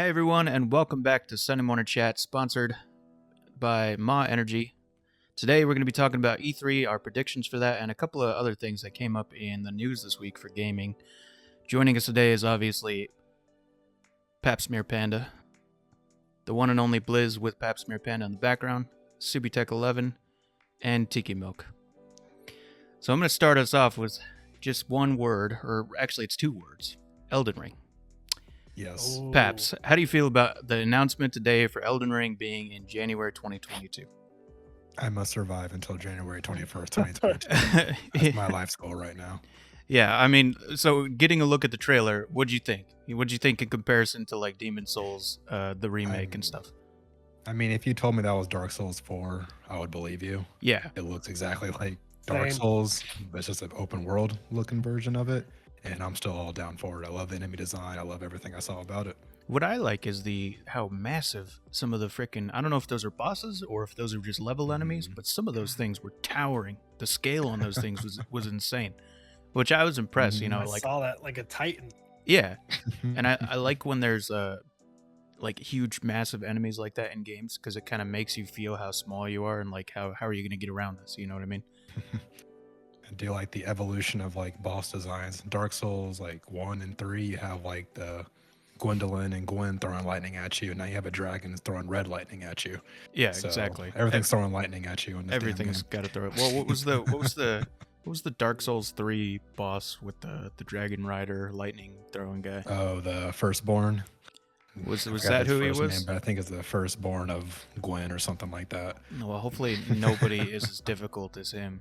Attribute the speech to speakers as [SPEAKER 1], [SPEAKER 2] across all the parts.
[SPEAKER 1] Hi, everyone, and welcome back to Sunday Morning Chat, sponsored by MAW Energy. Today, we're going to be talking about E3, our predictions for that, and a couple of other things that came up in the news this week for gaming. Joining us today is obviously Pap Smear Panda, the one and only Blizz with Pap Smear Panda in the background, Subitech11, and Tiki Milk. So I'm going to start us off with just one word, or actually it's two words, Elden Ring.
[SPEAKER 2] Yes.
[SPEAKER 3] Ooh.
[SPEAKER 1] Paps, how do you feel about the announcement today for Elden Ring being in January 2022?
[SPEAKER 2] I must survive until January 21st, 2022. That's my life's goal right now.
[SPEAKER 1] Yeah, I mean, so getting a look at the trailer, what'd you think? What'd you think in comparison to like Demon Souls, the remake and stuff?
[SPEAKER 2] I mean, if you told me that was Dark Souls 4, I would believe you.
[SPEAKER 1] Yeah.
[SPEAKER 2] It looks exactly like Dark
[SPEAKER 3] Same.
[SPEAKER 2] Souls, but it's just an open world looking version of it. And I'm still all down for it. I love the enemy design. I love everything I saw about it.
[SPEAKER 1] What I like is how massive some of the freaking, I don't know if those are bosses or if those are just level enemies, but some of those things were towering. The scale on those things was insane, which I was impressed, you know,
[SPEAKER 3] I
[SPEAKER 1] like,
[SPEAKER 3] saw that like a Titan.
[SPEAKER 1] yeah. And I like when there's like huge massive enemies like that in games, because it kind of makes you feel how small you are and like how are you going to get around this, you know what I mean?
[SPEAKER 2] Do you like the evolution of like boss designs? Dark Souls like 1 and 3, you have like the Gwendolyn and Gwen throwing lightning at you, and now you have a dragon that's throwing red lightning at you.
[SPEAKER 1] Yeah,
[SPEAKER 2] So
[SPEAKER 1] exactly.
[SPEAKER 2] Everything's throwing lightning at you in this
[SPEAKER 1] Everything's got to throw it. Well, what was the Dark Souls 3 boss with the dragon rider lightning throwing guy?
[SPEAKER 2] Oh, the Firstborn.
[SPEAKER 1] Was
[SPEAKER 2] I forgot
[SPEAKER 1] that
[SPEAKER 2] his
[SPEAKER 1] who he
[SPEAKER 2] first
[SPEAKER 1] was?
[SPEAKER 2] name, but I think it's the Firstborn of Gwen or something like that.
[SPEAKER 1] Well, hopefully nobody is as difficult as him.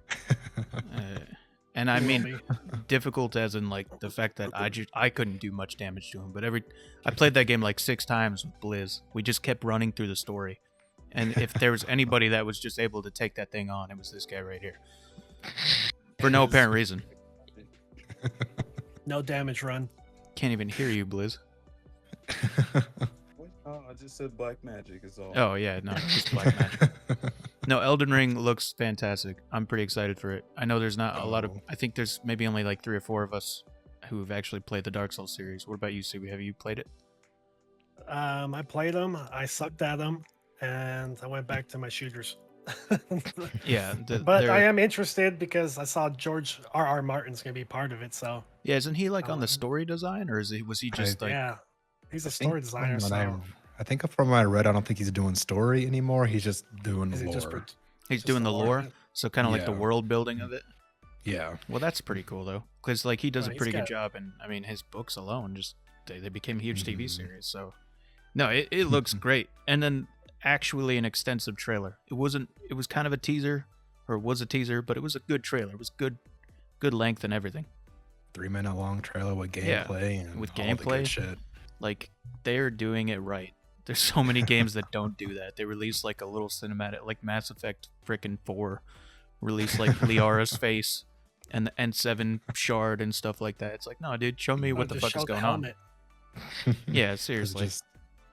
[SPEAKER 1] And I mean difficult as in like the fact that I couldn't do much damage to him, but I played that game like 6 times with Blizz. We just kept running through the story. And if there was anybody that was just able to take that thing on, it was this guy right here. For no apparent reason.
[SPEAKER 3] No damage run.
[SPEAKER 1] Can't even hear you, Blizz.
[SPEAKER 4] Oh, I just said black magic is all.
[SPEAKER 1] Oh yeah, no, it's just black magic. No, Elden Ring looks fantastic. I'm pretty excited for it. I know there's not a lot of. I think there's maybe only like 3 or 4 of us who have actually played the Dark Souls series. What about you, Subi? Have you played it?
[SPEAKER 3] I played them. I sucked at them, and I went back to my shooters.
[SPEAKER 1] Yeah,
[SPEAKER 3] But I am interested because I saw George R.R. Martin's gonna be part of it. So
[SPEAKER 1] yeah, isn't he like on the story design, or was he just like?
[SPEAKER 3] yeah, he's a story designer.
[SPEAKER 2] I think from what I read, I don't think he's doing story anymore. He's just doing
[SPEAKER 3] Is he
[SPEAKER 2] lore.
[SPEAKER 3] just
[SPEAKER 1] He's doing the lore, so kind of like the
[SPEAKER 2] Yeah.
[SPEAKER 1] world building of it.
[SPEAKER 2] Yeah.
[SPEAKER 1] Well, that's pretty cool though, because like he does
[SPEAKER 3] Well,
[SPEAKER 1] a
[SPEAKER 3] he's
[SPEAKER 1] pretty good
[SPEAKER 3] got-
[SPEAKER 1] job, and I mean his books alone just they became huge TV series. So no, it looks great, and then actually an extensive trailer. It was kind of a teaser, or it was a teaser, but it was a good trailer. It was good length and everything.
[SPEAKER 2] 3-minute long trailer with
[SPEAKER 1] Yeah,
[SPEAKER 2] gameplay and
[SPEAKER 1] with
[SPEAKER 2] all the
[SPEAKER 1] gameplay.
[SPEAKER 2] good shit.
[SPEAKER 1] Like they're doing it right. There's so many games that don't do that. They release like a little cinematic, like Mass Effect frickin' 4, release like Liara's face and the N7 shard and stuff like that. It's like, no, dude, show me what the fuck is going on. Yeah, seriously.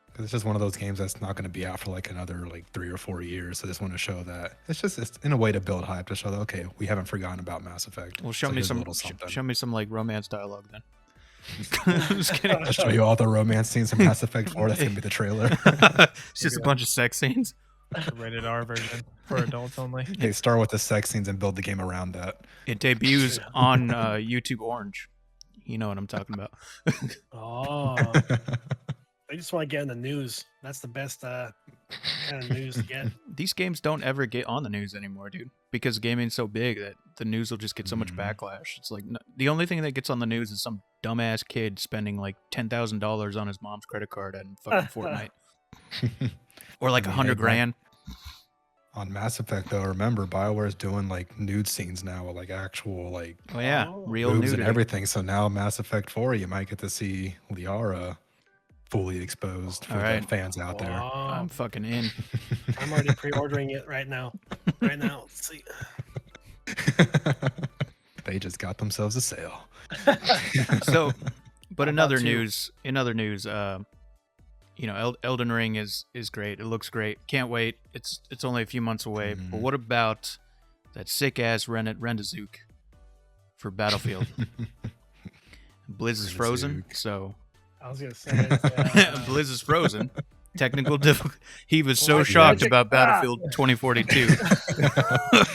[SPEAKER 2] Because it's just one of those games that's not going to be out for like another like 3 or 4 years. So I just want to show that it's in a way to build hype, to show that, okay, we haven't forgotten about Mass Effect.
[SPEAKER 1] Well, show
[SPEAKER 2] So
[SPEAKER 1] me
[SPEAKER 2] here's a
[SPEAKER 1] some,
[SPEAKER 2] little something.
[SPEAKER 1] show me some like romance dialogue then. I'm just kidding.
[SPEAKER 2] I'll show you all the romance scenes in Mass Effect 4. That's gonna be the trailer.
[SPEAKER 1] It's just a bunch of sex scenes.
[SPEAKER 5] The rated R version for adults only.
[SPEAKER 2] They start with the sex scenes and build the game around that.
[SPEAKER 1] It debuts on YouTube Orange. You know what I'm talking about.
[SPEAKER 3] Oh, I just want to get in the news. That's the best kind of news to get.
[SPEAKER 1] These games don't ever get on the news anymore, dude, because gaming's so big that the news will just get so much backlash. It's like the only thing that gets on the news is some dumbass kid spending like $10,000 on his mom's credit card and fucking Fortnite, or like $100,000.
[SPEAKER 2] On Mass Effect, though, remember BioWare's doing like nude scenes now with like actual like
[SPEAKER 1] Oh yeah, real
[SPEAKER 2] boobs
[SPEAKER 1] nudity.
[SPEAKER 2] and everything. So now Mass Effect 4, you might get to see Liara fully exposed for
[SPEAKER 1] All right.
[SPEAKER 2] the fans out there.
[SPEAKER 1] I'm fucking in.
[SPEAKER 3] I'm already pre-ordering it right now. Right now, let's see.
[SPEAKER 2] They just got themselves a sale.
[SPEAKER 1] So, but in
[SPEAKER 3] About
[SPEAKER 1] other
[SPEAKER 3] two.
[SPEAKER 1] news, you know, Elden Ring is great. It looks great. Can't wait. It's only a few months away. But what about that sick ass Rendazook for Battlefield? Blizz is frozen,
[SPEAKER 2] Rendazook.
[SPEAKER 1] so
[SPEAKER 3] I was gonna say it's,
[SPEAKER 1] Blizz is frozen. Technical difficulty. He was so
[SPEAKER 3] Black
[SPEAKER 1] shocked
[SPEAKER 3] magic.
[SPEAKER 1] about Battlefield 2042.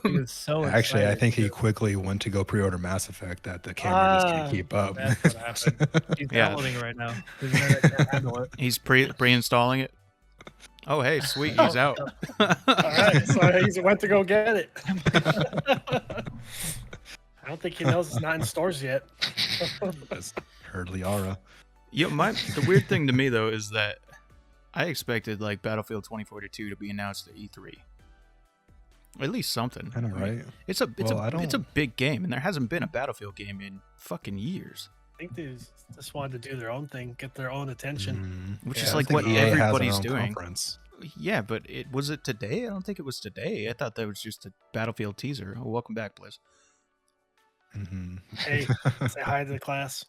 [SPEAKER 5] He was so
[SPEAKER 2] Actually, I
[SPEAKER 5] excited,
[SPEAKER 2] think he
[SPEAKER 5] too.
[SPEAKER 2] quickly went to go pre-order Mass Effect that the camera just can't keep up.
[SPEAKER 5] That's what happened. He's
[SPEAKER 1] Yeah.
[SPEAKER 5] downloading it right now. His internet can't handle it.
[SPEAKER 1] He's pre-installing it. Oh, hey, sweet. He's out.
[SPEAKER 3] all right, so he went to go get it. I don't think he knows it's not in stores yet.
[SPEAKER 2] That's Heard Liara.
[SPEAKER 1] The weird thing to me though is that I expected like Battlefield 2042 to be announced at E3. At least something.
[SPEAKER 2] I know,
[SPEAKER 1] I mean,
[SPEAKER 2] right?
[SPEAKER 1] it's a
[SPEAKER 2] Well,
[SPEAKER 1] big game, and there hasn't been a Battlefield game in fucking years.
[SPEAKER 3] I think they just wanted to do their own thing, get their own attention.
[SPEAKER 1] Which
[SPEAKER 2] Yeah,
[SPEAKER 1] is
[SPEAKER 2] I
[SPEAKER 1] like
[SPEAKER 2] think
[SPEAKER 1] what
[SPEAKER 2] EA has their
[SPEAKER 1] everybody's
[SPEAKER 2] own
[SPEAKER 1] doing.
[SPEAKER 2] conference.
[SPEAKER 1] Yeah, but was it today? I don't think it was today. I thought that was just a Battlefield teaser. Oh, welcome back, Blizz.
[SPEAKER 3] Hey, say hi to the class.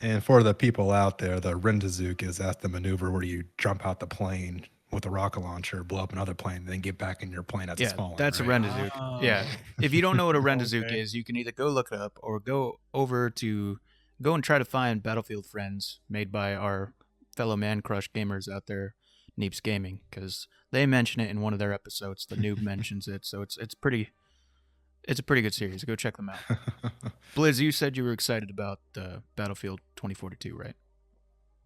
[SPEAKER 2] And for the people out there, the Rendazook is that's the maneuver where you jump out the plane with a rocket launcher, blow up another plane, then get back in your plane as it's
[SPEAKER 1] Yeah,
[SPEAKER 2] falling.
[SPEAKER 1] that's a
[SPEAKER 2] right?
[SPEAKER 1] Rendazook.
[SPEAKER 3] Oh.
[SPEAKER 1] Yeah, if you don't know what a Rendazook
[SPEAKER 5] Okay.
[SPEAKER 1] is, you can either go look it up or go and try to find Battlefield Friends made by our fellow Man Crush gamers out there, Neeps Gaming, because they mention it in one of their episodes. The noob mentions it, so it's a pretty good series. Go check them out. Blizz, you said you were excited about Battlefield 2042, right?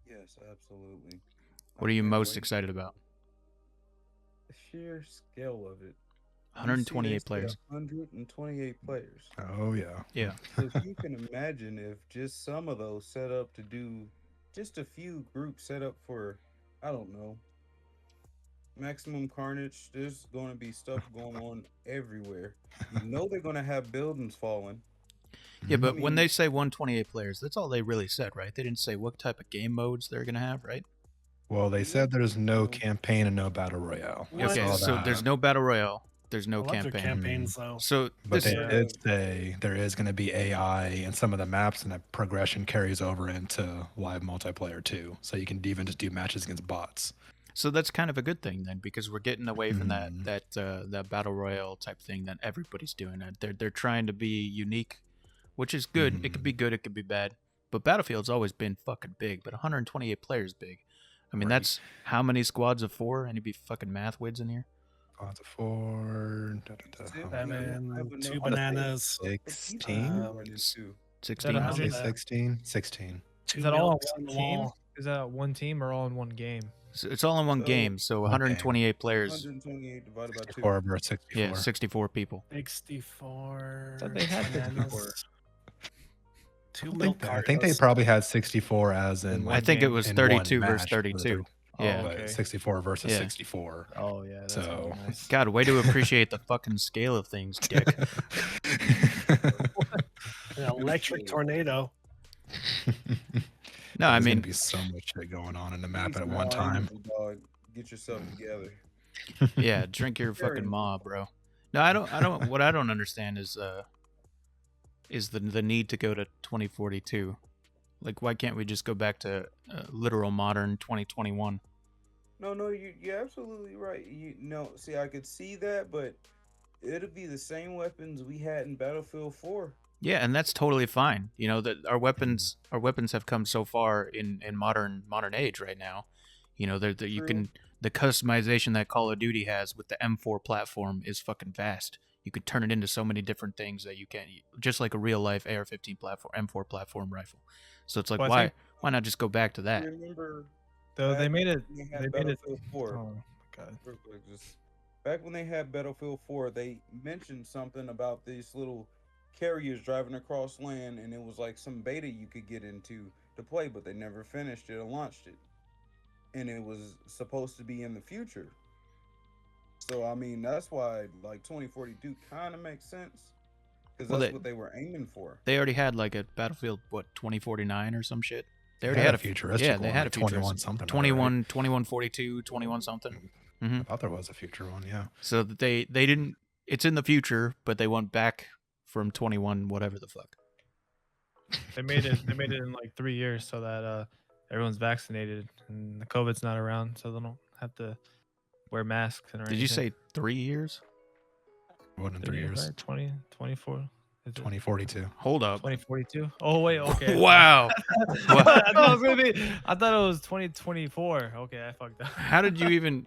[SPEAKER 4] Yes, absolutely.
[SPEAKER 1] What are you most excited about?
[SPEAKER 4] The sheer scale of it.
[SPEAKER 1] 128 players.
[SPEAKER 4] 128 players.
[SPEAKER 2] Oh yeah.
[SPEAKER 1] Yeah.
[SPEAKER 4] So if you can imagine if just some of those set up to do, just a few groups set up for, I don't know, maximum carnage. There's going to be stuff going on everywhere. You know they're going to have buildings falling.
[SPEAKER 1] Yeah, but
[SPEAKER 4] I
[SPEAKER 1] when
[SPEAKER 4] mean-
[SPEAKER 1] they say 128 players, that's all they really said, right? They didn't say what type of game modes they're going to have, right?
[SPEAKER 2] Well, they said there's no campaign and no battle royale. I
[SPEAKER 3] What?
[SPEAKER 1] Okay,
[SPEAKER 2] saw
[SPEAKER 1] so
[SPEAKER 2] that.
[SPEAKER 1] there's no battle royale, there's no
[SPEAKER 3] I love their
[SPEAKER 1] campaign.
[SPEAKER 3] campaigns though.
[SPEAKER 1] So
[SPEAKER 2] But
[SPEAKER 1] this
[SPEAKER 2] they did say there is going to be AI in some of the maps, and that progression carries over into live multiplayer too. So you can even just do matches against bots.
[SPEAKER 1] So that's kind of a good thing then, because we're getting away from
[SPEAKER 2] Mhm.
[SPEAKER 1] that battle royale type thing that everybody's doing. They're trying to be unique, which is good. It could be good, it could be bad. But Battlefield's always been fucking big, but 128 players big. I mean,
[SPEAKER 2] Right.
[SPEAKER 1] that's how many squads of 4? Any fucking math wids in here?
[SPEAKER 2] Odds of 4.
[SPEAKER 3] Seven, two
[SPEAKER 4] wanna say
[SPEAKER 3] bananas,
[SPEAKER 2] 16?
[SPEAKER 1] 16.
[SPEAKER 5] 100?
[SPEAKER 2] 16? 16.
[SPEAKER 3] two
[SPEAKER 5] Is that all on
[SPEAKER 3] milks
[SPEAKER 5] one
[SPEAKER 3] the
[SPEAKER 5] team?
[SPEAKER 3] wall.
[SPEAKER 5] Is that one team or all in one game?
[SPEAKER 1] So it's all in one
[SPEAKER 4] So-
[SPEAKER 1] game, so 128 players.
[SPEAKER 4] 128 divided by 2.
[SPEAKER 2] 64 versus 64.
[SPEAKER 1] Yeah, 64 people.
[SPEAKER 3] 64.
[SPEAKER 5] Thought they had 64.
[SPEAKER 3] bananas, Two
[SPEAKER 2] I
[SPEAKER 3] milk
[SPEAKER 2] think they
[SPEAKER 3] cartons.
[SPEAKER 2] probably had 64 as in
[SPEAKER 5] In
[SPEAKER 1] I
[SPEAKER 5] one
[SPEAKER 2] like,
[SPEAKER 1] think it
[SPEAKER 5] game.
[SPEAKER 1] was
[SPEAKER 2] in
[SPEAKER 1] 32
[SPEAKER 2] one
[SPEAKER 1] versus
[SPEAKER 2] match for the
[SPEAKER 1] 32.
[SPEAKER 5] Oh,
[SPEAKER 1] Yeah.
[SPEAKER 2] but
[SPEAKER 5] okay.
[SPEAKER 2] 64 versus
[SPEAKER 1] Yeah.
[SPEAKER 2] 64.
[SPEAKER 5] Oh yeah. That's
[SPEAKER 2] So-
[SPEAKER 5] nice.
[SPEAKER 1] God, way to appreciate the fucking scale of things, dick.
[SPEAKER 3] An electric tornado.
[SPEAKER 1] No, I
[SPEAKER 2] There's
[SPEAKER 1] mean,
[SPEAKER 2] gonna be so much shit going on in the map
[SPEAKER 4] Please,
[SPEAKER 2] at one
[SPEAKER 4] Law
[SPEAKER 2] time.
[SPEAKER 4] Energy, dog. Get yourself together.
[SPEAKER 1] yeah, drink your
[SPEAKER 4] Very
[SPEAKER 1] fucking maw, bro. No, I don't. What I don't understand is the need to go to 2042. Like, why can't we just go back to literal modern 2021?
[SPEAKER 4] No, you're absolutely right. See, I could see that, but it'll be the same weapons we had in Battlefield 4.
[SPEAKER 1] Yeah, and that's totally fine. You know that our weapons have come so far in modern age right now. You know, that you
[SPEAKER 4] True.
[SPEAKER 1] can the customization that Call of Duty has with the M4 platform is fucking vast. You could turn it into so many different things that you can't, just like a real life AR-15 platform, M4 platform rifle. So it's like,
[SPEAKER 5] Well, I think-
[SPEAKER 1] why not just go back to that?
[SPEAKER 4] Remember
[SPEAKER 5] Though they
[SPEAKER 4] back
[SPEAKER 5] made it.
[SPEAKER 4] when they
[SPEAKER 5] They
[SPEAKER 4] had
[SPEAKER 5] made it.
[SPEAKER 4] Battlefield 4.
[SPEAKER 5] Oh my god.
[SPEAKER 4] Real quick, just back when they had Battlefield 4, they mentioned something about these little carriers driving across land, and it was like some beta you could get into to play, but they never finished it or launched it. And it was supposed to be in the future. So I mean, that's why like 2042 kind of makes sense, because
[SPEAKER 1] Well,
[SPEAKER 4] that's
[SPEAKER 1] they-
[SPEAKER 4] what they were aiming for.
[SPEAKER 1] They already had like a Battlefield 2049 or some shit. They
[SPEAKER 2] They
[SPEAKER 1] already
[SPEAKER 2] had
[SPEAKER 1] had
[SPEAKER 2] a futuristic
[SPEAKER 1] Yeah, they
[SPEAKER 2] one,
[SPEAKER 1] had a
[SPEAKER 2] like
[SPEAKER 1] futuristic
[SPEAKER 2] 21 something.
[SPEAKER 1] 21 2142 21 something.
[SPEAKER 2] I thought there was a future one, yeah.
[SPEAKER 1] So that they didn't. It's in the future, but they went back from 21 whatever the fuck.
[SPEAKER 5] They made it. They made it in like 3 years so that everyone's vaccinated and the COVID's not around, so they don't have to wear masks. And
[SPEAKER 1] Did you say 3 years?
[SPEAKER 2] More than 3 years.
[SPEAKER 5] Right? 20, 24. Is it
[SPEAKER 2] 2042.
[SPEAKER 1] Hold up.
[SPEAKER 5] 2042? Oh wait, okay.
[SPEAKER 1] Wow.
[SPEAKER 5] I thought it was gonna be. I thought it was 2024. Okay, I fucked up.
[SPEAKER 1] How did you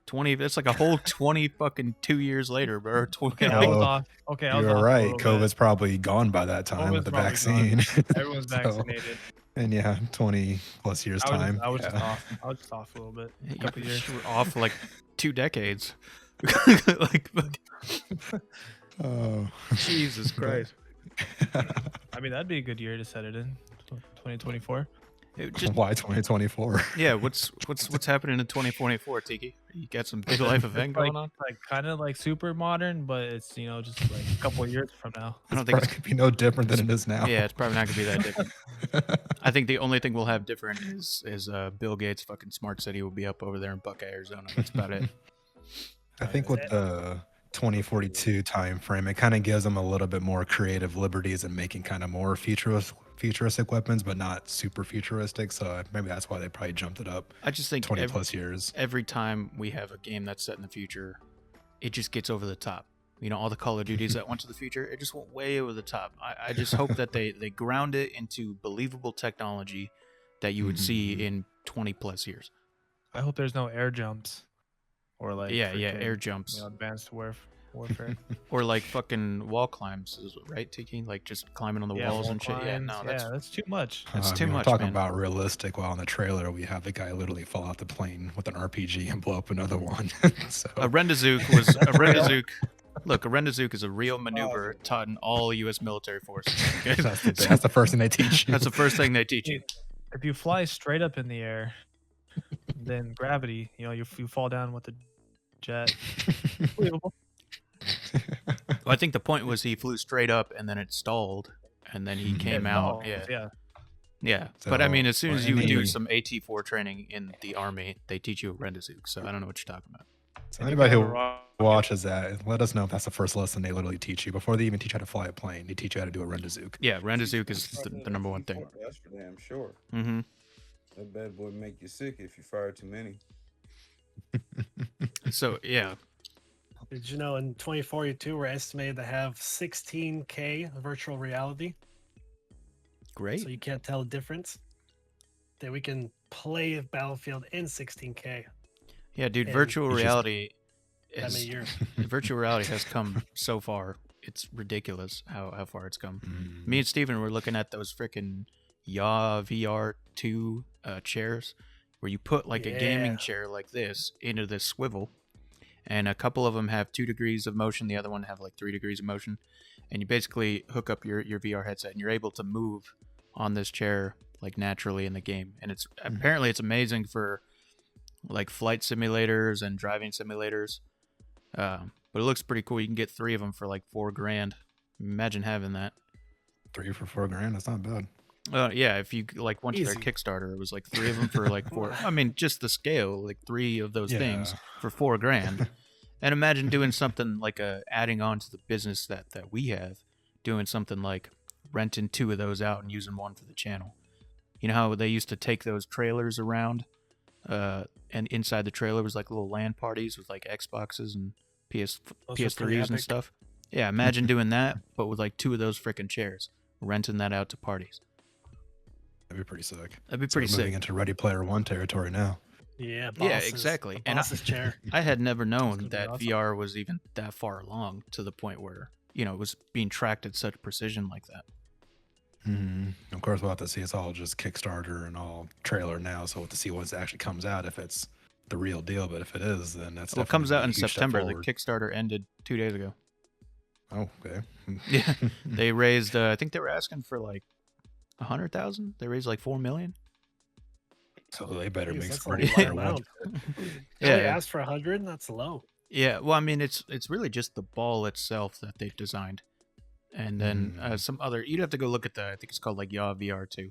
[SPEAKER 1] 20? That's like a whole 20 fucking 2 years later, bro. or 20,
[SPEAKER 5] Okay, I was
[SPEAKER 2] Oh,
[SPEAKER 5] off. Okay, I
[SPEAKER 2] You
[SPEAKER 5] was
[SPEAKER 2] were
[SPEAKER 5] off.
[SPEAKER 2] right.
[SPEAKER 5] A little
[SPEAKER 2] COVID's
[SPEAKER 5] bit.
[SPEAKER 2] probably gone by that time with
[SPEAKER 5] COVID's
[SPEAKER 2] the
[SPEAKER 5] probably
[SPEAKER 2] vaccine.
[SPEAKER 5] Everyone's
[SPEAKER 2] So,
[SPEAKER 5] vaccinated.
[SPEAKER 2] and yeah, 20 plus years time.
[SPEAKER 5] I was just
[SPEAKER 2] yeah.
[SPEAKER 5] off. I was just off a little bit. A
[SPEAKER 1] you
[SPEAKER 5] couple years.
[SPEAKER 1] were off like 2 decades. like
[SPEAKER 2] Oh.
[SPEAKER 1] Jesus Christ.
[SPEAKER 5] I mean, that'd be a good year to set it in. 2024.
[SPEAKER 1] It just
[SPEAKER 2] Why 2024?
[SPEAKER 1] yeah. What's happening in 2024, Tiki? You got some big life event going on?
[SPEAKER 5] Like kind of like super modern, but it's just like a couple of years from now.
[SPEAKER 1] I don't think
[SPEAKER 2] It could be no different than it is now.
[SPEAKER 1] yeah, it's probably not gonna be that different. I think the only thing we'll have different is Bill Gates' fucking smart city will be up over there in Buckeye, Arizona. That's about it.
[SPEAKER 2] I think with the 2042 time frame, it kind of gives them a little bit more creative liberties in making kind of more futuristic weapons, but not super futuristic. So maybe that's why they probably jumped it up
[SPEAKER 1] I just think
[SPEAKER 2] 20 plus years.
[SPEAKER 1] every time we have a game that's set in the future, it just gets over the top. You know, all the Call of Duties that went to the future, it just went way over the top. I just hope that they ground it into believable technology that you would see in 20 plus years.
[SPEAKER 5] I hope there's no air jumps, or like
[SPEAKER 1] Yeah,
[SPEAKER 5] freaking,
[SPEAKER 1] air jumps.
[SPEAKER 5] advanced warfare.
[SPEAKER 1] Or like fucking wall climbs, right, Tiki? Like just climbing on the walls
[SPEAKER 5] wall
[SPEAKER 1] and shit. Yeah,
[SPEAKER 5] climbs.
[SPEAKER 1] no,
[SPEAKER 5] That's too much.
[SPEAKER 1] That's
[SPEAKER 2] I
[SPEAKER 1] too
[SPEAKER 2] mean,
[SPEAKER 1] much,
[SPEAKER 2] We're talking
[SPEAKER 1] man.
[SPEAKER 2] about realistic. While in the trailer, we have the guy literally fall off the plane with an RPG and blow up another one. So
[SPEAKER 1] a Rendazook was a Rendazook. Look, a Rendazook is a real maneuver taught in all U.S. military forces. Okay?
[SPEAKER 2] that's the first thing they teach you.
[SPEAKER 1] That's the first thing they teach you.
[SPEAKER 5] If you fly straight up in the air, then gravity, you fall down with the jet. Believable.
[SPEAKER 1] Well, I think the point was he flew straight up and then it stalled, and then he came out.
[SPEAKER 5] Yeah.
[SPEAKER 1] Yeah. But I mean, as soon as you do
[SPEAKER 2] any-
[SPEAKER 1] some AT4 training in the army, they teach you a Rendazook. So I don't know what you're talking about.
[SPEAKER 2] So anybody who watches that, let us know if that's the first lesson they literally teach you before they even teach you how to fly a plane. They teach you how to do a Rendazook.
[SPEAKER 1] Yeah, Rendazook is the number one thing.
[SPEAKER 4] That's for damn sure.
[SPEAKER 1] Mm-hmm.
[SPEAKER 4] That bad boy make you sick if you fire too many.
[SPEAKER 1] So yeah,
[SPEAKER 3] Did you know in 2042 we're estimated to have 16K virtual reality?
[SPEAKER 1] great.
[SPEAKER 3] So you can't tell the difference. That we can play Battlefield in 16K
[SPEAKER 1] Yeah, dude,
[SPEAKER 3] and
[SPEAKER 1] virtual
[SPEAKER 2] it's just-
[SPEAKER 1] reality
[SPEAKER 3] that many
[SPEAKER 1] is
[SPEAKER 3] years.
[SPEAKER 1] virtual reality has come so far. It's ridiculous how far it's come.
[SPEAKER 2] Mm.
[SPEAKER 1] Me and Steven were looking at those freaking MAW VR 2 chairs where you put like a gaming
[SPEAKER 3] Yeah.
[SPEAKER 1] chair like this into this swivel, and a couple of them have 2 degrees of motion, the other one have like 3 degrees of motion, and you basically hook up your VR headset and you're able to move on this chair like naturally in the game. And it's apparently it's amazing for like flight simulators and driving simulators. But it looks pretty cool. You can get 3 of them for like $4,000. Imagine having that.
[SPEAKER 2] 3 for $4,000. That's not bad.
[SPEAKER 1] Yeah, if you like went to their
[SPEAKER 3] Easy.
[SPEAKER 1] Kickstarter, it was like 3 of them for like 4. I mean, just the scale, like 3 of those things for $4,000. And imagine doing something like adding on to the business that we have, doing something like renting 2 of those out and using one for the channel. You know how they used to take those trailers around, and inside the trailer was like little LAN parties with like Xboxes and
[SPEAKER 3] Those are pretty
[SPEAKER 1] PS3s and
[SPEAKER 3] epic.
[SPEAKER 1] stuff. Yeah, imagine doing that, but with like 2 of those freaking chairs, renting that out to parties.
[SPEAKER 2] That'd be pretty sick.
[SPEAKER 1] That'd be
[SPEAKER 2] So
[SPEAKER 1] pretty
[SPEAKER 2] we're moving
[SPEAKER 1] sick.
[SPEAKER 2] into Ready Player One territory now.
[SPEAKER 3] Yeah,
[SPEAKER 1] Yeah,
[SPEAKER 3] bosses,
[SPEAKER 1] exactly.
[SPEAKER 3] the
[SPEAKER 1] And
[SPEAKER 3] boss's chair.
[SPEAKER 1] I had never
[SPEAKER 5] gonna
[SPEAKER 1] known
[SPEAKER 5] be
[SPEAKER 1] that
[SPEAKER 5] awesome.
[SPEAKER 1] VR was even that far along to the point where, it was being tracked at such precision like that.
[SPEAKER 2] Of course, we'll have to see. It's all just Kickstarter and all trailer now. So we'll have to see what actually comes out, if it's the real deal. But if it is, then that's
[SPEAKER 1] Well, it comes out in
[SPEAKER 2] definitely a huge step
[SPEAKER 1] September. The
[SPEAKER 2] forward.
[SPEAKER 1] Kickstarter ended 2 days ago.
[SPEAKER 2] Oh, okay.
[SPEAKER 1] Yeah, they raised. I think they were asking for like 100,000. They raised like 4 million.
[SPEAKER 2] So they better
[SPEAKER 3] Jeez,
[SPEAKER 2] make
[SPEAKER 3] that's
[SPEAKER 2] some
[SPEAKER 3] a
[SPEAKER 2] Ready
[SPEAKER 3] low
[SPEAKER 2] Player One.
[SPEAKER 3] amount.
[SPEAKER 1] Yeah.
[SPEAKER 3] They asked for 100. That's low.
[SPEAKER 1] Yeah, well, I mean, it's really just the ball itself that they've designed, and then some other. You'd have to go look at the. I think it's called like MAW VR 2.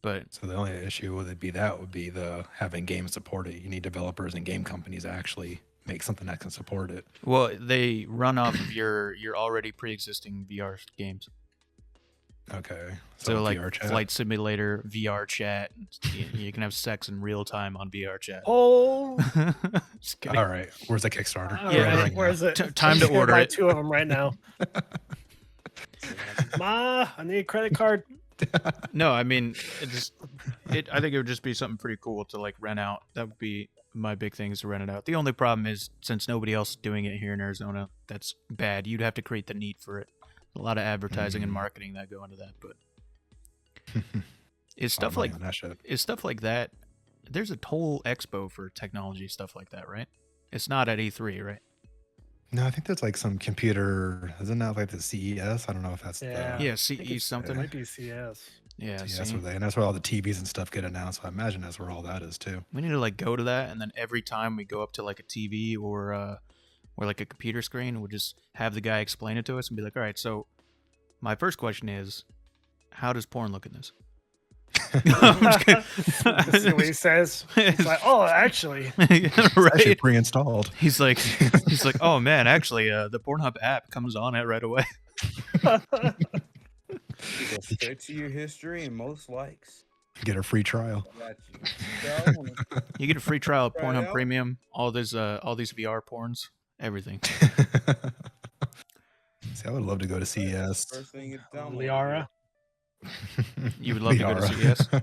[SPEAKER 1] But
[SPEAKER 2] So the only issue would be the having games support it. You need developers and game companies to actually make something that can support it.
[SPEAKER 1] well, they run off of your already pre-existing VR games.
[SPEAKER 2] Okay.
[SPEAKER 1] So like
[SPEAKER 2] VR chat.
[SPEAKER 1] flight simulator, VR chat. You can have sex in real time on VR chat.
[SPEAKER 3] Oh,
[SPEAKER 1] Just kidding.
[SPEAKER 2] All right. Where's the Kickstarter?
[SPEAKER 3] all
[SPEAKER 1] Yeah.
[SPEAKER 3] right. Where is it?
[SPEAKER 1] Time
[SPEAKER 3] I'm
[SPEAKER 1] to
[SPEAKER 3] just gonna
[SPEAKER 1] order
[SPEAKER 3] buy
[SPEAKER 1] it.
[SPEAKER 3] 2 of them right now. Ma, I need a credit card.
[SPEAKER 1] No, I mean, I think it would just be something pretty cool to like rent out. That would be my big thing, is to rent it out. The only problem is, since nobody else is doing it here in Arizona, that's bad. You'd have to create the need for it. A lot of advertising and marketing that go into that, but is stuff like
[SPEAKER 2] that shit.
[SPEAKER 1] is stuff like that. There's a whole expo for technology stuff like that, right? It's not at E3, right?
[SPEAKER 2] No, I think there's like some computer. Isn't that like the CES? I don't know if that's
[SPEAKER 3] Yeah.
[SPEAKER 1] Yeah,
[SPEAKER 3] I think
[SPEAKER 1] CE
[SPEAKER 3] It
[SPEAKER 1] something.
[SPEAKER 3] might be CS.
[SPEAKER 1] Yeah,
[SPEAKER 2] the
[SPEAKER 1] see?
[SPEAKER 2] CES and that's where all the TVs and stuff get announced. So I imagine that's where all that is too.
[SPEAKER 1] We need to like go to that, and then every time we go up to like a TV or like a computer screen, we'll just have the guy explain it to us and be like, all right, so my first question is, how does porn look in this? I'm just kidding.
[SPEAKER 3] Let's see what he says. He's like, oh, actually.
[SPEAKER 2] It's actually
[SPEAKER 1] Right?
[SPEAKER 2] pre-installed.
[SPEAKER 1] He's like, oh man, actually, the Pornhub app comes on it right away.
[SPEAKER 4] You go straight to your history and most likes.
[SPEAKER 2] Get a free trial.
[SPEAKER 4] Got you. So I wanna
[SPEAKER 1] You get a free trial of
[SPEAKER 4] Try it
[SPEAKER 1] Pornhub
[SPEAKER 4] out.
[SPEAKER 1] Premium, all these VR porns, everything.
[SPEAKER 2] See, I would love to go to CES.
[SPEAKER 4] First thing it's down.
[SPEAKER 3] Liara.
[SPEAKER 1] You would love to go to
[SPEAKER 2] Liara.
[SPEAKER 1] CES?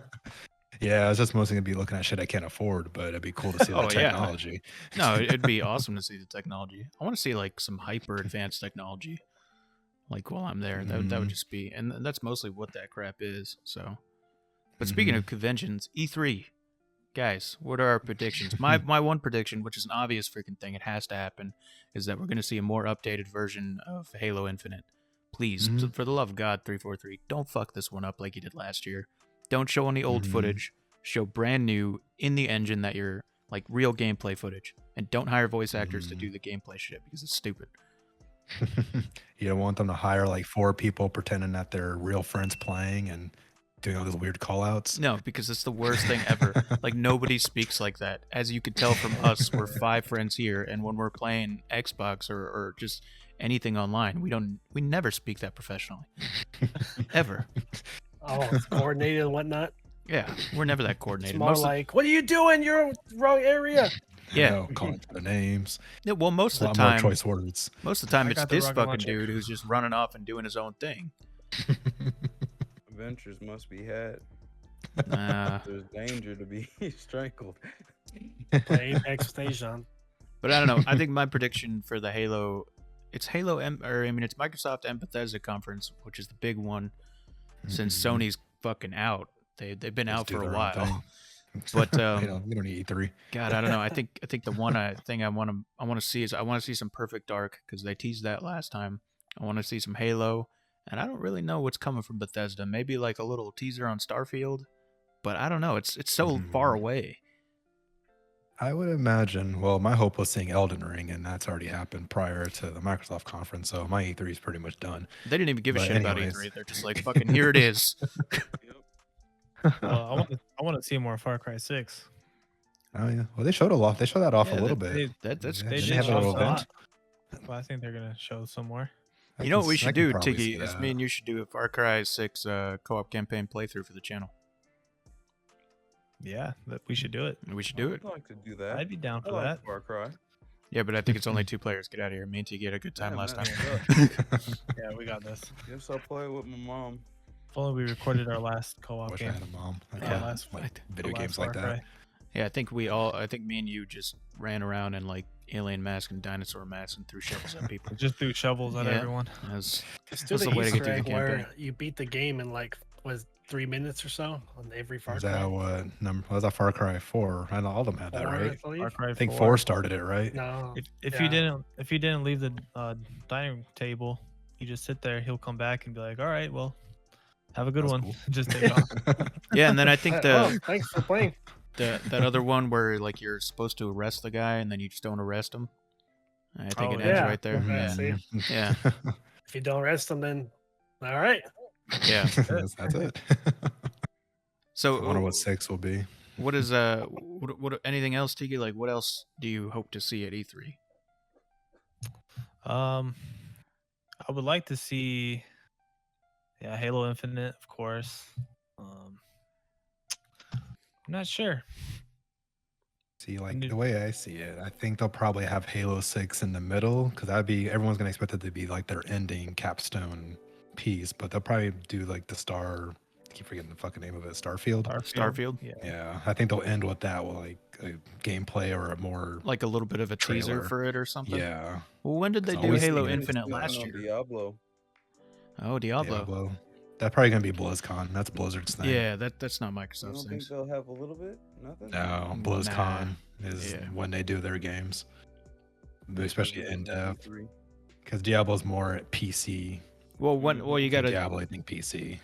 [SPEAKER 2] Yeah, I was just mostly gonna be looking at shit I can't afford, but it'd be cool to see
[SPEAKER 1] Oh,
[SPEAKER 2] the
[SPEAKER 1] yeah.
[SPEAKER 2] technology.
[SPEAKER 1] No, it'd be awesome to see the technology. I want to see like some hyper advanced technology, like while I'm there. That would just be, and that's mostly what that crap is. So, but speaking of conventions, E3, guys, what are our predictions? My one prediction, which is an obvious freaking thing, it has to happen, is that we're going to see a more updated version of Halo Infinite. Please, for the love of God, 343, don't fuck this one up like you did last year. Don't show any old footage. Show brand new in the engine that you're like real gameplay footage, and don't hire voice actors to do the gameplay shit because it's stupid.
[SPEAKER 2] You don't want them to hire like 4 people pretending that they're real friends playing and doing all those weird call outs.
[SPEAKER 1] No, because it's the worst thing ever. Like, nobody speaks like that. As you could tell from us, we're 5 friends here, and when we're playing Xbox or just anything online, we never speak that professionally. Ever.
[SPEAKER 3] Oh, it's coordinated and whatnot.
[SPEAKER 1] Yeah, we're never that
[SPEAKER 3] It's
[SPEAKER 1] coordinated.
[SPEAKER 3] more like, what are you doing? You're in the wrong area.
[SPEAKER 1] Yeah.
[SPEAKER 2] No, calling for the names.
[SPEAKER 1] Yeah, well, most
[SPEAKER 2] A
[SPEAKER 1] of
[SPEAKER 2] lot
[SPEAKER 1] the
[SPEAKER 2] more
[SPEAKER 1] time,
[SPEAKER 2] choice words.
[SPEAKER 1] most of the time,
[SPEAKER 5] I
[SPEAKER 1] it's
[SPEAKER 5] got the
[SPEAKER 1] this
[SPEAKER 5] rocket
[SPEAKER 1] fucking
[SPEAKER 5] launcher.
[SPEAKER 1] dude who's just running off and doing his own thing.
[SPEAKER 4] Adventures must be had.
[SPEAKER 1] Uh,
[SPEAKER 4] There's danger to be strangled.
[SPEAKER 3] Play Apex Station.
[SPEAKER 1] But I don't know. I think my prediction for the Halo, it's it's Microsoft and Bethesda conference, which is the big one since Sony's fucking out. They've been
[SPEAKER 2] Let's
[SPEAKER 1] out
[SPEAKER 2] do
[SPEAKER 1] for a
[SPEAKER 2] their own
[SPEAKER 1] while.
[SPEAKER 2] thing.
[SPEAKER 1] But
[SPEAKER 2] we don't need E3.
[SPEAKER 1] God, I don't know. I think the one thing I want to see is I want to see some Perfect Dark, because they teased that last time. I want to see some Halo, and I don't really know what's coming from Bethesda. Maybe like a little teaser on Starfield, but I don't know. It's so far away.
[SPEAKER 2] I would imagine. Well, my hope was seeing Elden Ring, and that's already happened prior to the Microsoft conference. So my E3 is pretty much done.
[SPEAKER 1] They didn't even give a
[SPEAKER 2] But
[SPEAKER 1] shit
[SPEAKER 2] anyways.
[SPEAKER 1] about E3. They're just like, fucking, here it is.
[SPEAKER 5] Well, I want to see more Far Cry 6.
[SPEAKER 2] Oh yeah. Well, they showed a lot. They showed that off
[SPEAKER 1] Yeah,
[SPEAKER 2] a little
[SPEAKER 5] They,
[SPEAKER 2] bit.
[SPEAKER 1] That's
[SPEAKER 2] Yeah,
[SPEAKER 5] they
[SPEAKER 2] they
[SPEAKER 5] did
[SPEAKER 2] have a
[SPEAKER 5] show
[SPEAKER 2] little
[SPEAKER 5] some,
[SPEAKER 2] event.
[SPEAKER 5] but I think they're gonna show some more.
[SPEAKER 2] I
[SPEAKER 1] You know
[SPEAKER 2] can
[SPEAKER 1] what we
[SPEAKER 2] s- I
[SPEAKER 1] should
[SPEAKER 2] can
[SPEAKER 1] do,
[SPEAKER 2] probably see
[SPEAKER 1] Tiggy? Is
[SPEAKER 2] that.
[SPEAKER 1] me and you should do a Far Cry 6 co-op campaign playthrough for the channel.
[SPEAKER 5] Yeah, we should do it.
[SPEAKER 1] We should do it.
[SPEAKER 4] I'd like to do that.
[SPEAKER 5] I'd be down
[SPEAKER 4] I
[SPEAKER 5] for
[SPEAKER 4] like
[SPEAKER 5] that.
[SPEAKER 4] Far Cry.
[SPEAKER 1] Yeah, but I think it's only 2 players. Get out of here. Me and Tiggy had a good time
[SPEAKER 4] Yeah,
[SPEAKER 1] last
[SPEAKER 4] man,
[SPEAKER 1] time.
[SPEAKER 5] Yeah, we got this.
[SPEAKER 4] Guess I'll play with my mom.
[SPEAKER 5] If only we recorded our last co-op
[SPEAKER 2] Wish I
[SPEAKER 5] game.
[SPEAKER 2] had a mom. I
[SPEAKER 5] Yeah,
[SPEAKER 2] can't
[SPEAKER 5] last-
[SPEAKER 2] like
[SPEAKER 5] the
[SPEAKER 2] video
[SPEAKER 5] last
[SPEAKER 2] games like
[SPEAKER 5] Far
[SPEAKER 2] that.
[SPEAKER 5] Cry.
[SPEAKER 1] Yeah, I think me and you just ran around in like alien mask and dinosaur masks and threw shovels at people.
[SPEAKER 5] Just threw shovels at
[SPEAKER 1] Yeah.
[SPEAKER 5] everyone.
[SPEAKER 1] That's
[SPEAKER 3] Just do
[SPEAKER 1] That's
[SPEAKER 3] the
[SPEAKER 1] the way to get
[SPEAKER 3] Easter
[SPEAKER 1] through the
[SPEAKER 3] egg where
[SPEAKER 1] campaign.
[SPEAKER 3] you beat the game in like, was 3 minutes or so on every Far
[SPEAKER 2] Was
[SPEAKER 3] Cry.
[SPEAKER 2] that what number? Was that Far Cry 4? I know all of them had that,
[SPEAKER 3] 4,
[SPEAKER 2] right?
[SPEAKER 3] I believe?
[SPEAKER 5] Far Cry
[SPEAKER 2] I think
[SPEAKER 5] 4.
[SPEAKER 2] 4 started it, right?
[SPEAKER 3] No.
[SPEAKER 5] If
[SPEAKER 3] Yeah.
[SPEAKER 5] you didn't leave the dining table, you just sit there. He'll come back and be like, "All right, well, have a good
[SPEAKER 2] That's
[SPEAKER 5] one."
[SPEAKER 2] cool.
[SPEAKER 5] Just take off.
[SPEAKER 1] yeah, and then I think
[SPEAKER 3] Oh, thanks for playing.
[SPEAKER 1] that other one where like you're supposed to arrest the guy and then you just don't arrest him. I think
[SPEAKER 5] Oh,
[SPEAKER 1] it ends
[SPEAKER 3] yeah.
[SPEAKER 1] right there.
[SPEAKER 3] Yeah,
[SPEAKER 1] Yeah,
[SPEAKER 3] see?
[SPEAKER 1] yeah,
[SPEAKER 3] If you don't rest them, then all right.
[SPEAKER 1] yeah.
[SPEAKER 2] that's it.
[SPEAKER 1] So
[SPEAKER 2] I wonder what 6 will be.
[SPEAKER 1] what is what anything else, Tiki? Like, what else do you hope to see at E3?
[SPEAKER 5] I would like to see Yeah, Halo Infinite, of course. I'm not sure.
[SPEAKER 2] See, like
[SPEAKER 5] Need-
[SPEAKER 2] the way I see it, I think they'll probably have Halo 6 in the middle because that'd be everyone's gonna expect it to be like their ending capstone piece, but they'll probably do like the Star. I keep forgetting the fucking name of it. Starfield.
[SPEAKER 1] Starfield?
[SPEAKER 5] Yeah.
[SPEAKER 2] Yeah, I think they'll end with that with like a gameplay or a more
[SPEAKER 1] Like a little bit of a teaser
[SPEAKER 2] Trailer.
[SPEAKER 1] for it or something?
[SPEAKER 2] yeah
[SPEAKER 1] Well, when did they
[SPEAKER 2] It's
[SPEAKER 1] do
[SPEAKER 2] always
[SPEAKER 1] Halo
[SPEAKER 2] seen it.
[SPEAKER 1] Infinite
[SPEAKER 4] Still
[SPEAKER 1] last
[SPEAKER 4] on
[SPEAKER 1] year?
[SPEAKER 4] Diablo.
[SPEAKER 1] Oh, Diablo.
[SPEAKER 2] Diablo. That's probably gonna be BlizzCon. That's Blizzard's thing.
[SPEAKER 1] Yeah, that's not
[SPEAKER 4] You
[SPEAKER 1] Microsoft's
[SPEAKER 4] don't think
[SPEAKER 1] things.
[SPEAKER 4] they'll have a little bit? Nothing?
[SPEAKER 2] No,
[SPEAKER 1] Nah.
[SPEAKER 2] BlizzCon is
[SPEAKER 1] Yeah.
[SPEAKER 2] when they do their games, especially in depth. Because Diablo's more PC.
[SPEAKER 1] Well, well, you gotta
[SPEAKER 2] Diablo, I think PC.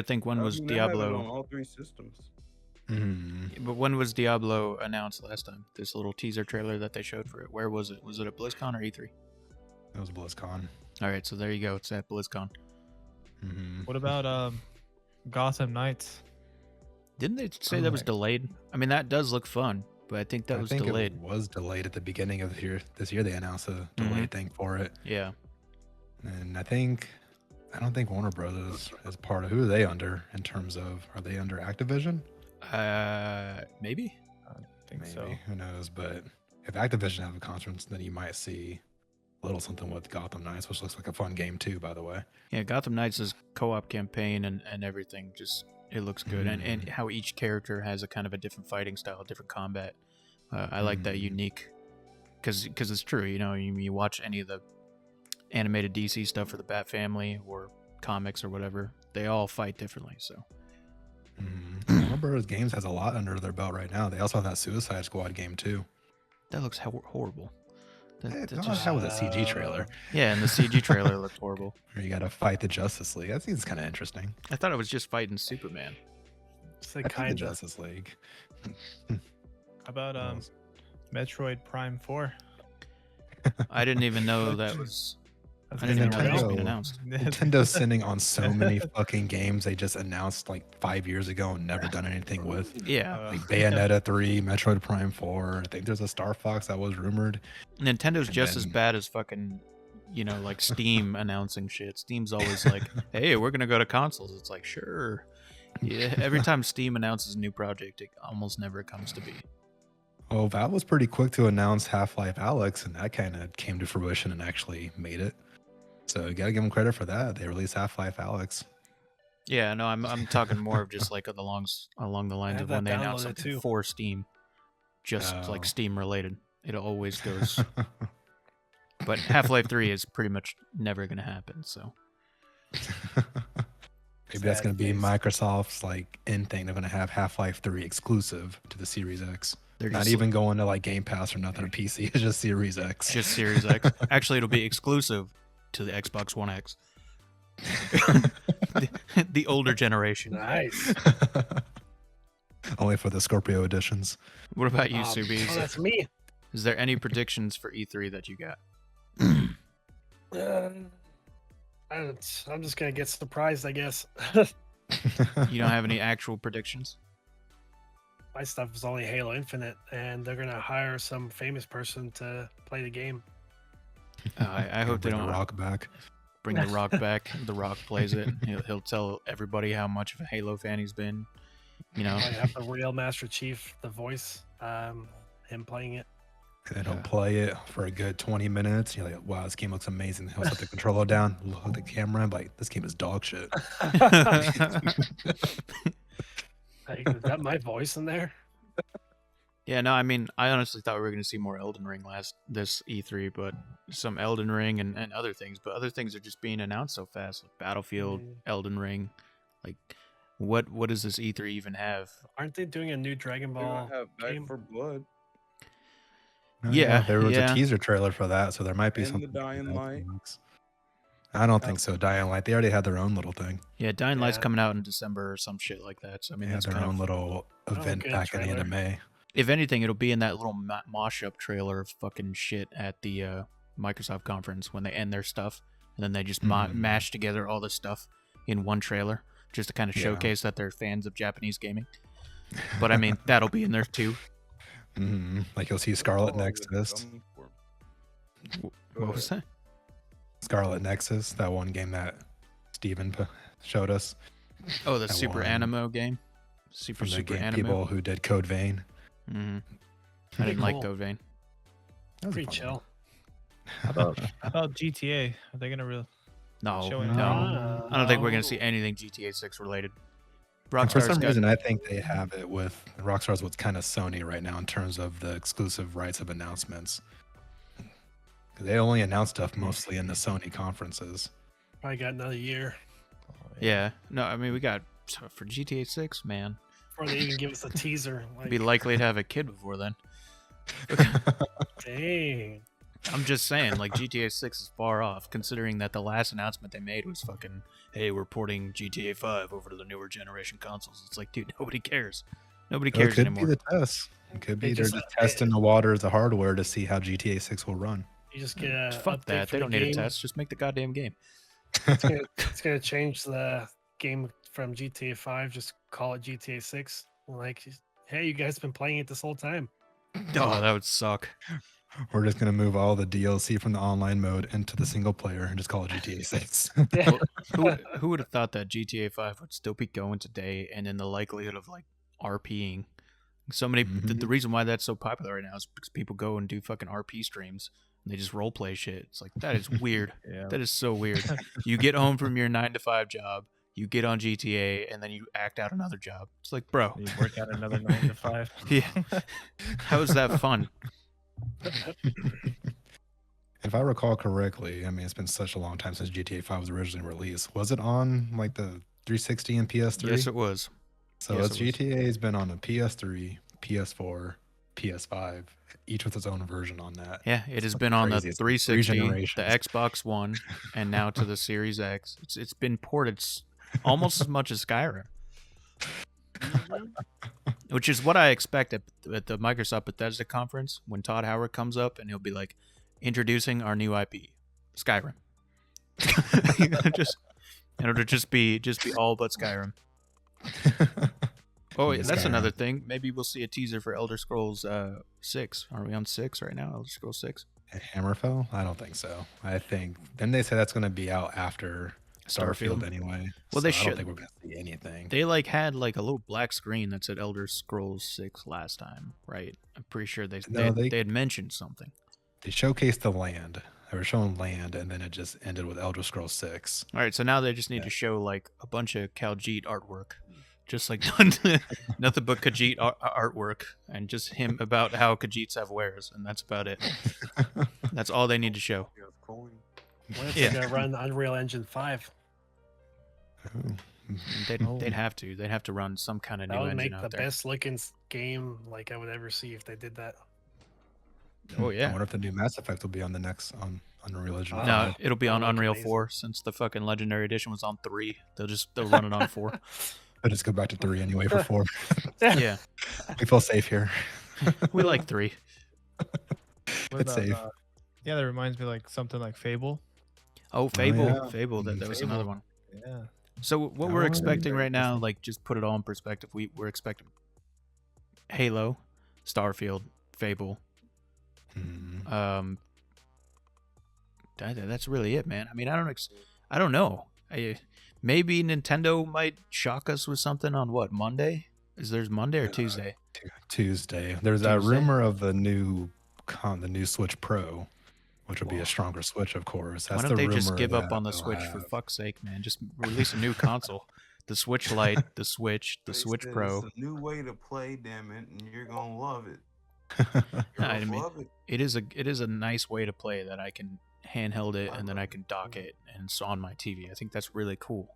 [SPEAKER 1] think when was
[SPEAKER 4] on
[SPEAKER 1] Diablo?
[SPEAKER 4] all 3 systems.
[SPEAKER 1] But when was Diablo announced last time? This little teaser trailer that they showed for it. Where was it? Was it at BlizzCon or E3?
[SPEAKER 2] It was BlizzCon.
[SPEAKER 1] All right, so there you go. It's at BlizzCon.
[SPEAKER 5] What about Gotham Knights?
[SPEAKER 1] Didn't they say that was
[SPEAKER 2] Alright.
[SPEAKER 1] delayed? I mean, that does look fun, but I think that was delayed.
[SPEAKER 2] It was delayed at the beginning of the year. This year they announced a delayed thing for it,
[SPEAKER 1] Yeah.
[SPEAKER 2] and I don't think Warner Brothers is part of. Who are they under in terms of? Are they under Activision?
[SPEAKER 1] Maybe.
[SPEAKER 5] I think
[SPEAKER 2] Maybe.
[SPEAKER 5] so.
[SPEAKER 2] Who knows? But if Activision have a conference, then you might see a little something with Gotham Knights, which looks like a fun game too, by the way.
[SPEAKER 1] Yeah, Gotham Knights' co-op campaign and everything just it looks good, and how each character has a kind of a different fighting style, different combat. I like that unique, because it's true. You know, you watch any of the animated DC stuff for the Bat Family or comics or whatever, they all fight differently. So
[SPEAKER 2] Warner Bros. Games has a lot under their belt right now. They also have that Suicide Squad game too.
[SPEAKER 1] that looks horrible. That
[SPEAKER 2] That
[SPEAKER 1] just-
[SPEAKER 2] was a CG trailer.
[SPEAKER 1] yeah, and the CG trailer looked horrible.
[SPEAKER 2] Where you got to fight the Justice League. That seems kind of interesting.
[SPEAKER 1] I thought it was just fighting Superman.
[SPEAKER 3] It's
[SPEAKER 2] I
[SPEAKER 3] like
[SPEAKER 2] think the
[SPEAKER 3] kind of.
[SPEAKER 2] Justice League.
[SPEAKER 5] How about Metroid Prime 4?
[SPEAKER 1] I didn't even know that was.
[SPEAKER 5] That's
[SPEAKER 1] I didn't even know that was
[SPEAKER 2] Nintendo-
[SPEAKER 1] being announced.
[SPEAKER 2] Nintendo's sitting on so many fucking games they just announced like 5 years ago and never done anything with.
[SPEAKER 1] Yeah,
[SPEAKER 2] Like Bayonetta 3, Metroid Prime 4. I think there's a Star Fox that was rumored.
[SPEAKER 1] Nintendo's
[SPEAKER 2] And
[SPEAKER 1] just as
[SPEAKER 2] then-
[SPEAKER 1] bad as fucking, like Steam announcing shit. Steam's always like, "Hey, we're gonna go to consoles." It's like, sure. Yeah, every time Steam announces a new project, it almost never comes to be.
[SPEAKER 2] Well, Valve was pretty quick to announce Half-Life Alyx, and that kind of came to fruition and actually made it. So you gotta give them credit for that. They released Half-Life Alyx.
[SPEAKER 1] Yeah, no, I'm talking more of just like along the lines
[SPEAKER 3] have
[SPEAKER 1] of when
[SPEAKER 3] that
[SPEAKER 1] they announce
[SPEAKER 3] downloaded
[SPEAKER 1] something
[SPEAKER 3] too.
[SPEAKER 1] for Steam, just like
[SPEAKER 2] Oh.
[SPEAKER 1] Steam related. It always goes. But Half-Life 3 is pretty much never gonna happen. So
[SPEAKER 2] Maybe that's
[SPEAKER 3] Sad
[SPEAKER 2] gonna be
[SPEAKER 3] face.
[SPEAKER 2] Microsoft's like end thing. They're gonna have Half-Life 3 exclusive to the Series X.
[SPEAKER 1] they're
[SPEAKER 2] Not
[SPEAKER 1] just
[SPEAKER 2] even going to like Game Pass or nothing or PC. It's just Series X.
[SPEAKER 1] just Series X. Actually, it'll be exclusive to the Xbox One X. the older generation.
[SPEAKER 3] Nice.
[SPEAKER 2] Only for the Scorpio editions.
[SPEAKER 1] What about you,
[SPEAKER 3] Oh,
[SPEAKER 1] Subi?
[SPEAKER 3] that's me.
[SPEAKER 1] Is there any predictions for E3 that you got?
[SPEAKER 3] I'm just gonna get surprised, I guess.
[SPEAKER 1] You don't have any actual predictions?
[SPEAKER 3] My stuff is only Halo Infinite, and they're gonna hire some famous person to play the game.
[SPEAKER 1] I hope they
[SPEAKER 2] Bring the
[SPEAKER 1] don't
[SPEAKER 2] Rock back.
[SPEAKER 1] bring The Rock back. The Rock plays it. He'll tell everybody how much of a Halo fan he's been. You know,
[SPEAKER 3] I have the real Master Chief, the voice, him playing it.
[SPEAKER 2] And then he'll
[SPEAKER 1] Yeah.
[SPEAKER 2] play it for a good 20 minutes. You're like, wow, this game looks amazing. He'll set the controller down, look at the camera, and be like, this game is dog shit.
[SPEAKER 3] Like, is that my voice in there?
[SPEAKER 1] yeah. No, I mean, I honestly thought we were going to see more Elden Ring this E3, but some Elden Ring and other things. But other things are just being announced so fast, like Battlefield, Elden Ring. Like, what does this E3 even have?
[SPEAKER 3] Aren't they doing a new Dragon
[SPEAKER 4] They
[SPEAKER 3] Ball
[SPEAKER 4] don't have Back
[SPEAKER 3] game?
[SPEAKER 4] for Blood
[SPEAKER 2] Oh,
[SPEAKER 1] Yeah,
[SPEAKER 2] there was
[SPEAKER 1] yeah.
[SPEAKER 2] a teaser trailer for that, so there might be
[SPEAKER 4] and the
[SPEAKER 2] something.
[SPEAKER 4] Dying Light.
[SPEAKER 2] I don't think so. Dying Light, they already had their own little thing.
[SPEAKER 1] Yeah, Dying Light's
[SPEAKER 3] Yeah.
[SPEAKER 1] coming out in December or some shit like that. So I mean,
[SPEAKER 2] They had
[SPEAKER 1] that's
[SPEAKER 2] their
[SPEAKER 1] kind
[SPEAKER 2] own
[SPEAKER 1] of.
[SPEAKER 2] little
[SPEAKER 3] Oh,
[SPEAKER 2] event
[SPEAKER 3] good
[SPEAKER 2] back in the end of
[SPEAKER 3] trailer.
[SPEAKER 2] May.
[SPEAKER 1] If anything, it'll be in that little mosh-up trailer of fucking shit at the Microsoft conference when they end their stuff, and then they just mash together all this stuff in one trailer just to kind of
[SPEAKER 2] Yeah.
[SPEAKER 1] showcase that they're fans of Japanese gaming. But I mean, that'll be in there too.
[SPEAKER 2] Like you'll see Scarlet
[SPEAKER 4] Oh,
[SPEAKER 2] Nexus.
[SPEAKER 1] What was that?
[SPEAKER 2] Scarlet Nexus, that one game that Steven showed us
[SPEAKER 1] Oh, the
[SPEAKER 2] That
[SPEAKER 1] Super
[SPEAKER 2] one.
[SPEAKER 1] Animo game. Super
[SPEAKER 2] from the game
[SPEAKER 1] Animo.
[SPEAKER 2] people who did Code Vein.
[SPEAKER 1] I
[SPEAKER 3] Pretty
[SPEAKER 1] didn't like
[SPEAKER 3] cool.
[SPEAKER 1] Code Vein.
[SPEAKER 2] That was a
[SPEAKER 3] Pretty
[SPEAKER 2] fun one.
[SPEAKER 3] chill.
[SPEAKER 5] How about GTA? Are they gonna
[SPEAKER 1] No,
[SPEAKER 5] Show it.
[SPEAKER 1] no.
[SPEAKER 3] Ah,
[SPEAKER 1] I don't think we're gonna
[SPEAKER 3] no.
[SPEAKER 1] see anything GTA 6 related.
[SPEAKER 2] And for
[SPEAKER 1] Rockstar's
[SPEAKER 2] some
[SPEAKER 1] got
[SPEAKER 2] reason, I think they have it with Rockstar's what's kind of Sony right now in terms of the exclusive rights of announcements. 'Cause they only announce stuff mostly in the Sony conferences.
[SPEAKER 3] Probably got another year
[SPEAKER 1] yeah. No, I mean we got for GTA 6, man.
[SPEAKER 3] before they even give us a teaser. Like,
[SPEAKER 1] Be likely to have a kid before then.
[SPEAKER 3] dang.
[SPEAKER 1] I'm just saying, like GTA 6 is far off, considering that the last announcement they made was fucking, hey, we're porting GTA 5 over to the newer generation consoles. It's like, dude, nobody cares. Nobody
[SPEAKER 2] Well, it
[SPEAKER 1] cares
[SPEAKER 2] could
[SPEAKER 1] anymore.
[SPEAKER 2] be the test. It could be
[SPEAKER 3] They
[SPEAKER 2] they're
[SPEAKER 3] just-
[SPEAKER 2] just testing the waters of hardware to see how GTA 6 will run.
[SPEAKER 3] You just get a
[SPEAKER 1] Fuck
[SPEAKER 3] update
[SPEAKER 1] that.
[SPEAKER 3] for
[SPEAKER 1] They
[SPEAKER 3] the
[SPEAKER 1] don't need a
[SPEAKER 3] game.
[SPEAKER 1] test. Just make the goddamn game.
[SPEAKER 3] It's gonna change the game from GTA 5. Just call it GTA 6. Like, hey, you guys been playing it this whole time.
[SPEAKER 1] Oh, that would suck.
[SPEAKER 2] We're just gonna move all the DLC from the online mode into the single player and just call it GTA 6.
[SPEAKER 1] Who would have thought that GTA 5 would still be going today, and in the likelihood of like RPing? So many. The reason why that's so popular right now is because people go and do fucking RP streams and they just role play shit. It's like that is weird.
[SPEAKER 5] Yeah.
[SPEAKER 1] That is so weird. You get home from your 9 to 5 job, you get on GTA, and then you act out another job. It's like, bro,
[SPEAKER 5] You work out another 9 to 5.
[SPEAKER 1] yeah, how is that fun?
[SPEAKER 2] If I recall correctly, I mean, it's been such a long time since GTA 5 was originally released. Was it on like the 360 and PS3?
[SPEAKER 1] Yes, it was.
[SPEAKER 2] So
[SPEAKER 1] yes,
[SPEAKER 2] it's
[SPEAKER 1] it was.
[SPEAKER 2] GTA has been on a PS3, PS4, PS5, each with its own version on that.
[SPEAKER 1] Yeah, it has
[SPEAKER 2] It's
[SPEAKER 1] been on the
[SPEAKER 2] crazy. It's been 3
[SPEAKER 1] 360, the
[SPEAKER 2] generations.
[SPEAKER 1] Xbox One, and now to the Series X. It's been ported almost as much as Skyrim, which is what I expect at the Microsoft Bethesda conference when Todd Howard comes up and he'll be like, introducing our new IP, Skyrim. It'll just be all but Skyrim. Oh,
[SPEAKER 2] Yeah,
[SPEAKER 1] that's
[SPEAKER 2] Skyrim.
[SPEAKER 1] another thing. Maybe we'll see a teaser for Elder Scrolls 6. Are we on 6 right now? Elder Scrolls 6?
[SPEAKER 2] Hammerfell? I don't think so. I think then they say that's going to be out after Starfield anyway.
[SPEAKER 1] Well,
[SPEAKER 2] so
[SPEAKER 1] they
[SPEAKER 2] I
[SPEAKER 1] should.
[SPEAKER 2] don't think we're going to see anything.
[SPEAKER 1] They like had like a little black screen that said Elder Scrolls 6 last time, right? I'm pretty sure they had mentioned something.
[SPEAKER 2] They showcased the land. They were showing land, and then it just ended with Elder Scrolls 6.
[SPEAKER 1] All right, so now they just need to show like a bunch of Khajiit artwork, just like nothing but Khajiit artwork, and just him about how Khajiits have wares, and that's about it. That's all they need to show.
[SPEAKER 3] What if
[SPEAKER 1] Yeah.
[SPEAKER 3] they're gonna run Unreal Engine 5?
[SPEAKER 1] They'd have to. They'd have to run some kind of
[SPEAKER 3] That
[SPEAKER 1] new
[SPEAKER 3] would
[SPEAKER 1] engine
[SPEAKER 3] make
[SPEAKER 1] out
[SPEAKER 3] the
[SPEAKER 1] there.
[SPEAKER 3] best looking game like I would ever see if they did that.
[SPEAKER 1] Oh
[SPEAKER 2] I
[SPEAKER 1] yeah.
[SPEAKER 2] wonder if the new Mass Effect will be on the next on Unreal Engine.
[SPEAKER 3] Oh,
[SPEAKER 1] No,
[SPEAKER 2] 5.
[SPEAKER 1] it'll be
[SPEAKER 3] that
[SPEAKER 1] on
[SPEAKER 3] would look
[SPEAKER 1] Unreal
[SPEAKER 3] amazing.
[SPEAKER 1] 4 since the fucking Legendary Edition was on 3. They'll run it on 4.
[SPEAKER 2] I'll just go back to 3 anyway for 4.
[SPEAKER 1] Yeah,
[SPEAKER 2] We feel safe here.
[SPEAKER 1] we like 3.
[SPEAKER 5] What
[SPEAKER 2] It's
[SPEAKER 5] about,
[SPEAKER 2] safe.
[SPEAKER 5] yeah, that reminds me like something like Fable.
[SPEAKER 1] Oh, Fable,
[SPEAKER 2] yeah.
[SPEAKER 1] Fable. That was another one.
[SPEAKER 5] Yeah.
[SPEAKER 1] So what
[SPEAKER 2] That
[SPEAKER 1] we're
[SPEAKER 2] one
[SPEAKER 1] expecting
[SPEAKER 2] very
[SPEAKER 1] right now,
[SPEAKER 2] interesting.
[SPEAKER 1] like just put it all in perspective. We're expecting Halo, Starfield, Fable.
[SPEAKER 2] Hmm.
[SPEAKER 1] That's really it, man. I mean, I don't know. Maybe Nintendo might shock us with something on what, Monday? There's Monday or Tuesday?
[SPEAKER 2] Tuesday. There's that
[SPEAKER 1] Tuesday?
[SPEAKER 2] rumor of the new Switch Pro, which will be
[SPEAKER 1] Whoa.
[SPEAKER 2] a stronger Switch, of course.
[SPEAKER 1] Why
[SPEAKER 2] That's
[SPEAKER 1] don't
[SPEAKER 2] the
[SPEAKER 1] they just
[SPEAKER 2] rumor
[SPEAKER 1] give up
[SPEAKER 2] that
[SPEAKER 1] on the
[SPEAKER 2] they'll
[SPEAKER 1] Switch for
[SPEAKER 2] have.
[SPEAKER 1] fuck's sake, man? Just release a new console. The Switch Lite, the Switch, the
[SPEAKER 4] They
[SPEAKER 1] Switch
[SPEAKER 4] said
[SPEAKER 1] Pro.
[SPEAKER 4] It's a new way to play, damn it, and you're gonna love it.
[SPEAKER 1] I
[SPEAKER 4] Girls
[SPEAKER 1] mean,
[SPEAKER 4] love it.
[SPEAKER 1] it is a nice way to play that I can handheld it and then I can dock it and it's on my TV. I think that's really cool.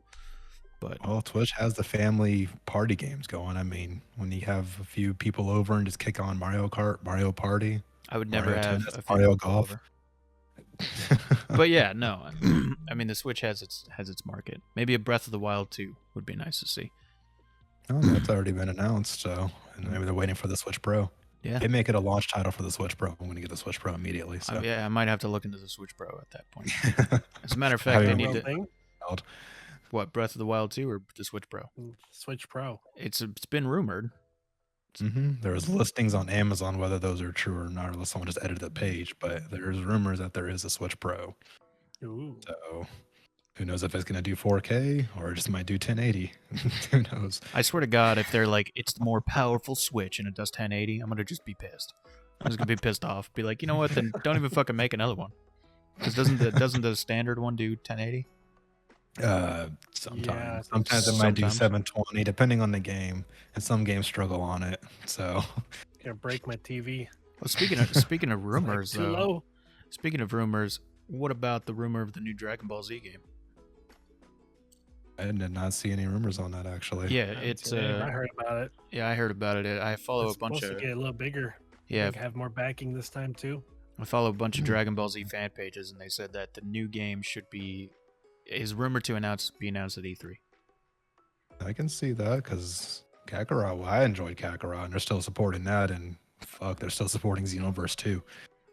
[SPEAKER 1] But
[SPEAKER 2] Well, Twitch has the family party games going. I mean, when you have a few people over and just kick on Mario Kart, Mario Party,
[SPEAKER 1] I would never
[SPEAKER 2] Mario
[SPEAKER 1] have
[SPEAKER 2] Tennis,
[SPEAKER 1] a few
[SPEAKER 2] Mario
[SPEAKER 1] people
[SPEAKER 2] Golf.
[SPEAKER 1] over. But yeah, no. I mean, the Switch has its market. Maybe a Breath of the Wild 2 would be nice to see.
[SPEAKER 2] Oh, that's already been announced. So, and maybe they're waiting for the Switch Pro.
[SPEAKER 1] Yeah.
[SPEAKER 2] They make it a launch title for the Switch Pro. I'm going to get the Switch Pro immediately. So,
[SPEAKER 1] Yeah, I might have to look into the Switch Pro at that point. As a matter of
[SPEAKER 2] How
[SPEAKER 1] fact,
[SPEAKER 2] you
[SPEAKER 1] they
[SPEAKER 2] mean?
[SPEAKER 1] need to
[SPEAKER 3] Thing?
[SPEAKER 1] what, Breath of the Wild 2 or the Switch Pro?
[SPEAKER 3] Switch Pro.
[SPEAKER 1] It's been rumored.
[SPEAKER 2] There's listings on Amazon, whether those are true or not, unless someone just edited the page. But there's rumors that there is a Switch Pro.
[SPEAKER 3] Ooh.
[SPEAKER 2] So Who knows if it's gonna do 4K or it just might do 1080? Who knows?
[SPEAKER 1] I swear to God, if they're like, it's the more powerful Switch and it does 1080, I'm gonna just be pissed. I'm just gonna be pissed off. Be like, you know what? Then don't even fucking make another one. Because doesn't the standard one do 1080?
[SPEAKER 2] Sometimes.
[SPEAKER 3] Yeah, I think
[SPEAKER 2] Sometimes it
[SPEAKER 3] so.
[SPEAKER 2] might do
[SPEAKER 1] Sometimes.
[SPEAKER 2] 720, depending on the game, and some games struggle on it. So
[SPEAKER 3] Gonna break my TV.
[SPEAKER 1] Well, speaking of
[SPEAKER 3] It's like
[SPEAKER 1] rumors,
[SPEAKER 3] too
[SPEAKER 1] though.
[SPEAKER 3] low.
[SPEAKER 1] Speaking of rumors, what about the rumor of the new Dragon Ball Z game?
[SPEAKER 2] I did not see any rumors on that actually.
[SPEAKER 1] Yeah,
[SPEAKER 5] haven't
[SPEAKER 1] it's
[SPEAKER 5] seen any.
[SPEAKER 3] I heard about it.
[SPEAKER 1] yeah, I heard about it. I follow
[SPEAKER 3] It's
[SPEAKER 1] a bunch
[SPEAKER 3] supposed
[SPEAKER 1] of
[SPEAKER 3] to get a little bigger.
[SPEAKER 1] yeah,
[SPEAKER 3] Like, have more backing this time too.
[SPEAKER 1] I follow a bunch of Dragon Ball Z fan pages, and they said that the new game is rumored to be announced at E3.
[SPEAKER 2] I can see that because Kakarot. Well, I enjoyed Kakarot, and they're still supporting that, and fuck, they're still supporting Xenoverse too.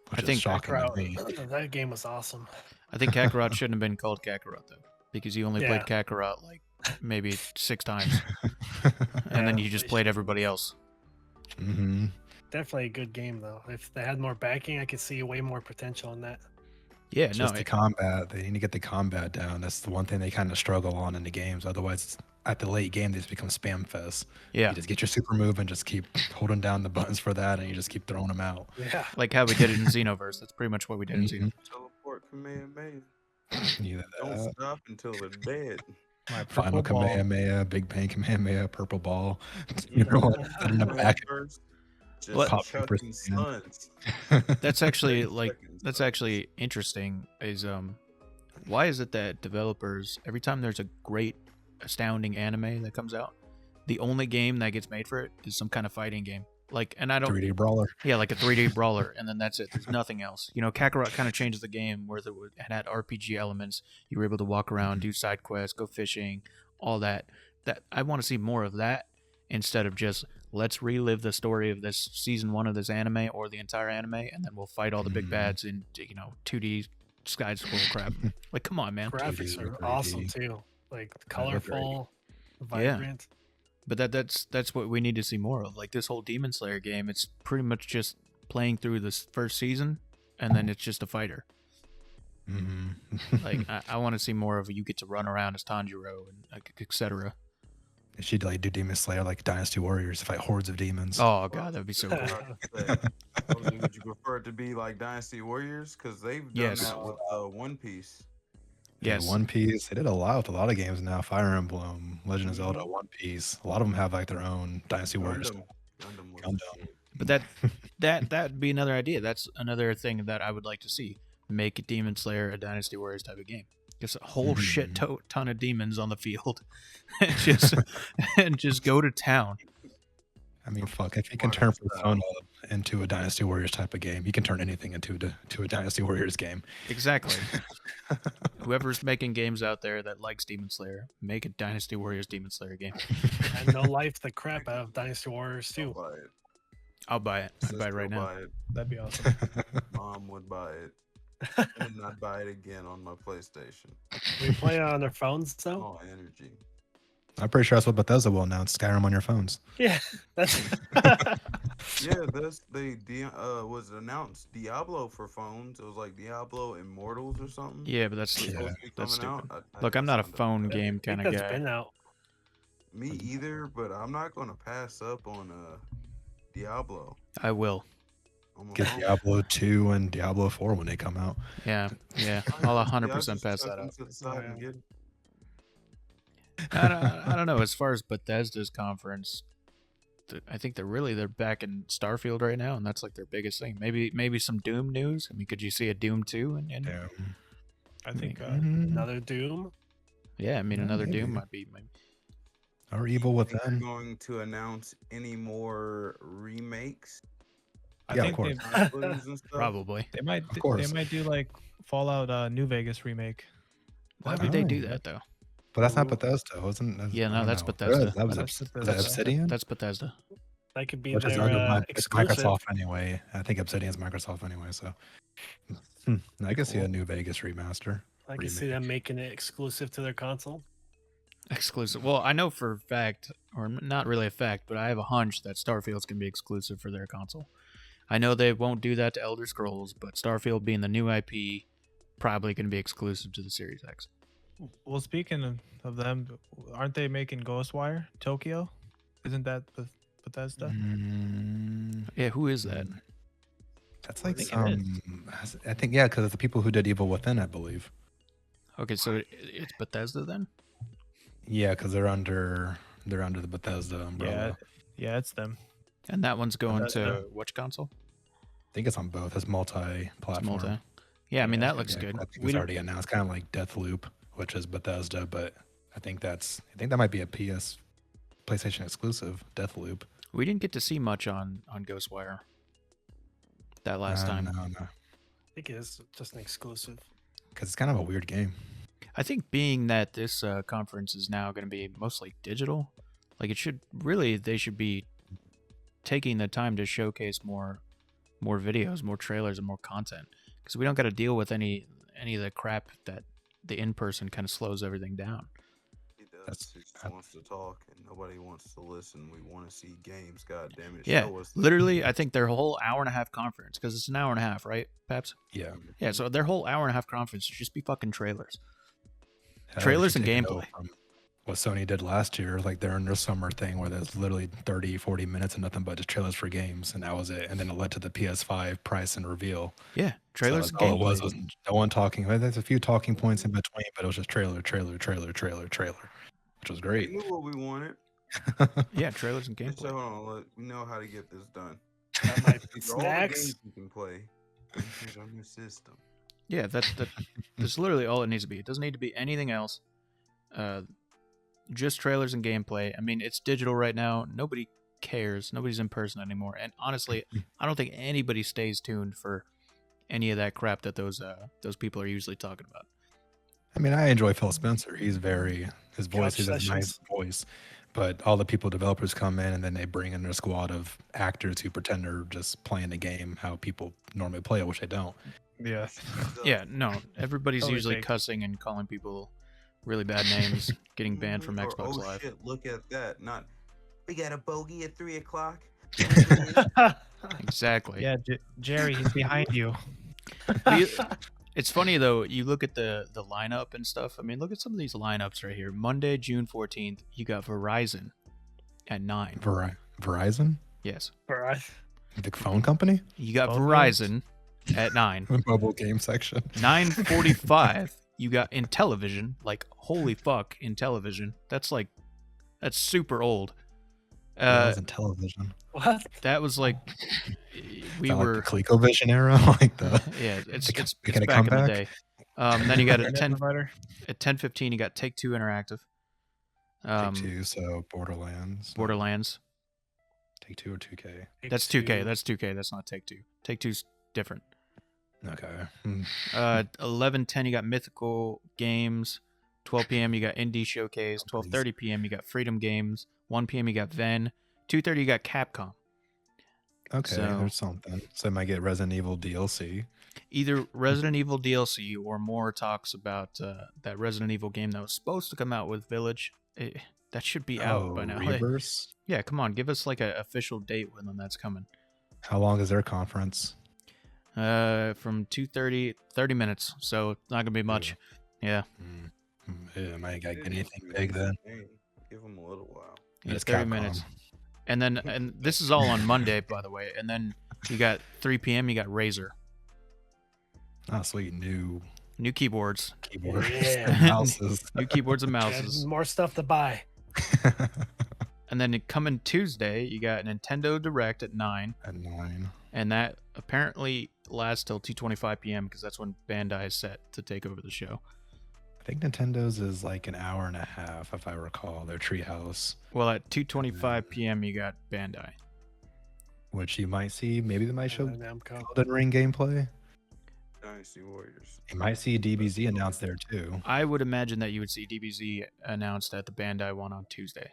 [SPEAKER 2] Which
[SPEAKER 1] I think
[SPEAKER 2] is shocking to me.
[SPEAKER 3] Kakarot, that game was awesome.
[SPEAKER 1] I think Kakarot shouldn't have been called Kakarot though, because you only played
[SPEAKER 3] Yeah.
[SPEAKER 1] Kakarot like maybe 6 times, and then
[SPEAKER 3] Yeah,
[SPEAKER 1] you just
[SPEAKER 3] they
[SPEAKER 1] played
[SPEAKER 3] should-
[SPEAKER 1] everybody else.
[SPEAKER 2] hmm
[SPEAKER 3] Definitely a good game though. If they had more backing, I could see way more potential in that.
[SPEAKER 1] Yeah, no,
[SPEAKER 2] Just the combat. They need to get the combat down. That's the one thing they kind of struggle on in the games. Otherwise, at the late game, they just become spam fest.
[SPEAKER 1] yeah,
[SPEAKER 2] You just get your super move and just keep holding down the buttons for that, and you just keep throwing them out.
[SPEAKER 3] Yeah.
[SPEAKER 1] like how we did it in Xenoverse. That's pretty much what we did in
[SPEAKER 2] Mhm.
[SPEAKER 1] Xenoverse.
[SPEAKER 4] Teleport Kamehameha.
[SPEAKER 2] Either
[SPEAKER 4] Don't
[SPEAKER 2] that,
[SPEAKER 4] stop until they're dead.
[SPEAKER 5] My
[SPEAKER 2] Final
[SPEAKER 5] purple ball.
[SPEAKER 2] Kamehameha, Big Bang Kamehameha, Purple Ball.
[SPEAKER 4] You
[SPEAKER 2] You know what? In the
[SPEAKER 4] know,
[SPEAKER 2] back.
[SPEAKER 4] first, just
[SPEAKER 1] What?
[SPEAKER 2] Pop
[SPEAKER 4] chucking
[SPEAKER 2] Super Saiyan.
[SPEAKER 4] sluns.
[SPEAKER 1] That's actually
[SPEAKER 4] 30
[SPEAKER 1] like
[SPEAKER 4] seconds,
[SPEAKER 1] that's
[SPEAKER 4] though.
[SPEAKER 1] actually interesting. Is why is it that developers every time there's a great, astounding anime that comes out, the only game that gets made for it is some kind of fighting game. Like, and I don't
[SPEAKER 2] 3D brawler.
[SPEAKER 1] Yeah, like a 3D brawler, and then that's it. There's nothing else. You know, Kakarot kind of changes the game where it had RPG elements. You were able to walk around, do side quests, go fishing, all that. That I want to see more of that instead of just let's relive the story of this season 1 of this anime or the entire anime, and then we'll fight all the big
[SPEAKER 2] Mhm.
[SPEAKER 1] bads in 2D sky scroll crap. Like, come on, man.
[SPEAKER 3] Graphics
[SPEAKER 2] Dude,
[SPEAKER 3] are
[SPEAKER 2] 3D.
[SPEAKER 3] awesome too. Like colorful,
[SPEAKER 1] Yeah.
[SPEAKER 3] vibrant.
[SPEAKER 1] But that's what we need to see more of. Like this whole Demon Slayer game, it's pretty much just playing through this first season, and then it's just a fighter.
[SPEAKER 2] hmm
[SPEAKER 1] Like I want to see more of you get to run around as Tanjiro and like, etc.
[SPEAKER 2] They should like do Demon Slayer like Dynasty Warriors, fight hordes of demons.
[SPEAKER 1] Oh god, that'd be so cool.
[SPEAKER 4] Would you prefer it to be like Dynasty Warriors? Because they've done
[SPEAKER 1] Yes.
[SPEAKER 4] that with One Piece.
[SPEAKER 2] Yeah,
[SPEAKER 1] Yes.
[SPEAKER 2] One Piece. They did a lot with a lot of games now. Fire Emblem, Legend of Zelda, One Piece. A lot of them have like their own Dynasty Warriors.
[SPEAKER 4] Gundam. Gundam was
[SPEAKER 2] Gundam.
[SPEAKER 4] the shit.
[SPEAKER 1] But that'd be another idea. That's another thing that I would like to see. Make Demon Slayer a Dynasty Warriors type of game. Just a whole shit ton of demons on the field, and just go to town.
[SPEAKER 2] I mean, fuck. If you can turn Persona into a Dynasty Warriors type of game, you can turn anything into a Dynasty Warriors game.
[SPEAKER 1] Exactly. Whoever's making games out there that likes Demon Slayer, make a Dynasty Warriors Demon Slayer game.
[SPEAKER 3] And no life the crap out of Dynasty Warriors
[SPEAKER 4] I'll
[SPEAKER 3] too.
[SPEAKER 4] buy it.
[SPEAKER 1] I'll buy it. I'd buy it
[SPEAKER 4] Sister
[SPEAKER 1] right
[SPEAKER 4] will
[SPEAKER 1] now.
[SPEAKER 4] buy it.
[SPEAKER 5] That'd be awesome.
[SPEAKER 4] Mom would buy it. And not buy it again on my PlayStation.
[SPEAKER 3] We play it on their phones though.
[SPEAKER 4] Oh, energy.
[SPEAKER 2] I'm pretty sure that's what Bethesda will announce: Skyrim on your phones.
[SPEAKER 3] Yeah, that's
[SPEAKER 4] Yeah, was announced Diablo for phones. It was like Diablo Immortals or something.
[SPEAKER 1] Yeah, but that's
[SPEAKER 4] It's supposed to be
[SPEAKER 1] that's
[SPEAKER 4] coming
[SPEAKER 1] stupid.
[SPEAKER 4] out. I
[SPEAKER 1] Look,
[SPEAKER 4] think
[SPEAKER 1] I'm not a
[SPEAKER 4] signed up
[SPEAKER 1] phone
[SPEAKER 4] for that.
[SPEAKER 1] game
[SPEAKER 3] I
[SPEAKER 1] kind
[SPEAKER 3] think
[SPEAKER 1] of
[SPEAKER 3] that's
[SPEAKER 1] guy.
[SPEAKER 3] been out.
[SPEAKER 4] Me either, but I'm not gonna pass up on Diablo.
[SPEAKER 1] I will.
[SPEAKER 4] I'm a
[SPEAKER 2] Get
[SPEAKER 4] phone-
[SPEAKER 2] Diablo 2 and Diablo 4 when they come out.
[SPEAKER 1] Yeah. I'll
[SPEAKER 4] Yeah,
[SPEAKER 1] 100%
[SPEAKER 4] just
[SPEAKER 1] pass
[SPEAKER 4] chuck
[SPEAKER 1] that
[SPEAKER 4] them
[SPEAKER 1] up.
[SPEAKER 4] to the side and get-
[SPEAKER 1] I don't know. As far as Bethesda's conference, I think they're back in Starfield right now, and that's like their biggest thing. Maybe some Doom news. I mean, could you see a Doom 2? And
[SPEAKER 5] I think
[SPEAKER 3] Another Doom.
[SPEAKER 1] yeah, I mean,
[SPEAKER 2] Yeah,
[SPEAKER 1] another
[SPEAKER 2] maybe.
[SPEAKER 1] Doom might be.
[SPEAKER 2] Or Evil
[SPEAKER 4] Think they're
[SPEAKER 2] Within.
[SPEAKER 4] going to announce any more remakes?
[SPEAKER 5] I
[SPEAKER 2] Yeah, of
[SPEAKER 5] think
[SPEAKER 2] course.
[SPEAKER 4] Blues and stuff?
[SPEAKER 1] Probably.
[SPEAKER 5] they might
[SPEAKER 2] Of course.
[SPEAKER 5] they might do like Fallout New Vegas remake.
[SPEAKER 1] Why would they do
[SPEAKER 2] Oh.
[SPEAKER 1] that though?
[SPEAKER 2] But that's not
[SPEAKER 4] Ooh.
[SPEAKER 2] Bethesda, wasn't it?
[SPEAKER 1] Yeah, no,
[SPEAKER 2] I don't
[SPEAKER 1] that's
[SPEAKER 2] know.
[SPEAKER 1] Bethesda.
[SPEAKER 2] That was,
[SPEAKER 5] That's
[SPEAKER 2] was
[SPEAKER 5] Bethesda.
[SPEAKER 2] that Obsidian?
[SPEAKER 1] That's Bethesda.
[SPEAKER 3] That could be
[SPEAKER 2] Which is
[SPEAKER 3] their
[SPEAKER 2] under
[SPEAKER 3] exclusive.
[SPEAKER 2] Microsoft anyway. I think Obsidian's Microsoft anyway, so. I can see a New Vegas remaster.
[SPEAKER 3] I can see them making it exclusive to their console.
[SPEAKER 1] Exclusive. Well, I know for a fact, or not really a fact, but I have a hunch that Starfield's gonna be exclusive for their console. I know they won't do that to Elder Scrolls, but Starfield being the new IP, probably gonna be exclusive to the Series X.
[SPEAKER 5] Well, speaking of them, aren't they making Ghostwire Tokyo? Isn't that Bethesda?
[SPEAKER 1] Yeah, who is that?
[SPEAKER 2] That's
[SPEAKER 5] I
[SPEAKER 2] like
[SPEAKER 5] think it is.
[SPEAKER 2] I think yeah, because it's the people who did Evil Within, I believe.
[SPEAKER 1] Okay, so it's Bethesda then?
[SPEAKER 2] Yeah, because they're under the Bethesda
[SPEAKER 5] Yeah,
[SPEAKER 2] umbrella.
[SPEAKER 5] yeah, it's them.
[SPEAKER 1] And that one's going
[SPEAKER 5] Bethesda.
[SPEAKER 1] to which console?
[SPEAKER 2] I think it's on both. It's
[SPEAKER 1] It's
[SPEAKER 2] multi-platform.
[SPEAKER 1] multi. Yeah, I mean
[SPEAKER 5] Yeah.
[SPEAKER 1] that looks
[SPEAKER 2] Yeah,
[SPEAKER 1] good.
[SPEAKER 2] I think
[SPEAKER 1] We
[SPEAKER 2] it's
[SPEAKER 1] don't,
[SPEAKER 2] already announced, kind of like Deathloop, which is Bethesda, but I think that might be a PlayStation exclusive. Deathloop.
[SPEAKER 1] we didn't get to see much on Ghostwire that last time.
[SPEAKER 2] No,
[SPEAKER 3] I think it is just an exclusive.
[SPEAKER 2] because it's kind of a weird game.
[SPEAKER 1] I think being that this conference is now going to be mostly digital, like they should be taking the time to showcase more videos, more trailers, and more content, because we don't got to deal with any of the crap that the in-person kind of slows everything down.
[SPEAKER 4] He does.
[SPEAKER 2] That's-
[SPEAKER 4] He just wants to talk, and nobody wants to listen. We want to see games. God damn it!
[SPEAKER 1] Yeah,
[SPEAKER 4] Show us.
[SPEAKER 1] literally, I think their whole hour and a half conference, because it's an hour and a half, right, Paps?
[SPEAKER 2] Yeah.
[SPEAKER 1] Yeah, so their whole hour and a half conference should just be fucking trailers.
[SPEAKER 2] Hell,
[SPEAKER 1] Trailers
[SPEAKER 2] they should
[SPEAKER 1] and
[SPEAKER 2] take a note
[SPEAKER 1] gameplay.
[SPEAKER 2] from what Sony did last year, like they're in their summer thing where there's literally 30, 40 minutes and nothing but just trailers for games, and that was it. And then it led to the PS5 price and reveal.
[SPEAKER 1] Yeah, trailers
[SPEAKER 2] So
[SPEAKER 1] and
[SPEAKER 2] all it was
[SPEAKER 1] gameplay.
[SPEAKER 2] no one talking. Well, there's a few talking points in between, but it was just trailer, which was
[SPEAKER 4] We
[SPEAKER 2] great.
[SPEAKER 4] knew what we wanted.
[SPEAKER 1] Yeah, trailers and
[SPEAKER 4] Just
[SPEAKER 1] gameplay.
[SPEAKER 4] hold on, look, we know how to get this done.
[SPEAKER 3] That might be
[SPEAKER 4] These are all the
[SPEAKER 3] snacks.
[SPEAKER 4] games you can play. These on your system.
[SPEAKER 1] Yeah, that's literally all it needs to be. It doesn't need to be anything else. Just trailers and gameplay. I mean, it's digital right now. Nobody cares. Nobody's in person anymore. And honestly, I don't think anybody stays tuned for any of that crap that those people are usually talking about.
[SPEAKER 2] I mean, I enjoy Phil Spencer. His voice,
[SPEAKER 3] Couch
[SPEAKER 2] he's a nice
[SPEAKER 3] sessions.
[SPEAKER 2] voice. But all the developers come in and then they bring in their squad of actors who pretend they're just playing the game how people normally play it, which they don't.
[SPEAKER 5] Yeah.
[SPEAKER 1] Yeah, no, everybody's
[SPEAKER 5] Totally
[SPEAKER 1] usually
[SPEAKER 5] fake.
[SPEAKER 1] cussing and calling people really bad names, getting banned from
[SPEAKER 4] Or,
[SPEAKER 1] Xbox
[SPEAKER 4] oh
[SPEAKER 1] Live.
[SPEAKER 4] shit! Look at that. Not. We got a bogey at 3 o'clock.
[SPEAKER 1] Exactly.
[SPEAKER 5] Yeah, Jerry, he's behind you.
[SPEAKER 1] It's funny though. You look at the lineup and stuff. I mean, look at some of these lineups right here. Monday, June 14th, you got Verizon at 9.
[SPEAKER 2] Verizon,
[SPEAKER 1] Yes,
[SPEAKER 3] Right.
[SPEAKER 2] the phone company,
[SPEAKER 1] you got
[SPEAKER 5] Phone
[SPEAKER 1] Verizon at 9.
[SPEAKER 2] the mobile game section.
[SPEAKER 1] 9:45, you got Intellivision. Like, holy fuck, Intellivision. That's super old.
[SPEAKER 2] That was in television.
[SPEAKER 3] What?
[SPEAKER 1] That was like we
[SPEAKER 2] Is that
[SPEAKER 1] were.
[SPEAKER 2] like the ColecoVision era, like the.
[SPEAKER 1] Yeah, it's
[SPEAKER 2] making a
[SPEAKER 1] back in the
[SPEAKER 2] comeback?
[SPEAKER 1] day. Then you got at
[SPEAKER 5] Internet provider.
[SPEAKER 1] 10:15, you got Take-Two Interactive.
[SPEAKER 2] Take Two, so Borderlands.
[SPEAKER 1] Borderlands.
[SPEAKER 2] Take Two or 2K.
[SPEAKER 1] That's 2K. That's 2K. That's not Take-Two. Take-Two's different.
[SPEAKER 2] Okay. Hmm.
[SPEAKER 1] 11:10, you got Mythical Games. 12 p.m. you got Indie Showcase. 12:30 p.m. you got Freedom Games. 1 p.m. you got Ven. 2:30 you got Capcom.
[SPEAKER 2] Okay,
[SPEAKER 1] So-
[SPEAKER 2] there's something. So I might get Resident Evil DLC.
[SPEAKER 1] Either Resident Evil DLC or more talks about that Resident Evil game that was supposed to come out with Village. That should be out by now. Hey,
[SPEAKER 2] Reverse.
[SPEAKER 1] yeah, come on, give us like an official date when that's coming.
[SPEAKER 2] How long is their conference?
[SPEAKER 1] From 2:30, 30 minutes, so it's not gonna be much. Yeah,
[SPEAKER 2] Yeah, am I get anything big then?
[SPEAKER 4] Hey, give them a little while.
[SPEAKER 1] yeah,
[SPEAKER 2] It's
[SPEAKER 1] 30
[SPEAKER 2] Capcom.
[SPEAKER 1] minutes. And this is all on Monday, by the way. And then you got 3 p.m. You got Razer,
[SPEAKER 2] Oh, sweet. New
[SPEAKER 1] new keyboards,
[SPEAKER 2] keyboards
[SPEAKER 3] Yeah.
[SPEAKER 2] and mouses.
[SPEAKER 1] new keyboards and
[SPEAKER 3] Yeah,
[SPEAKER 1] mouses.
[SPEAKER 3] more stuff to buy.
[SPEAKER 1] And then coming Tuesday, you got Nintendo Direct at 9.
[SPEAKER 2] At 9.
[SPEAKER 1] And that apparently lasts till 2:25 p.m. because that's when Bandai is set to take over the show.
[SPEAKER 2] I think Nintendo's is like an hour and a half, if I recall, their Treehouse,
[SPEAKER 1] Well, at 2:25 p.m. you got Bandai.
[SPEAKER 2] which you might see. Maybe they might show
[SPEAKER 3] And then Namco.
[SPEAKER 2] Elden Ring gameplay.
[SPEAKER 4] Dynasty Warriors.
[SPEAKER 2] You might see DBZ announced there too.
[SPEAKER 1] I would imagine that you would see DBZ announced at the Bandai one on Tuesday.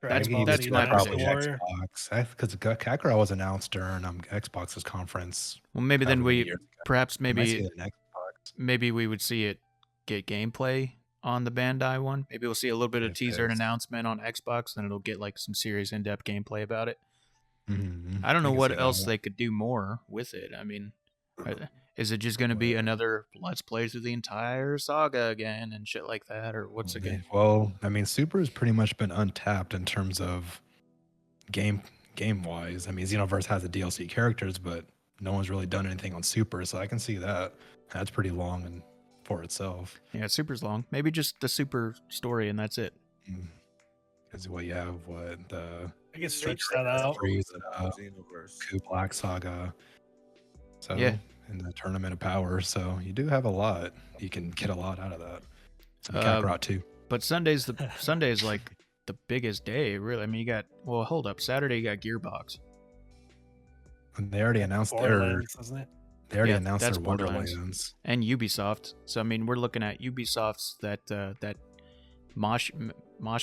[SPEAKER 3] Dragon
[SPEAKER 1] That's-
[SPEAKER 3] Ball
[SPEAKER 1] that's
[SPEAKER 3] Z
[SPEAKER 1] my
[SPEAKER 3] Dynasty
[SPEAKER 1] prediction.
[SPEAKER 3] Warrior.
[SPEAKER 2] Xbox. Because Kakarot was announced during Xbox's conference.
[SPEAKER 1] Well, maybe then
[SPEAKER 2] however many
[SPEAKER 1] we
[SPEAKER 2] years ago.
[SPEAKER 1] perhaps
[SPEAKER 2] You might see
[SPEAKER 1] maybe
[SPEAKER 2] it in Xbox.
[SPEAKER 1] maybe we would see it get gameplay on the Bandai one. Maybe we'll see a little bit of
[SPEAKER 2] If
[SPEAKER 1] teaser and
[SPEAKER 2] it's-
[SPEAKER 1] announcement on Xbox, and it'll get like some serious in-depth gameplay about it.
[SPEAKER 2] Mhm.
[SPEAKER 1] I don't know
[SPEAKER 2] can
[SPEAKER 1] what
[SPEAKER 2] see
[SPEAKER 1] else
[SPEAKER 2] that.
[SPEAKER 1] they could do more with it. I mean, Is it just going to be another let's play through the entire saga again and shit like that, or what's it going?
[SPEAKER 2] Well, I mean, Super has pretty much been untapped in terms of game wise. I mean, Xenoverse has the DLC characters, but no one's really done anything on Super, so I can see that. That's pretty long and for itself.
[SPEAKER 1] Yeah, Super's long. Maybe just the Super story and that's it.
[SPEAKER 2] Because what you have, the
[SPEAKER 3] I can stretch that out.
[SPEAKER 4] Xenoverse.
[SPEAKER 2] Black Saga. So
[SPEAKER 1] Yeah.
[SPEAKER 2] and the Tournament of Power. So you do have a lot. You can get a lot out of that. Kakarot too.
[SPEAKER 1] But Sunday's like the biggest day, really. I mean, you got hold up. Saturday you got Gearbox.
[SPEAKER 2] And they already announced
[SPEAKER 3] Borderlands, isn't it?
[SPEAKER 2] They already
[SPEAKER 1] Yeah,
[SPEAKER 2] announced
[SPEAKER 1] that's
[SPEAKER 2] their
[SPEAKER 1] Borderlands.
[SPEAKER 2] Wonderlands.
[SPEAKER 1] And Ubisoft. So I mean, we're looking at Ubisoft's that mosh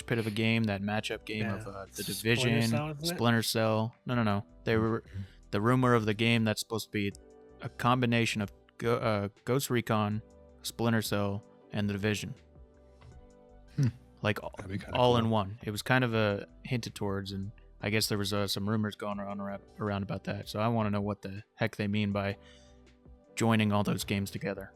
[SPEAKER 1] pit of a game, that matchup game
[SPEAKER 3] Yeah.
[SPEAKER 1] of the
[SPEAKER 3] Splinter
[SPEAKER 1] Division,
[SPEAKER 3] Cell, isn't it?
[SPEAKER 1] Splinter Cell. No. They were the rumor of the game that's supposed to be a combination of Ghost Recon, Splinter Cell, and the Division. Like
[SPEAKER 2] That'd be kinda
[SPEAKER 1] all
[SPEAKER 2] cool.
[SPEAKER 1] in one. It was kind of hinted towards, and I guess there was some rumors going around about that. So I want to know what the heck they mean by joining all those games together.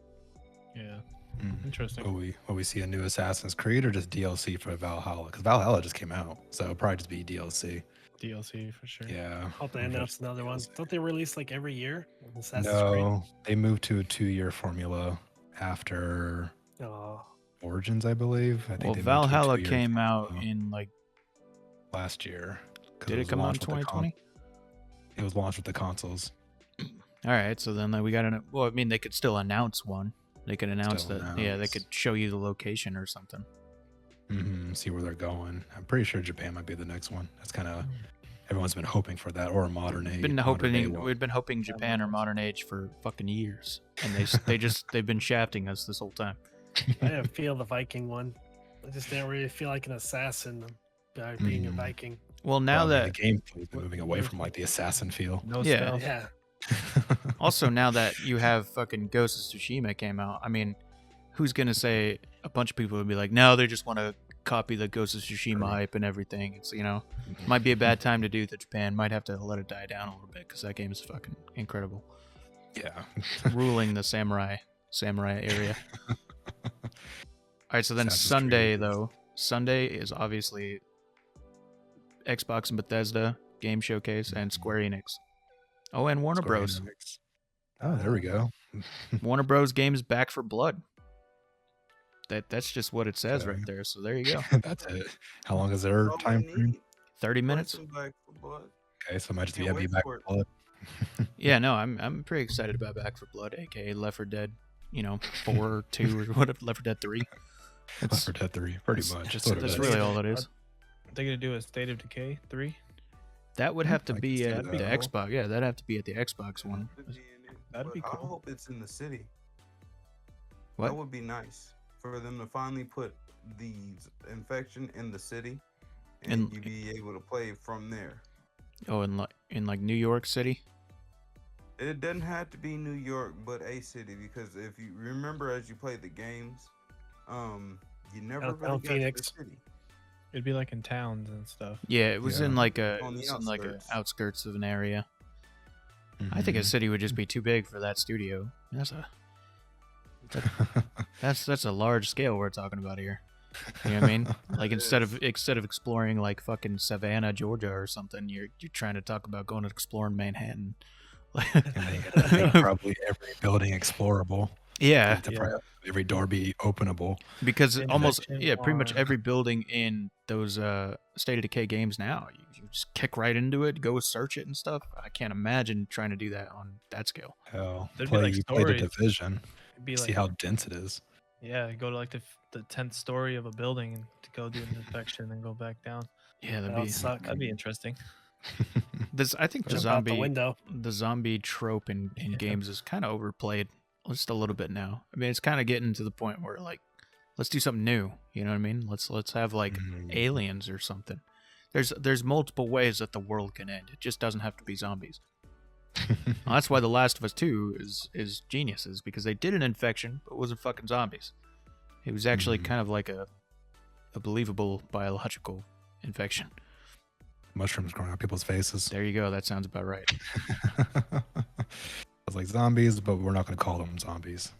[SPEAKER 5] Yeah.
[SPEAKER 2] Mm.
[SPEAKER 5] Interesting.
[SPEAKER 2] Will we see a new Assassin's Creed or just DLC for Valhalla? Because Valhalla just came out, so it'll probably just be DLC.
[SPEAKER 5] DLC for sure.
[SPEAKER 2] Yeah.
[SPEAKER 3] Hope they
[SPEAKER 2] Or
[SPEAKER 3] announce
[SPEAKER 2] just
[SPEAKER 3] another one.
[SPEAKER 2] DLC.
[SPEAKER 3] Don't they release like every year? Assassin's Creed?
[SPEAKER 2] No, they moved to a 2-year formula after
[SPEAKER 3] Oh,
[SPEAKER 2] Origins, I believe. I think
[SPEAKER 1] Well,
[SPEAKER 2] they moved to a
[SPEAKER 1] Valhalla
[SPEAKER 2] 2-year
[SPEAKER 1] came out
[SPEAKER 2] formula
[SPEAKER 1] in like,
[SPEAKER 2] last year. 'Cause
[SPEAKER 1] did it
[SPEAKER 2] was
[SPEAKER 1] come out in
[SPEAKER 2] launched with the
[SPEAKER 1] 2020?
[SPEAKER 2] It was launched with the consoles.
[SPEAKER 1] All right, so then we got an. Well, I mean, they could still announce one. They could announce
[SPEAKER 2] Still
[SPEAKER 1] that. Yeah, they
[SPEAKER 2] announce.
[SPEAKER 1] could show you the location or something.
[SPEAKER 2] See where they're going. I'm pretty sure Japan might be the next one. That's kind of everyone's been hoping for that, or a modern age.
[SPEAKER 1] We've been hoping Japan or modern age for fucking years, and they've been shafting us this whole time.
[SPEAKER 3] I didn't feel the Viking one. I just didn't really feel like an assassin being a Viking.
[SPEAKER 1] Well, now
[SPEAKER 2] the
[SPEAKER 1] that
[SPEAKER 2] game is moving away from like the assassin feel.
[SPEAKER 5] No
[SPEAKER 1] Yeah.
[SPEAKER 5] stealth.
[SPEAKER 3] Yeah,
[SPEAKER 1] also now that you have fucking Ghost of Tsushima came out, I mean, who's gonna say? A bunch of people would be like, no, they just want to copy the Ghost of Tsushima hype and everything. It's might be a bad time to do that. Japan might have to let it die down a little bit because that game is fucking incredible,
[SPEAKER 2] Yeah.
[SPEAKER 1] ruling the samurai area. All right, so then
[SPEAKER 2] Assassin's
[SPEAKER 1] Sunday
[SPEAKER 2] Creed.
[SPEAKER 1] though. Sunday is obviously Xbox and Bethesda Game Showcase and Square Enix. Oh, and Warner
[SPEAKER 2] Square
[SPEAKER 1] Bros.
[SPEAKER 2] Enix. Oh, there we go.
[SPEAKER 1] Warner Bros. Games back for blood. That's just what it says
[SPEAKER 2] Okay.
[SPEAKER 1] right there. So there you go.
[SPEAKER 2] That's it. How long is their
[SPEAKER 4] All I
[SPEAKER 2] time frame?
[SPEAKER 4] need,
[SPEAKER 1] 30
[SPEAKER 4] play
[SPEAKER 1] minutes.
[SPEAKER 4] some Back 4 Blood.
[SPEAKER 2] Okay, so it might just be
[SPEAKER 4] Can't
[SPEAKER 2] be
[SPEAKER 4] wait
[SPEAKER 2] back
[SPEAKER 4] for
[SPEAKER 2] for blood.
[SPEAKER 1] Yeah, no, I'm pretty excited about Back for Blood, aka Left 4 Dead, 4 or 2 or whatever, Left 4 Dead 3.
[SPEAKER 2] Left 4 Dead 3, pretty much.
[SPEAKER 1] That's,
[SPEAKER 2] That's what it
[SPEAKER 1] that's
[SPEAKER 2] is.
[SPEAKER 1] really all it is.
[SPEAKER 5] Are they gonna do a State of Decay 3?
[SPEAKER 1] That would have to
[SPEAKER 2] I can
[SPEAKER 1] be
[SPEAKER 2] see
[SPEAKER 1] at
[SPEAKER 2] that.
[SPEAKER 1] the
[SPEAKER 5] That'd be
[SPEAKER 1] Xbox. Yeah, that'd have to be at the Xbox one.
[SPEAKER 4] Could be in it,
[SPEAKER 5] That'd
[SPEAKER 4] but
[SPEAKER 5] be
[SPEAKER 4] I
[SPEAKER 5] cool.
[SPEAKER 4] hope it's in the city.
[SPEAKER 1] What?
[SPEAKER 4] That would be nice for them to finally put the infection in the city, and
[SPEAKER 1] And-
[SPEAKER 4] you be able to play from there.
[SPEAKER 1] Oh, in like New York City.
[SPEAKER 4] It doesn't have to be New York, but a city, because if you remember as you play the games, you never
[SPEAKER 3] Downtown
[SPEAKER 4] really got to
[SPEAKER 3] Phoenix.
[SPEAKER 4] the city.
[SPEAKER 5] It'd be like in towns and stuff.
[SPEAKER 1] Yeah, it was in
[SPEAKER 2] Yeah.
[SPEAKER 1] like a
[SPEAKER 4] On the
[SPEAKER 1] outskirts of an area. I think a
[SPEAKER 2] Mhm.
[SPEAKER 1] city would just be too big for that studio. That's a large scale we're talking about here. You know what I mean? Like
[SPEAKER 4] It
[SPEAKER 1] instead
[SPEAKER 4] is.
[SPEAKER 1] of exploring like fucking Savannah, Georgia or something, you're trying to talk about going to exploring Manhattan.
[SPEAKER 2] And they make probably every building explorable.
[SPEAKER 1] Yeah,
[SPEAKER 2] To probably have every door be openable.
[SPEAKER 1] because almost
[SPEAKER 5] Infection
[SPEAKER 1] pretty much
[SPEAKER 5] or-
[SPEAKER 1] every building in those State of Decay games now, you just kick right into it, go search it and stuff. I can't imagine trying to do that on that scale.
[SPEAKER 2] Hell,
[SPEAKER 5] There'd be, like,
[SPEAKER 2] you play the
[SPEAKER 5] stories.
[SPEAKER 2] Division.
[SPEAKER 5] It'd be
[SPEAKER 2] See
[SPEAKER 5] like
[SPEAKER 2] how dense it is.
[SPEAKER 5] yeah, go to like the 10th story of a building and to go do an inspection and go back down.
[SPEAKER 1] Yeah, that'd
[SPEAKER 3] That'll
[SPEAKER 1] be
[SPEAKER 3] suck.
[SPEAKER 5] That'd be interesting.
[SPEAKER 1] this. I think the
[SPEAKER 3] Jump out the window.
[SPEAKER 1] zombie trope in
[SPEAKER 5] Yeah.
[SPEAKER 1] games is kind of overplayed just a little bit now. I mean, it's kind of getting to the point where like, let's do something new. You know what I mean? Let's have like
[SPEAKER 2] Mhm.
[SPEAKER 1] aliens or something. There's multiple ways that the world can end. It just doesn't have to be zombies. Well, that's why The Last of Us 2 is geniuses, because they did an infection, but it wasn't fucking zombies. It was actually
[SPEAKER 2] Mhm.
[SPEAKER 1] kind of like a believable biological infection.
[SPEAKER 2] Mushrooms growing out people's faces.
[SPEAKER 1] There you go. That sounds about right.
[SPEAKER 2] It's like zombies, but we're not going to call them zombies.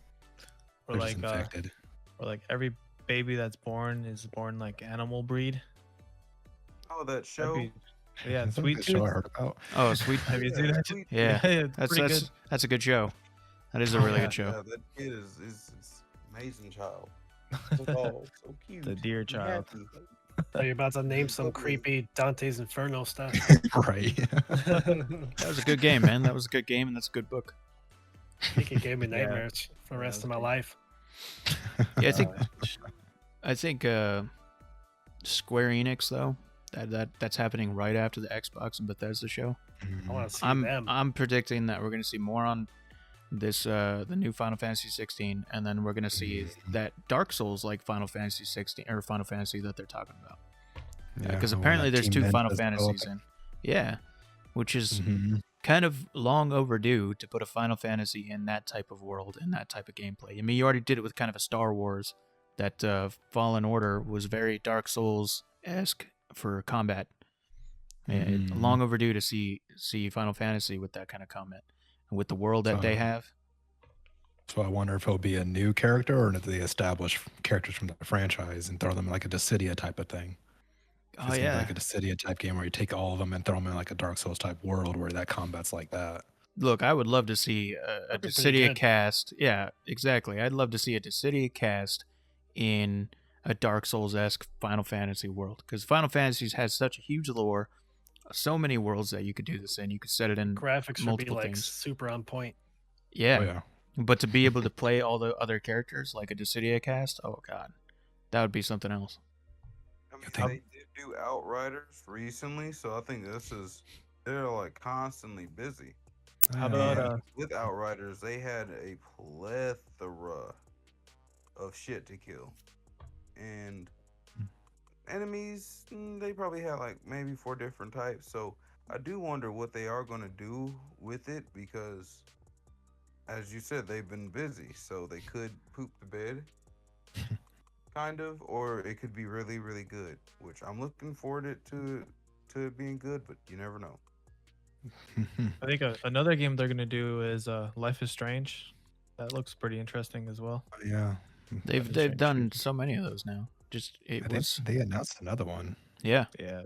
[SPEAKER 5] Or
[SPEAKER 2] They're just
[SPEAKER 5] like
[SPEAKER 2] infected.
[SPEAKER 5] or like every baby that's born is born like animal breed.
[SPEAKER 4] Oh, that
[SPEAKER 5] That'd
[SPEAKER 4] show.
[SPEAKER 5] be- yeah,
[SPEAKER 2] That's a
[SPEAKER 5] Sweet
[SPEAKER 2] good show I
[SPEAKER 5] Tooth.
[SPEAKER 2] heard about.
[SPEAKER 1] Oh, sweet.
[SPEAKER 5] Have you
[SPEAKER 4] Yeah,
[SPEAKER 5] seen that?
[SPEAKER 4] Sweet
[SPEAKER 1] Yeah,
[SPEAKER 5] It's
[SPEAKER 1] that's
[SPEAKER 5] pretty
[SPEAKER 1] that's
[SPEAKER 5] good.
[SPEAKER 1] that's a good show. That is a
[SPEAKER 5] Oh,
[SPEAKER 1] really
[SPEAKER 5] yeah.
[SPEAKER 1] good show.
[SPEAKER 4] Yeah, that kid is amazing child. So tall, so cute.
[SPEAKER 5] The deer
[SPEAKER 4] and
[SPEAKER 5] child.
[SPEAKER 4] happy.
[SPEAKER 3] So you're about to name some
[SPEAKER 4] Lovely.
[SPEAKER 3] creepy Dante's Inferno stuff.
[SPEAKER 2] Right.
[SPEAKER 1] That was a good game, man. That was a good game, and that's a good book.
[SPEAKER 3] I think it gave me
[SPEAKER 5] Yeah.
[SPEAKER 3] nightmares for the
[SPEAKER 5] Yeah,
[SPEAKER 3] rest
[SPEAKER 5] that
[SPEAKER 3] of my
[SPEAKER 5] was
[SPEAKER 3] life.
[SPEAKER 1] Yeah,
[SPEAKER 5] Uh,
[SPEAKER 1] I think Square Enix though, that's happening right after the Xbox and Bethesda show.
[SPEAKER 3] I want to see
[SPEAKER 1] I'm
[SPEAKER 3] them.
[SPEAKER 1] I'm predicting that we're going to see more on this the new Final Fantasy 16, and then we're going to see that Dark Souls like Final Fantasy 16 or Final Fantasy that they're talking about. Because
[SPEAKER 2] the one
[SPEAKER 1] apparently
[SPEAKER 2] that
[SPEAKER 1] there's
[SPEAKER 2] Team
[SPEAKER 1] 2 Final
[SPEAKER 2] Ninja's
[SPEAKER 1] Fantasies
[SPEAKER 2] developing.
[SPEAKER 1] in. Yeah, which is
[SPEAKER 2] Mhm.
[SPEAKER 1] kind of long overdue to put a Final Fantasy in that type of world, in that type of gameplay. I mean, you already did it with kind of a Star Wars. That Fallen Order was very Dark Souls-esque for combat. And
[SPEAKER 2] Mhm.
[SPEAKER 1] long overdue to see Final Fantasy with that kind of combat and with the world that they
[SPEAKER 2] So-
[SPEAKER 1] have.
[SPEAKER 2] So I wonder if it'll be a new character or if they establish characters from the franchise and throw them in like a Dissidia type of thing.
[SPEAKER 1] Oh
[SPEAKER 2] It's
[SPEAKER 1] yeah.
[SPEAKER 2] like a Dissidia type game where you take all of them and throw them in like a Dark Souls type world where that combat's like that.
[SPEAKER 1] Look, I would love to see a
[SPEAKER 3] That'd be pretty
[SPEAKER 1] Dissidia
[SPEAKER 3] good.
[SPEAKER 1] cast. Yeah, exactly. I'd love to see a Dissidia cast in a Dark Souls-esque Final Fantasy world, because Final Fantasy has such a huge lore, so many worlds that you could do this in. You could set it in
[SPEAKER 3] Graphics would be
[SPEAKER 1] multiple
[SPEAKER 3] like
[SPEAKER 1] things.
[SPEAKER 3] super on point.
[SPEAKER 1] Yeah,
[SPEAKER 2] Oh, yeah.
[SPEAKER 1] but to be able to play all the other characters like a Dissidia cast, oh god, that would be something else.
[SPEAKER 4] I mean,
[SPEAKER 2] think-
[SPEAKER 4] they did do Outriders recently, so I think they're like constantly busy.
[SPEAKER 5] How
[SPEAKER 2] Yeah.
[SPEAKER 5] about
[SPEAKER 4] And with Outriders, they had a plethora of shit to kill, and enemies they probably had like maybe 4 different types. So I do wonder what they are going to do with it, because as you said, they've been busy, so they could poop the bed kind of, or it could be really really good, which I'm looking forward to it being good, but you never know.
[SPEAKER 5] I think another game they're gonna do is Life is Strange. That looks pretty interesting as well.
[SPEAKER 2] Yeah.
[SPEAKER 1] They've
[SPEAKER 5] Strange
[SPEAKER 1] they've done
[SPEAKER 5] too.
[SPEAKER 1] so many of those now. Just
[SPEAKER 2] I
[SPEAKER 1] it
[SPEAKER 2] think
[SPEAKER 1] was
[SPEAKER 2] they announced another one.
[SPEAKER 1] yeah.
[SPEAKER 5] Yeah,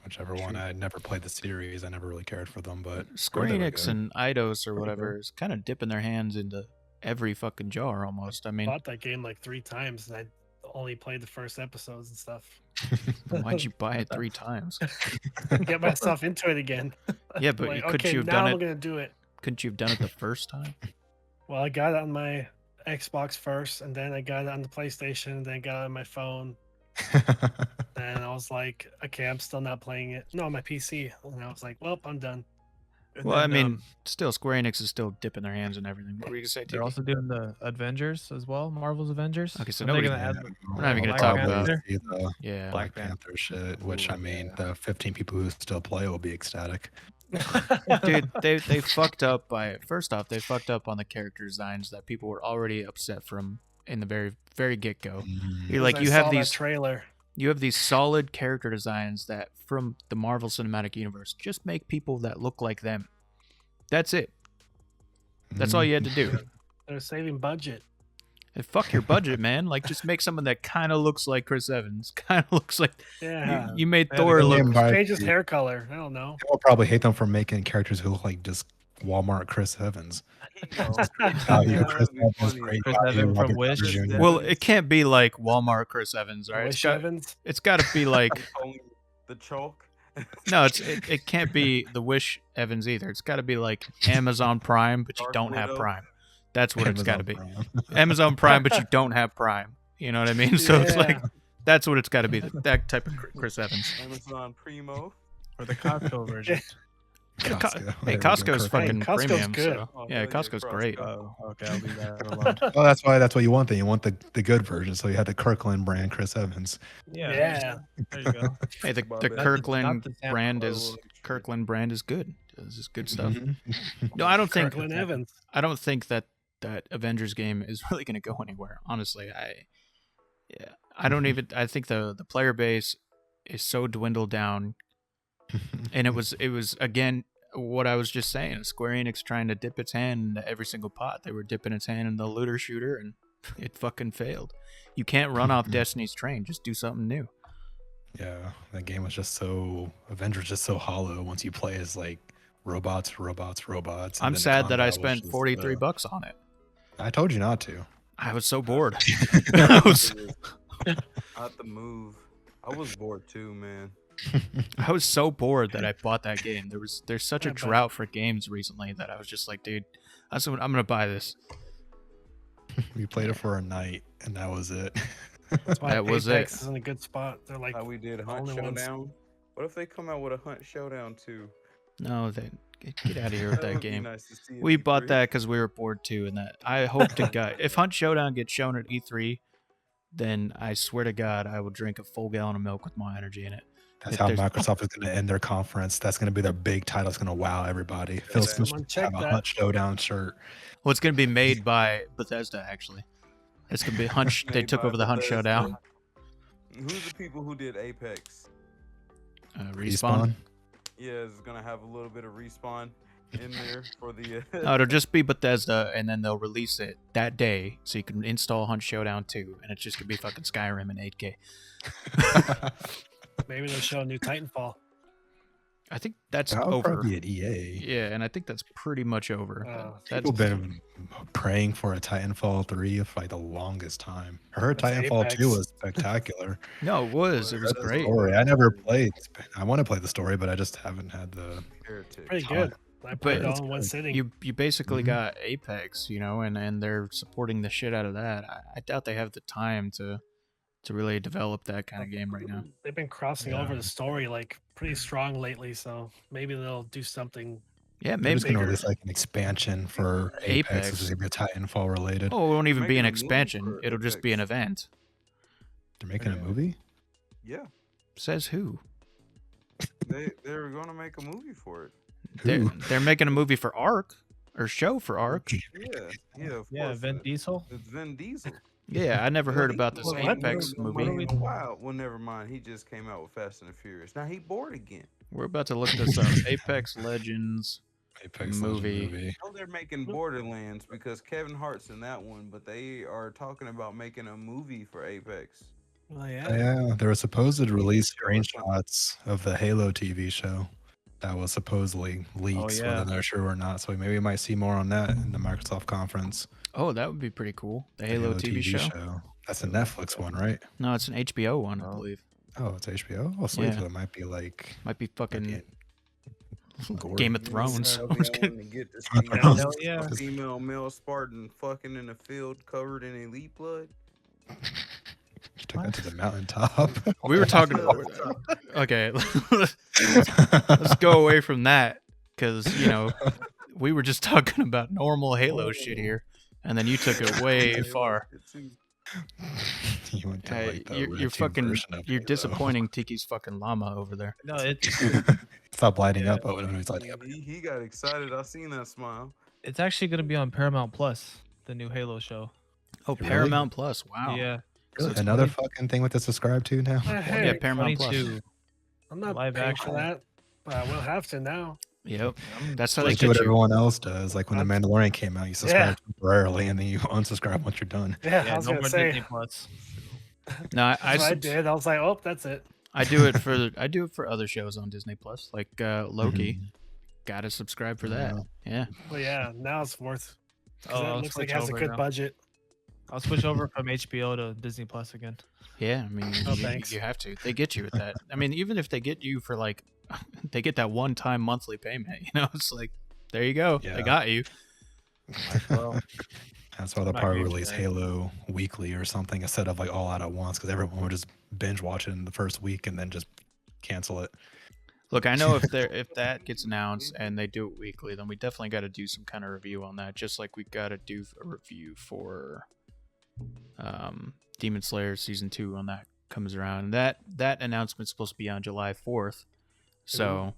[SPEAKER 2] Whichever one. I never played the series. I never really cared for them, but
[SPEAKER 1] Square
[SPEAKER 2] they were
[SPEAKER 1] Enix
[SPEAKER 2] good.
[SPEAKER 1] and Eidos or
[SPEAKER 2] Pretty
[SPEAKER 1] whatever
[SPEAKER 2] good.
[SPEAKER 1] is kind of dipping their hands into every fucking jar almost. I mean,
[SPEAKER 3] Bought that game like 3 times, and I only played the first episodes and stuff.
[SPEAKER 1] why'd you buy it 3 times?
[SPEAKER 3] Get myself into it again.
[SPEAKER 1] Yeah, but
[SPEAKER 3] Like,
[SPEAKER 1] couldn't
[SPEAKER 3] okay,
[SPEAKER 1] you have
[SPEAKER 3] now
[SPEAKER 1] done
[SPEAKER 3] I'm
[SPEAKER 1] it?
[SPEAKER 3] gonna do it.
[SPEAKER 1] Couldn't you have done it the first time?
[SPEAKER 3] Well, I got it on my Xbox first, and then I got it on the PlayStation, and then I got it on my phone. And I was like, okay, I'm still not playing it. No, on my PC. And I was like, well, I'm done.
[SPEAKER 5] And
[SPEAKER 1] Well, I
[SPEAKER 5] then,
[SPEAKER 1] mean, still, Square Enix is still dipping their hands in everything. What were you gonna say,
[SPEAKER 5] they're
[SPEAKER 1] Tiki?
[SPEAKER 5] also doing the Avengers as well, Marvel's Avengers.
[SPEAKER 1] Okay, so
[SPEAKER 5] And they're
[SPEAKER 1] nobody-
[SPEAKER 5] gonna add
[SPEAKER 1] We're not even gonna
[SPEAKER 5] Black
[SPEAKER 1] talk
[SPEAKER 5] Panther.
[SPEAKER 1] about-
[SPEAKER 2] See the
[SPEAKER 1] Yeah.
[SPEAKER 2] Black
[SPEAKER 5] Black
[SPEAKER 2] Panther shit, which I
[SPEAKER 5] Ooh,
[SPEAKER 2] mean,
[SPEAKER 5] yeah.
[SPEAKER 2] the 15 people who still play will be ecstatic.
[SPEAKER 1] Dude, they fucked up by first off, they fucked up on the character designs that people were already upset from in the very get go. You're like,
[SPEAKER 3] I
[SPEAKER 1] you
[SPEAKER 3] saw
[SPEAKER 1] have
[SPEAKER 3] that
[SPEAKER 1] these
[SPEAKER 3] trailer.
[SPEAKER 1] you have these solid character designs that from the Marvel Cinematic Universe just make people that look like them. That's it. That's all you had to do.
[SPEAKER 3] They're saving budget.
[SPEAKER 1] And fuck your budget, man. Like, just make someone that kind of looks like Chris Evans. Kind of looks like
[SPEAKER 3] Yeah.
[SPEAKER 1] you made
[SPEAKER 5] They had
[SPEAKER 1] Thor
[SPEAKER 5] a good
[SPEAKER 1] look.
[SPEAKER 2] name. Right.
[SPEAKER 3] Change his hair color. I don't know.
[SPEAKER 2] People probably hate them for making characters who look like just Walmart Chris Evans.
[SPEAKER 4] Yeah,
[SPEAKER 2] you
[SPEAKER 4] that'd
[SPEAKER 2] Chris
[SPEAKER 4] be
[SPEAKER 2] Evans,
[SPEAKER 4] funny.
[SPEAKER 2] great
[SPEAKER 5] Chris
[SPEAKER 2] value,
[SPEAKER 5] Evans from
[SPEAKER 2] Robert
[SPEAKER 5] Wish.
[SPEAKER 2] Downey Jr.
[SPEAKER 1] Well, it can't be like Walmart Chris Evans, right?
[SPEAKER 3] Wish Evans.
[SPEAKER 1] It's got to be like
[SPEAKER 4] Only the chalk.
[SPEAKER 1] no, it can't be the Wish Evans either. It's got to be like Amazon Prime, but you
[SPEAKER 4] Dark
[SPEAKER 1] don't have
[SPEAKER 4] Widow.
[SPEAKER 1] Prime. That's what it's got to be.
[SPEAKER 2] Amazon Prime.
[SPEAKER 1] Amazon Prime, but you don't have Prime. You know what I mean? So it's like
[SPEAKER 3] Yeah.
[SPEAKER 1] that's what it's got to be. That type of Chris Evans.
[SPEAKER 4] Amazon Primo.
[SPEAKER 5] or the Costco version.
[SPEAKER 2] Costco.
[SPEAKER 1] Hey,
[SPEAKER 2] There we go,
[SPEAKER 1] Costco's
[SPEAKER 2] Kirk.
[SPEAKER 1] fucking
[SPEAKER 3] Costco's
[SPEAKER 1] premium.
[SPEAKER 3] good.
[SPEAKER 1] So.
[SPEAKER 4] Oh,
[SPEAKER 1] Yeah,
[SPEAKER 4] hell yeah,
[SPEAKER 1] Costco's great.
[SPEAKER 5] Oh, okay, I'll leave that alone.
[SPEAKER 2] Well, that's what you want. Then you want the good version. So you had the Kirkland brand Chris Evans.
[SPEAKER 3] Yeah.
[SPEAKER 5] There you go.
[SPEAKER 1] Hey, the
[SPEAKER 4] Not the-
[SPEAKER 1] Kirkland
[SPEAKER 5] not the Tampa
[SPEAKER 1] brand
[SPEAKER 5] Bay
[SPEAKER 1] is
[SPEAKER 5] one.
[SPEAKER 1] Kirkland brand is good. This is good stuff.
[SPEAKER 2] Mhm.
[SPEAKER 1] No, I don't think
[SPEAKER 3] Kirkland Evans.
[SPEAKER 1] I don't think that Avengers game is really going to go anywhere. Honestly, I don't even. I think the player base is so dwindled down, and it was again what I was just saying. Square Enix trying to dip its hand into every single pot. They were dipping its hand in the looter shooter, and it fucking failed. You can't run off Destiny's train. Just do something new.
[SPEAKER 2] Yeah, that game was just so Avengers just so hollow once you play as like robots. and
[SPEAKER 1] I'm
[SPEAKER 2] then the
[SPEAKER 1] sad that I
[SPEAKER 2] combat was
[SPEAKER 1] spent
[SPEAKER 2] just,
[SPEAKER 1] $43 on it.
[SPEAKER 2] I told you not to.
[SPEAKER 1] I was so bored.
[SPEAKER 4] Not the move. I was bored too, man.
[SPEAKER 1] I was so bored that I bought that game. There's such a
[SPEAKER 3] Yeah, but-
[SPEAKER 1] drought for games recently that I was just like, dude, I'm gonna buy this.
[SPEAKER 2] We played it for a night, and that was it.
[SPEAKER 3] That's why
[SPEAKER 1] That was
[SPEAKER 3] Apex
[SPEAKER 1] it.
[SPEAKER 3] is in a good spot. They're like,
[SPEAKER 4] How we did Hunt
[SPEAKER 3] only ones-
[SPEAKER 4] Showdown. What if they come out with a Hunt Showdown too?
[SPEAKER 1] No, get out of here with that
[SPEAKER 4] would be
[SPEAKER 1] game.
[SPEAKER 4] nice to see at
[SPEAKER 1] We bought
[SPEAKER 4] E3.
[SPEAKER 1] that because we were bored too, and that I hope to God, if Hunt Showdown gets shown at E3, then I swear to God, I will drink a full gallon of milk with MAW Energy in it.
[SPEAKER 2] That's
[SPEAKER 1] If
[SPEAKER 2] how
[SPEAKER 1] there's-
[SPEAKER 2] Microsoft is going to end their conference. That's going to be their big title. It's going to wow everybody. Phil
[SPEAKER 4] that.
[SPEAKER 2] Spencer
[SPEAKER 3] Someone
[SPEAKER 2] should
[SPEAKER 3] check
[SPEAKER 2] have a
[SPEAKER 3] that.
[SPEAKER 2] Hunt Showdown shirt.
[SPEAKER 1] Well, it's gonna be made by Bethesda actually. It's gonna be Hunt. They
[SPEAKER 4] Made
[SPEAKER 1] took
[SPEAKER 4] by
[SPEAKER 1] over the Hunt
[SPEAKER 4] Bethesda.
[SPEAKER 1] Showdown.
[SPEAKER 4] Who's the people who did Apex?
[SPEAKER 1] Respawn.
[SPEAKER 4] Yeah, it's gonna have a little bit of respawn in there for the.
[SPEAKER 1] No, it'll just be Bethesda, and then they'll release it that day, so you can install Hunt Showdown 2, and it's just gonna be fucking Skyrim in 8K.
[SPEAKER 3] maybe they'll show a new Titanfall.
[SPEAKER 1] I think that's
[SPEAKER 2] That would
[SPEAKER 1] over.
[SPEAKER 2] probably be at EA.
[SPEAKER 1] Yeah, and I think that's pretty much over. That's
[SPEAKER 2] People been praying for a Titanfall 3 for like the longest time. I heard
[SPEAKER 3] That's
[SPEAKER 2] Titanfall
[SPEAKER 3] Apex.
[SPEAKER 2] 2 was spectacular.
[SPEAKER 1] no, it was
[SPEAKER 2] That's the
[SPEAKER 1] great.
[SPEAKER 2] story. I never played. I want to play the story, but I just haven't had the.
[SPEAKER 4] Heretic.
[SPEAKER 3] Pretty
[SPEAKER 2] Time.
[SPEAKER 3] good. I played it
[SPEAKER 1] But
[SPEAKER 3] all in one sitting.
[SPEAKER 1] You basically
[SPEAKER 2] Mhm.
[SPEAKER 1] got Apex, and they're supporting the shit out of that. I doubt they have the time to really develop that kind of game right now.
[SPEAKER 3] They've been crossing
[SPEAKER 2] Yeah.
[SPEAKER 3] over the story like pretty strong lately, so maybe they'll do something.
[SPEAKER 1] Yeah,
[SPEAKER 2] They're
[SPEAKER 1] maybe.
[SPEAKER 2] just gonna
[SPEAKER 3] bigger.
[SPEAKER 2] release like an expansion for Apex, which is gonna be Titanfall related.
[SPEAKER 1] Oh, it won't even be
[SPEAKER 4] Making
[SPEAKER 1] an
[SPEAKER 4] a movie
[SPEAKER 1] expansion.
[SPEAKER 4] for
[SPEAKER 1] It'll just be an
[SPEAKER 4] Apex.
[SPEAKER 1] event.
[SPEAKER 2] They're making a
[SPEAKER 4] Yeah.
[SPEAKER 2] movie.
[SPEAKER 4] Yeah,
[SPEAKER 1] Says who?
[SPEAKER 4] they were gonna make a movie for it.
[SPEAKER 1] They're,
[SPEAKER 2] Who?
[SPEAKER 1] they're making a movie for Ark or show for Ark.
[SPEAKER 4] Yeah, of
[SPEAKER 5] Yeah,
[SPEAKER 4] course.
[SPEAKER 5] Vin Diesel.
[SPEAKER 4] It's Vin Diesel.
[SPEAKER 1] Yeah, I never heard about this
[SPEAKER 3] Well,
[SPEAKER 1] Apex
[SPEAKER 3] what?
[SPEAKER 1] movie.
[SPEAKER 4] Wow. Well, never mind. He just came out with Fast and the Furious. Now he bored again.
[SPEAKER 1] We're about to look this up. Apex Legends.
[SPEAKER 2] Apex
[SPEAKER 1] Movie.
[SPEAKER 2] movie.
[SPEAKER 4] Oh, they're making Borderlands because Kevin Hart's in that one, but they are talking about making a movie for Apex.
[SPEAKER 3] Well, yeah.
[SPEAKER 2] Yeah, there were supposed release screenshots of the Halo TV show that was supposedly leaks,
[SPEAKER 5] yeah.
[SPEAKER 2] whether they're true or not. So maybe we might see more on that in the Microsoft conference.
[SPEAKER 1] Oh, that would be pretty cool. The
[SPEAKER 2] The
[SPEAKER 1] Halo TV show.
[SPEAKER 2] That's a Netflix one, right?
[SPEAKER 1] No, it's an HBO one, I
[SPEAKER 5] Oh.
[SPEAKER 1] believe.
[SPEAKER 2] Oh, it's HBO. Oh, sweet.
[SPEAKER 1] Yeah.
[SPEAKER 2] So it might be like
[SPEAKER 1] Might be fucking
[SPEAKER 2] Gore.
[SPEAKER 1] Game of Thrones.
[SPEAKER 4] I'll be wanting to get this
[SPEAKER 5] Hell yeah.
[SPEAKER 4] female male Spartan fucking in the field covered in elite blood.
[SPEAKER 2] You took that to the mountaintop.
[SPEAKER 1] We were talking. Okay, let's go away from that because we were just talking about normal Halo shit here, and then you took it way far.
[SPEAKER 2] You went to
[SPEAKER 1] Hey,
[SPEAKER 2] like the
[SPEAKER 1] you're
[SPEAKER 2] Red Team
[SPEAKER 1] fucking.
[SPEAKER 2] version of
[SPEAKER 1] You're
[SPEAKER 2] Halo.
[SPEAKER 1] disappointing Tiki's fucking llama over there.
[SPEAKER 5] No, it's
[SPEAKER 2] Stop lighting
[SPEAKER 5] Yeah.
[SPEAKER 2] up. Oh, no, he's lighting up.
[SPEAKER 4] He got excited. I seen that smile.
[SPEAKER 5] it's actually gonna be on Paramount Plus, the new Halo show.
[SPEAKER 1] Oh,
[SPEAKER 2] Really?
[SPEAKER 1] Paramount Plus. Wow.
[SPEAKER 5] Yeah,
[SPEAKER 1] So it's
[SPEAKER 2] Another
[SPEAKER 1] 20
[SPEAKER 2] fucking thing with to subscribe to now.
[SPEAKER 3] Hey,
[SPEAKER 1] Yeah, Paramount Plus.
[SPEAKER 5] 22.
[SPEAKER 3] I'm not
[SPEAKER 5] live
[SPEAKER 3] paying
[SPEAKER 5] action.
[SPEAKER 3] for that, but I will have to now.
[SPEAKER 1] Yep.
[SPEAKER 5] I'm
[SPEAKER 1] That's how they
[SPEAKER 2] Like do
[SPEAKER 1] get
[SPEAKER 2] what
[SPEAKER 1] you.
[SPEAKER 2] everyone else does. Like when The
[SPEAKER 3] I'm-
[SPEAKER 2] Mandalorian came out, you subscribe temporarily and then you unsubscribe once you're done.
[SPEAKER 3] Yeah,
[SPEAKER 5] Yeah,
[SPEAKER 3] I was
[SPEAKER 5] no
[SPEAKER 3] gonna
[SPEAKER 5] more
[SPEAKER 3] say.
[SPEAKER 5] Disney Plus.
[SPEAKER 1] No, I,
[SPEAKER 3] That's what I
[SPEAKER 1] subs-
[SPEAKER 3] did. I was like, oh, that's it.
[SPEAKER 1] I do it for other shows on Disney Plus, like Loki. Gotta subscribe for that. Yeah.
[SPEAKER 3] But yeah, now it's worth. 'cause
[SPEAKER 5] Oh,
[SPEAKER 3] it
[SPEAKER 5] I'll
[SPEAKER 3] looks like
[SPEAKER 5] switch
[SPEAKER 3] it has a
[SPEAKER 5] over
[SPEAKER 3] good
[SPEAKER 5] now.
[SPEAKER 3] budget.
[SPEAKER 5] I'll switch over from HBO to Disney Plus again.
[SPEAKER 1] Yeah, I mean,
[SPEAKER 3] Oh,
[SPEAKER 1] you,
[SPEAKER 3] thanks.
[SPEAKER 1] you have to. They get you with that. I mean, even if they get you for like, they get that one-time monthly payment. It's like, there you go.
[SPEAKER 2] Yeah.
[SPEAKER 1] They got you.
[SPEAKER 5] Well,
[SPEAKER 2] That's why they'll
[SPEAKER 5] Not
[SPEAKER 2] probably
[SPEAKER 5] great for
[SPEAKER 2] release
[SPEAKER 5] that.
[SPEAKER 2] Halo weekly or something instead of like all out at once because everyone would just binge watch it in the first week and then just cancel it.
[SPEAKER 1] Look, I know if that gets announced and they do it weekly, then we definitely got to do some kind of review on that. Just like we got to do a review for Demon Slayer season 2 when that comes around. That announcement's supposed to be on July 4th, so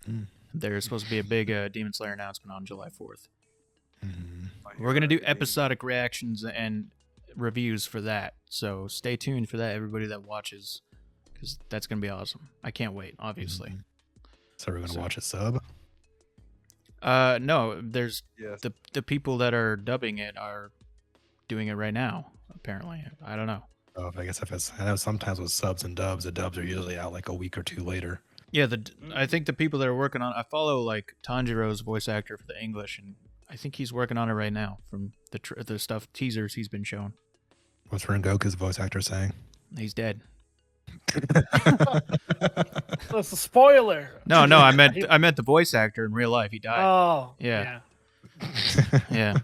[SPEAKER 2] Mm.
[SPEAKER 1] there's supposed to be a big Demon Slayer announcement on July 4th.
[SPEAKER 2] Mhm.
[SPEAKER 1] We're gonna do episodic reactions and reviews for that, so stay tuned for that, everybody that watches, because that's gonna be awesome. I can't wait, obviously.
[SPEAKER 2] So we're gonna
[SPEAKER 1] So-
[SPEAKER 2] watch a sub.
[SPEAKER 1] No, there's
[SPEAKER 4] Yes.
[SPEAKER 1] the people that are dubbing it are doing it right now. Apparently, I don't know.
[SPEAKER 2] Oh, I guess if it's, I know sometimes with subs and dubs, the dubs are usually out like a week or two later.
[SPEAKER 1] Yeah, I think the people that are working on. I follow like Tanjiro's voice actor for the English, and I think he's working on it right now from the stuff teasers he's been shown.
[SPEAKER 2] What's Rengoku's voice actor saying?
[SPEAKER 1] He's dead.
[SPEAKER 3] That's a spoiler.
[SPEAKER 1] No, I meant the voice actor in real life. He died.
[SPEAKER 3] Oh,
[SPEAKER 1] Yeah.
[SPEAKER 3] yeah.
[SPEAKER 1] Yeah,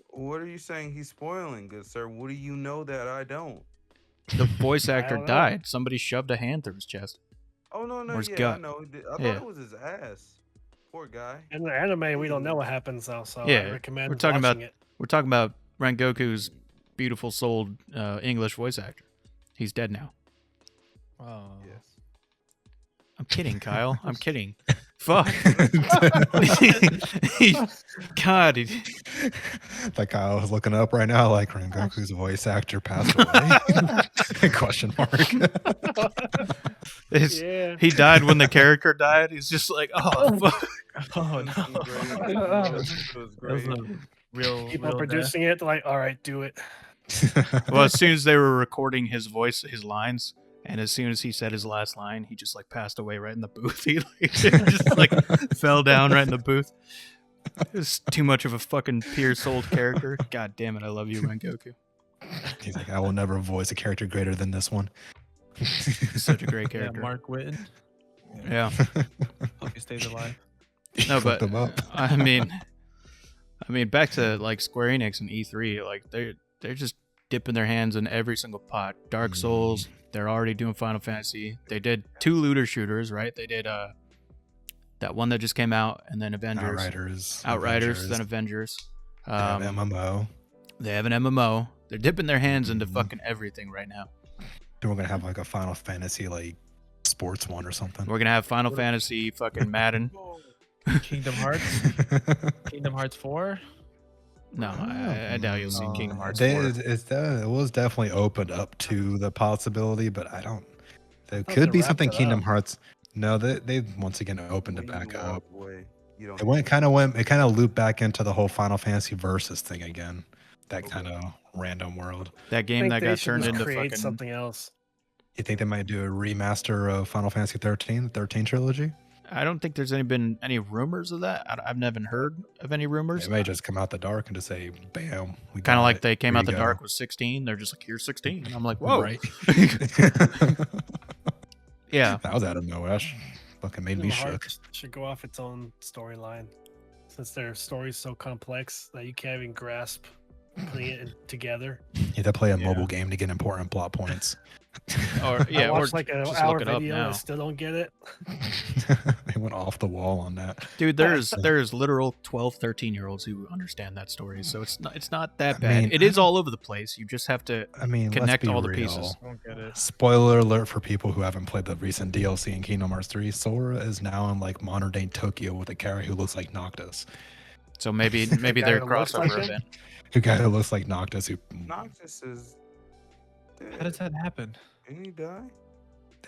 [SPEAKER 4] What are you saying? He's spoiling, good sir. What do you know that I don't?
[SPEAKER 1] the voice actor
[SPEAKER 3] don't know.
[SPEAKER 1] died. Somebody shoved a hand through his chest.
[SPEAKER 4] Oh no,
[SPEAKER 1] Or his
[SPEAKER 4] yeah, I
[SPEAKER 1] gut.
[SPEAKER 4] know. I
[SPEAKER 1] Yeah.
[SPEAKER 4] thought it was his ass. Poor guy.
[SPEAKER 3] In the anime, we don't know what happens though, so
[SPEAKER 1] Yeah,
[SPEAKER 3] I recommend
[SPEAKER 1] we're talking
[SPEAKER 3] watching
[SPEAKER 1] about-
[SPEAKER 3] it.
[SPEAKER 1] We're talking about Rengoku's beautiful souled English voice actor. He's dead now.
[SPEAKER 5] Oh.
[SPEAKER 4] Yes.
[SPEAKER 1] I'm kidding, Kyle. I'm kidding. Fuck. God.
[SPEAKER 2] Like I was looking up right now, like Rengoku's voice actor passed away? Question mark.
[SPEAKER 3] Yeah.
[SPEAKER 1] He died when the character died. He's just like, oh, fuck.
[SPEAKER 5] Oh
[SPEAKER 4] It
[SPEAKER 5] no.
[SPEAKER 4] was great. It was
[SPEAKER 5] That was
[SPEAKER 4] great.
[SPEAKER 5] a real.
[SPEAKER 3] People
[SPEAKER 5] real
[SPEAKER 3] producing it, they're like, all right, do it.
[SPEAKER 1] Well, as soon as they were recording his voice, his lines, and as soon as he said his last line, he just like passed away right in the booth. He like, just like fell down right in the booth. It was too much of a fucking pure-souled character. God damn it, I love you, Rengoku.
[SPEAKER 2] He's like, I will never voice a character greater than this one.
[SPEAKER 1] He's such a great
[SPEAKER 5] Yeah,
[SPEAKER 1] character.
[SPEAKER 5] Mark Whitten.
[SPEAKER 1] Yeah.
[SPEAKER 5] Hope he stays alive.
[SPEAKER 1] No,
[SPEAKER 2] Fucked
[SPEAKER 1] but
[SPEAKER 2] him up.
[SPEAKER 1] I mean, back to like Square Enix and E3, like they're just dipping their hands in every single pot. Dark Souls, they're already doing Final Fantasy. They did 2 looter shooters, right? They did that one that just came out, and then Avengers.
[SPEAKER 2] Outriders.
[SPEAKER 1] Then Avengers.
[SPEAKER 2] They have MMO.
[SPEAKER 1] They have an MMO. They're dipping their hands into fucking everything right now.
[SPEAKER 2] Then we're gonna have like a Final Fantasy like sports one or something.
[SPEAKER 1] We're gonna have Final Fantasy, fucking Madden.
[SPEAKER 5] Kingdom Hearts. Kingdom Hearts 4.
[SPEAKER 1] No, I doubt you'll see Kingdom Hearts 4.
[SPEAKER 2] It was definitely opened up to the possibility, but I don't. There
[SPEAKER 3] thought
[SPEAKER 2] could
[SPEAKER 3] they
[SPEAKER 2] be
[SPEAKER 3] wrapped
[SPEAKER 2] something
[SPEAKER 3] it
[SPEAKER 2] Kingdom
[SPEAKER 3] up.
[SPEAKER 2] Hearts. No, they once again opened it
[SPEAKER 4] When you
[SPEAKER 2] back up.
[SPEAKER 4] walk away, you don't
[SPEAKER 2] It kind of looped back into the whole Final Fantasy versus thing again. That kind of random world.
[SPEAKER 1] That
[SPEAKER 3] I
[SPEAKER 1] game
[SPEAKER 3] think
[SPEAKER 1] that
[SPEAKER 3] they
[SPEAKER 1] got
[SPEAKER 3] should
[SPEAKER 1] turned
[SPEAKER 3] just
[SPEAKER 1] into
[SPEAKER 3] create
[SPEAKER 1] fucking.
[SPEAKER 3] something else.
[SPEAKER 2] You think they might do a remaster of Final Fantasy 13, the 13 trilogy?
[SPEAKER 1] I don't think there's been any rumors of that. I've never heard of any rumors.
[SPEAKER 2] It may just come out the dark and just say, "Bam!" We
[SPEAKER 1] Kind
[SPEAKER 2] got
[SPEAKER 1] of like
[SPEAKER 2] it.
[SPEAKER 1] they came
[SPEAKER 2] Here
[SPEAKER 1] out
[SPEAKER 2] you
[SPEAKER 1] the
[SPEAKER 2] go."
[SPEAKER 1] dark with 16. They're just like, here's 16. And I'm like, whoa.
[SPEAKER 2] Right.
[SPEAKER 1] Yeah.
[SPEAKER 2] That was out of nowhere. That fucking made me
[SPEAKER 3] Kingdom
[SPEAKER 2] shook.
[SPEAKER 3] Hearts should go off its own storyline, since their story's so complex that you can't even grasp putting it together.
[SPEAKER 2] You have to play a
[SPEAKER 5] Yeah.
[SPEAKER 2] mobile game to get important plot points.
[SPEAKER 1] Or yeah,
[SPEAKER 3] I
[SPEAKER 1] or
[SPEAKER 3] watched like an
[SPEAKER 1] just
[SPEAKER 3] hour
[SPEAKER 1] look it up
[SPEAKER 3] video and I
[SPEAKER 1] now.
[SPEAKER 3] still don't get it.
[SPEAKER 2] They went off the wall on that.
[SPEAKER 1] Dude, there's literal 12, 13-year-olds who understand that story. So it's not that bad.
[SPEAKER 2] mean,
[SPEAKER 1] It is all over the place. You just have to
[SPEAKER 2] I mean,
[SPEAKER 1] connect
[SPEAKER 2] let's be
[SPEAKER 1] all the
[SPEAKER 2] real.
[SPEAKER 1] pieces.
[SPEAKER 5] I don't get it.
[SPEAKER 2] Spoiler alert for people who haven't played the recent DLC in Kingdom Hearts 3. Sora is now in like modern day Tokyo with a character who looks like Noctis.
[SPEAKER 1] So maybe
[SPEAKER 3] guy
[SPEAKER 1] they're
[SPEAKER 3] who looks
[SPEAKER 1] crossover
[SPEAKER 3] like him?
[SPEAKER 1] event.
[SPEAKER 2] A guy who looks like Noctis who
[SPEAKER 4] Noctis is dead.
[SPEAKER 5] How does that happen?
[SPEAKER 4] Didn't he die?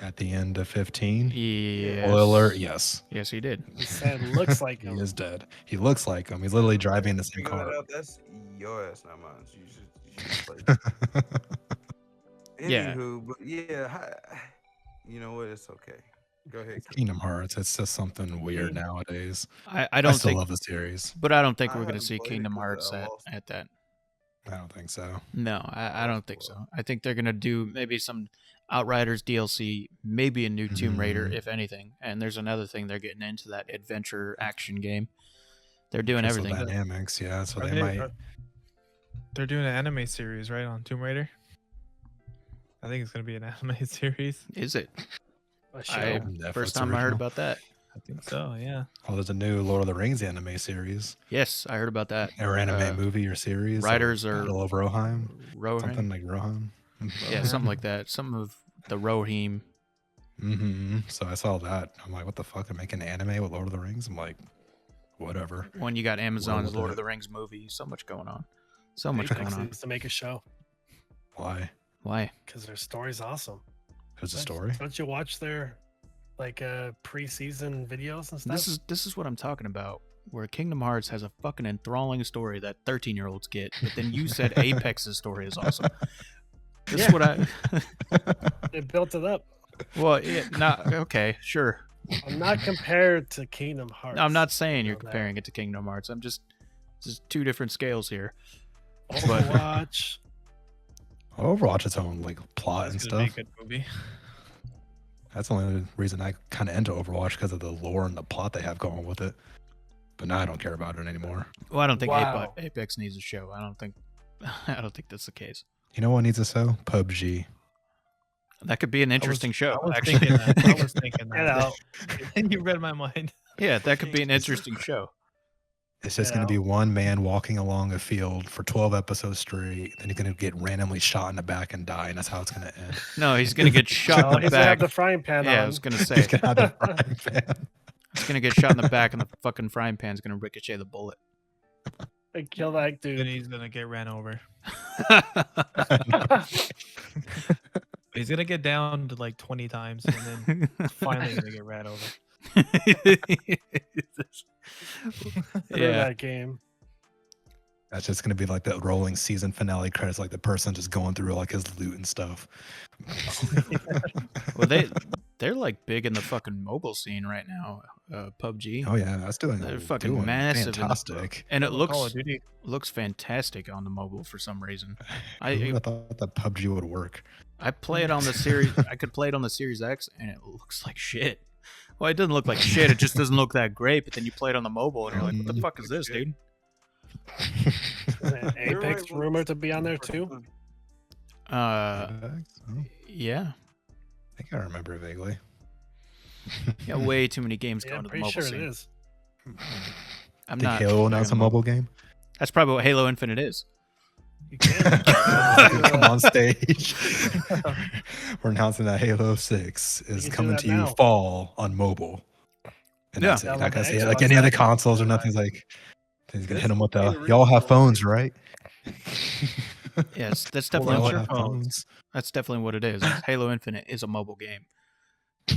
[SPEAKER 2] at the end of 15.
[SPEAKER 1] Yes.
[SPEAKER 2] Spoiler alert, yes.
[SPEAKER 1] Yes, he did.
[SPEAKER 3] He said looks like
[SPEAKER 2] He
[SPEAKER 3] him.
[SPEAKER 2] is dead. He looks like him. He's literally driving the same
[SPEAKER 4] Figure
[SPEAKER 2] car.
[SPEAKER 4] that out. That's your ass, not mine. So you should play.
[SPEAKER 1] Yeah.
[SPEAKER 4] Anywho, but yeah, you know what? It's okay. Go ahead.
[SPEAKER 2] Kingdom Hearts. It's just something weird nowadays.
[SPEAKER 1] I
[SPEAKER 2] I
[SPEAKER 1] don't
[SPEAKER 2] still
[SPEAKER 1] think,
[SPEAKER 2] love the series.
[SPEAKER 1] but I don't think
[SPEAKER 4] I
[SPEAKER 1] we're gonna
[SPEAKER 4] haven't
[SPEAKER 1] see
[SPEAKER 4] played it
[SPEAKER 1] Kingdom
[SPEAKER 4] 'cause
[SPEAKER 1] Hearts
[SPEAKER 4] I
[SPEAKER 1] at,
[SPEAKER 4] lost.
[SPEAKER 1] at that.
[SPEAKER 2] I don't think so.
[SPEAKER 1] No, I don't think so. I think they're gonna do maybe some Outriders DLC, maybe a new Tomb Raider,
[SPEAKER 2] Mhm.
[SPEAKER 1] if anything. And there's another thing they're getting into, that adventure action game. They're doing
[SPEAKER 2] Crystal
[SPEAKER 1] everything.
[SPEAKER 2] Dynamics, yeah. So
[SPEAKER 5] Are
[SPEAKER 2] they might.
[SPEAKER 5] They're doing an anime series, right, on Tomb Raider? I think it's gonna be an anime series.
[SPEAKER 1] Is it?
[SPEAKER 3] A show.
[SPEAKER 1] I
[SPEAKER 2] Netflix
[SPEAKER 1] first time I heard
[SPEAKER 2] original.
[SPEAKER 1] about that.
[SPEAKER 5] I think so. Yeah.
[SPEAKER 2] Oh, there's a new Lord of the Rings anime series
[SPEAKER 1] Yes, I heard about that.
[SPEAKER 2] or anime movie or series.
[SPEAKER 1] Writers are
[SPEAKER 2] Battle of Rohan.
[SPEAKER 1] Rohirrim?
[SPEAKER 2] Something like Rohan.
[SPEAKER 1] Yeah, something like that. Some of the Rohim.
[SPEAKER 2] Mm-hmm. So I saw that. I'm like, what the fuck? I'm making an anime with Lord of the Rings. I'm like, whatever.
[SPEAKER 1] When you got Amazon's
[SPEAKER 2] with
[SPEAKER 1] Lord
[SPEAKER 2] it.
[SPEAKER 1] of the Rings movie, so much going on. So much
[SPEAKER 3] Netflix
[SPEAKER 1] going on.
[SPEAKER 3] needs to make a show
[SPEAKER 2] Why?
[SPEAKER 1] Why?
[SPEAKER 3] because their story's awesome.
[SPEAKER 2] Who's the story?
[SPEAKER 3] Don't you watch their like pre-season videos and stuff?
[SPEAKER 1] This is what I'm talking about. where Kingdom Hearts has a fucking enthralling story that 13-year-olds get, but then you said Apex's story is awesome. This is what I.
[SPEAKER 3] They built it up.
[SPEAKER 1] Well, not okay, sure.
[SPEAKER 3] I'm not compared to Kingdom Hearts.
[SPEAKER 1] No, I'm not saying
[SPEAKER 3] You
[SPEAKER 1] you're
[SPEAKER 3] know that.
[SPEAKER 1] comparing it to Kingdom Hearts. I'm just two different scales here.
[SPEAKER 3] Overwatch.
[SPEAKER 2] Overwatch its own like plot and
[SPEAKER 5] That's gonna be
[SPEAKER 2] stuff.
[SPEAKER 5] a good movie.
[SPEAKER 2] That's the only reason I kind of into Overwatch, because of the lore and the plot they have going with it. But now I don't care about it anymore.
[SPEAKER 1] Well, I don't think
[SPEAKER 3] Wow.
[SPEAKER 1] Apex needs a show. I don't think that's the case.
[SPEAKER 2] You know what needs a show? PUBG.
[SPEAKER 1] That could be an interesting show.
[SPEAKER 5] I was
[SPEAKER 1] Actually,
[SPEAKER 5] thinking that. I was thinking
[SPEAKER 3] Get out.
[SPEAKER 5] that. You read my mind.
[SPEAKER 1] yeah, that could be an interesting show.
[SPEAKER 2] It's just
[SPEAKER 3] You
[SPEAKER 2] going to
[SPEAKER 3] know?
[SPEAKER 2] be one man walking along a field for 12 episodes straight. Then he's going to get randomly shot in the back and die, and that's how it's going to end.
[SPEAKER 1] No, he's gonna get shot
[SPEAKER 3] Oh,
[SPEAKER 1] in the
[SPEAKER 3] he's gonna have
[SPEAKER 1] back.
[SPEAKER 3] the frying pan
[SPEAKER 1] Yeah, I
[SPEAKER 3] on.
[SPEAKER 1] was gonna say
[SPEAKER 2] He's going to have the frying pan.
[SPEAKER 1] he's gonna get shot in the back, and the fucking frying pan's gonna ricochet the bullet.
[SPEAKER 3] Like, kill that
[SPEAKER 5] Then
[SPEAKER 3] dude.
[SPEAKER 5] he's gonna get ran over. He's gonna get down to like 20 times, and then finally gonna get ran over.
[SPEAKER 3] Through
[SPEAKER 1] yeah,
[SPEAKER 3] that game.
[SPEAKER 2] That's just going to be like the rolling season finale credits, like the person just going through like his loot and stuff.
[SPEAKER 1] well they're like big in the fucking mobile scene right now. PUBG.
[SPEAKER 2] Oh yeah, that's doing.
[SPEAKER 1] They're fucking
[SPEAKER 2] doing
[SPEAKER 1] massive in the-
[SPEAKER 2] fantastic.
[SPEAKER 1] And it
[SPEAKER 5] Call of
[SPEAKER 1] looks
[SPEAKER 5] Duty.
[SPEAKER 1] fantastic on the mobile for some reason.
[SPEAKER 2] I would have thought that PUBG would work.
[SPEAKER 1] I play it on the series. I could play it on the Series X, and it looks like shit. Well, it doesn't look like shit. It just doesn't look that great. But then you play it on the mobile, and you're like, "What the fuck is this, dude?"
[SPEAKER 3] Isn't
[SPEAKER 4] You're
[SPEAKER 3] Apex
[SPEAKER 4] right, well,
[SPEAKER 3] rumored to be on there too.
[SPEAKER 1] Uh,
[SPEAKER 2] I
[SPEAKER 1] yeah,
[SPEAKER 2] think I remember vaguely.
[SPEAKER 1] yeah. Way too many games
[SPEAKER 3] Yeah,
[SPEAKER 1] going
[SPEAKER 3] I'm
[SPEAKER 1] to the
[SPEAKER 3] pretty
[SPEAKER 1] mobile
[SPEAKER 3] sure
[SPEAKER 1] scene.
[SPEAKER 3] it is.
[SPEAKER 1] I'm
[SPEAKER 2] Think
[SPEAKER 1] not.
[SPEAKER 2] Halo
[SPEAKER 1] big
[SPEAKER 2] announced a
[SPEAKER 1] on the
[SPEAKER 2] mobile game?
[SPEAKER 3] Oh,
[SPEAKER 1] That's probably what Halo Infinite is.
[SPEAKER 3] You can.
[SPEAKER 2] Come on stage. We're announcing that Halo 6
[SPEAKER 3] You
[SPEAKER 2] is
[SPEAKER 3] can do
[SPEAKER 2] coming
[SPEAKER 3] that
[SPEAKER 2] to you
[SPEAKER 3] now.
[SPEAKER 2] fall on mobile. And
[SPEAKER 1] Yeah.
[SPEAKER 2] that's it.
[SPEAKER 3] Yeah,
[SPEAKER 2] Not
[SPEAKER 3] like
[SPEAKER 2] gonna
[SPEAKER 3] the
[SPEAKER 2] say like
[SPEAKER 3] Xbox
[SPEAKER 2] any other
[SPEAKER 3] One.
[SPEAKER 2] consoles or nothing. He's like, he's gonna hit them with
[SPEAKER 4] This
[SPEAKER 2] the.
[SPEAKER 4] is
[SPEAKER 2] Y'all have
[SPEAKER 4] original.
[SPEAKER 2] phones, right?
[SPEAKER 1] Yes, that's
[SPEAKER 2] Y'all
[SPEAKER 1] definitely
[SPEAKER 2] have
[SPEAKER 1] what,
[SPEAKER 2] phones.
[SPEAKER 1] that's definitely what it is. Halo Infinite is a mobile game.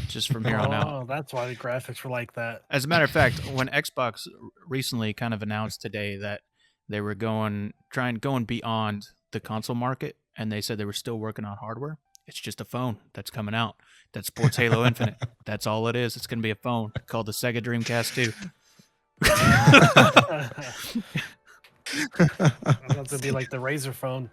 [SPEAKER 1] Just from here on out.
[SPEAKER 3] Oh, that's why the graphics were like that.
[SPEAKER 1] As a matter of fact, when Xbox recently kind of announced today that they were going beyond the console market, and they said they were still working on hardware, it's just a phone that's coming out that supports Halo Infinite. That's all it is. It's going to be a phone called the Sega Dreamcast 2.
[SPEAKER 3] That's gonna be like the Razer phone.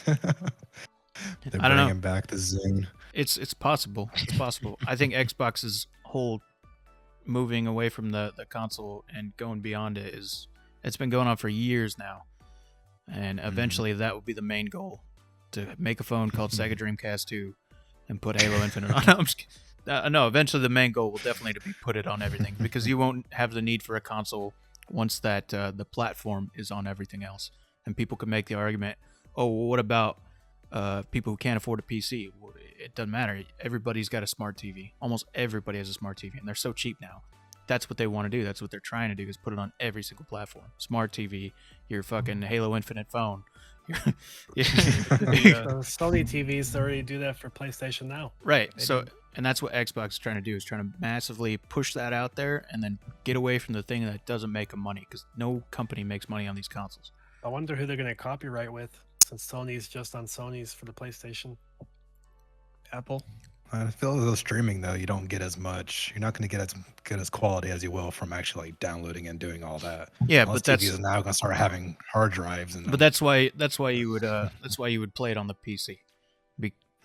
[SPEAKER 2] They're
[SPEAKER 1] I don't know.
[SPEAKER 2] bringing back the Zune.
[SPEAKER 1] It's possible. It's possible. I think Xbox's whole moving away from the console and going beyond it it's been going on for years now. And eventually that will be the main goal, to make a phone called Sega Dreamcast 2 and put Halo Infinite on. No, I'm just kidding. No, eventually the main goal will definitely be put it on everything, because you won't have the need for a console once that the platform is on everything else. And people can make the argument, oh, well, what about people who can't afford a PC? Well, it doesn't matter. Everybody's got a smart TV. Almost everybody has a smart TV, and they're so cheap now. That's what they want to do. That's what they're trying to do, is put it on every single platform. Smart TV, your fucking Halo Infinite phone.
[SPEAKER 5] Yeah.
[SPEAKER 3] The Sony TVs already do that for PlayStation now.
[SPEAKER 1] Right.
[SPEAKER 5] They
[SPEAKER 1] So,
[SPEAKER 5] do.
[SPEAKER 1] and that's what Xbox is trying to do, is trying to massively push that out there and then get away from the thing that doesn't make them money, because no company makes money on these consoles.
[SPEAKER 3] I wonder who they're gonna copyright with, since Sony's just on Sony's for the PlayStation.
[SPEAKER 5] Apple.
[SPEAKER 2] I feel as though streaming though, you don't get as much. You're not going to get as good as quality as you will from actually like downloading and doing all that.
[SPEAKER 1] Yeah,
[SPEAKER 2] Most
[SPEAKER 1] but that's
[SPEAKER 2] TVs are now going to start having hard drives and.
[SPEAKER 1] but that's why you would play it on the PC.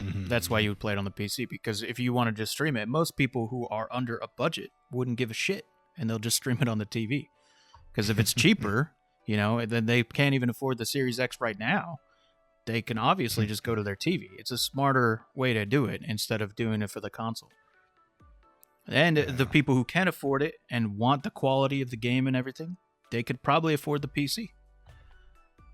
[SPEAKER 1] That's why you would play it on the PC, because if you want to just stream it, most people who are under a budget wouldn't give a shit, and they'll just stream it on the TV. Because if it's cheaper, then they can't even afford the Series X right now. They can obviously just go to their TV. It's a smarter way to do it instead of doing it for the console. And the people who can afford it and want the quality of the game and everything, they could probably afford the PC.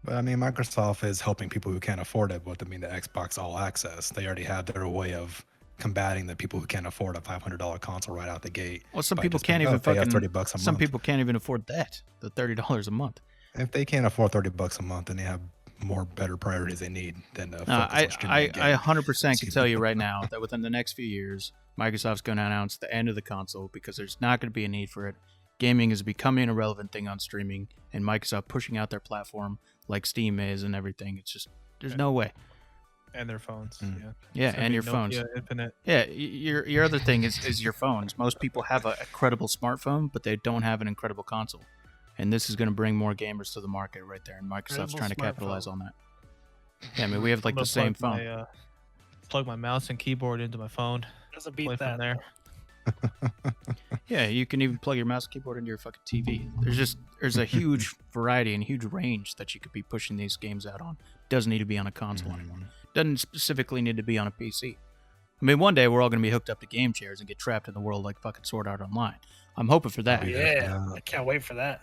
[SPEAKER 2] But I mean, Microsoft is helping people who can't afford it with the Xbox All Access. They already have their way of combating the people who can't afford a $500 console right out the gate.
[SPEAKER 1] Well, some
[SPEAKER 2] by
[SPEAKER 1] people
[SPEAKER 2] just
[SPEAKER 1] can't
[SPEAKER 2] being,
[SPEAKER 1] even
[SPEAKER 2] pay us
[SPEAKER 1] fucking.
[SPEAKER 2] $30 a
[SPEAKER 1] Some
[SPEAKER 2] month.
[SPEAKER 1] people can't even afford that. The $30 a month.
[SPEAKER 2] If they can't afford $30 a month, then they have more better priorities they need than to focus
[SPEAKER 1] I
[SPEAKER 2] on streaming.
[SPEAKER 1] I 100% can tell you right now that within the next few years, Microsoft's going to announce the end of the console, because there's not going to be a need for it. gaming is becoming a relevant thing on streaming, and Microsoft pushing out their platform like Steam is and everything. It's just there's no way.
[SPEAKER 5] And their phones.
[SPEAKER 2] Mm.
[SPEAKER 5] Yeah.
[SPEAKER 1] Yeah,
[SPEAKER 5] It's gonna
[SPEAKER 1] and
[SPEAKER 5] be
[SPEAKER 1] your phones.
[SPEAKER 5] Nokia Infinite.
[SPEAKER 1] Yeah, your other thing is your phones. Most people have a credible smartphone, but they don't have an incredible console. And this is going to bring more gamers to the market right there, and Microsoft's
[SPEAKER 3] Incredible
[SPEAKER 1] trying to capitalize
[SPEAKER 3] smartphone.
[SPEAKER 1] on that. Yeah, I mean, we have like
[SPEAKER 5] I'm
[SPEAKER 1] the
[SPEAKER 5] gonna
[SPEAKER 1] same
[SPEAKER 5] plug
[SPEAKER 1] phone.
[SPEAKER 5] plug my mouse and keyboard into my phone.
[SPEAKER 3] Doesn't
[SPEAKER 5] Play
[SPEAKER 3] beat
[SPEAKER 5] from
[SPEAKER 3] that.
[SPEAKER 5] there.
[SPEAKER 1] Yeah, you can even plug your mouse and keyboard into your fucking TV. There's a huge variety and huge range that you could be pushing these games out on. Doesn't need to be on a console anymore. Doesn't specifically need to be on a PC. I mean, one day we're all going to be hooked up to game chairs and get trapped in the world like fucking Sword Art Online. I'm hoping for that.
[SPEAKER 3] Yeah, I can't wait for that.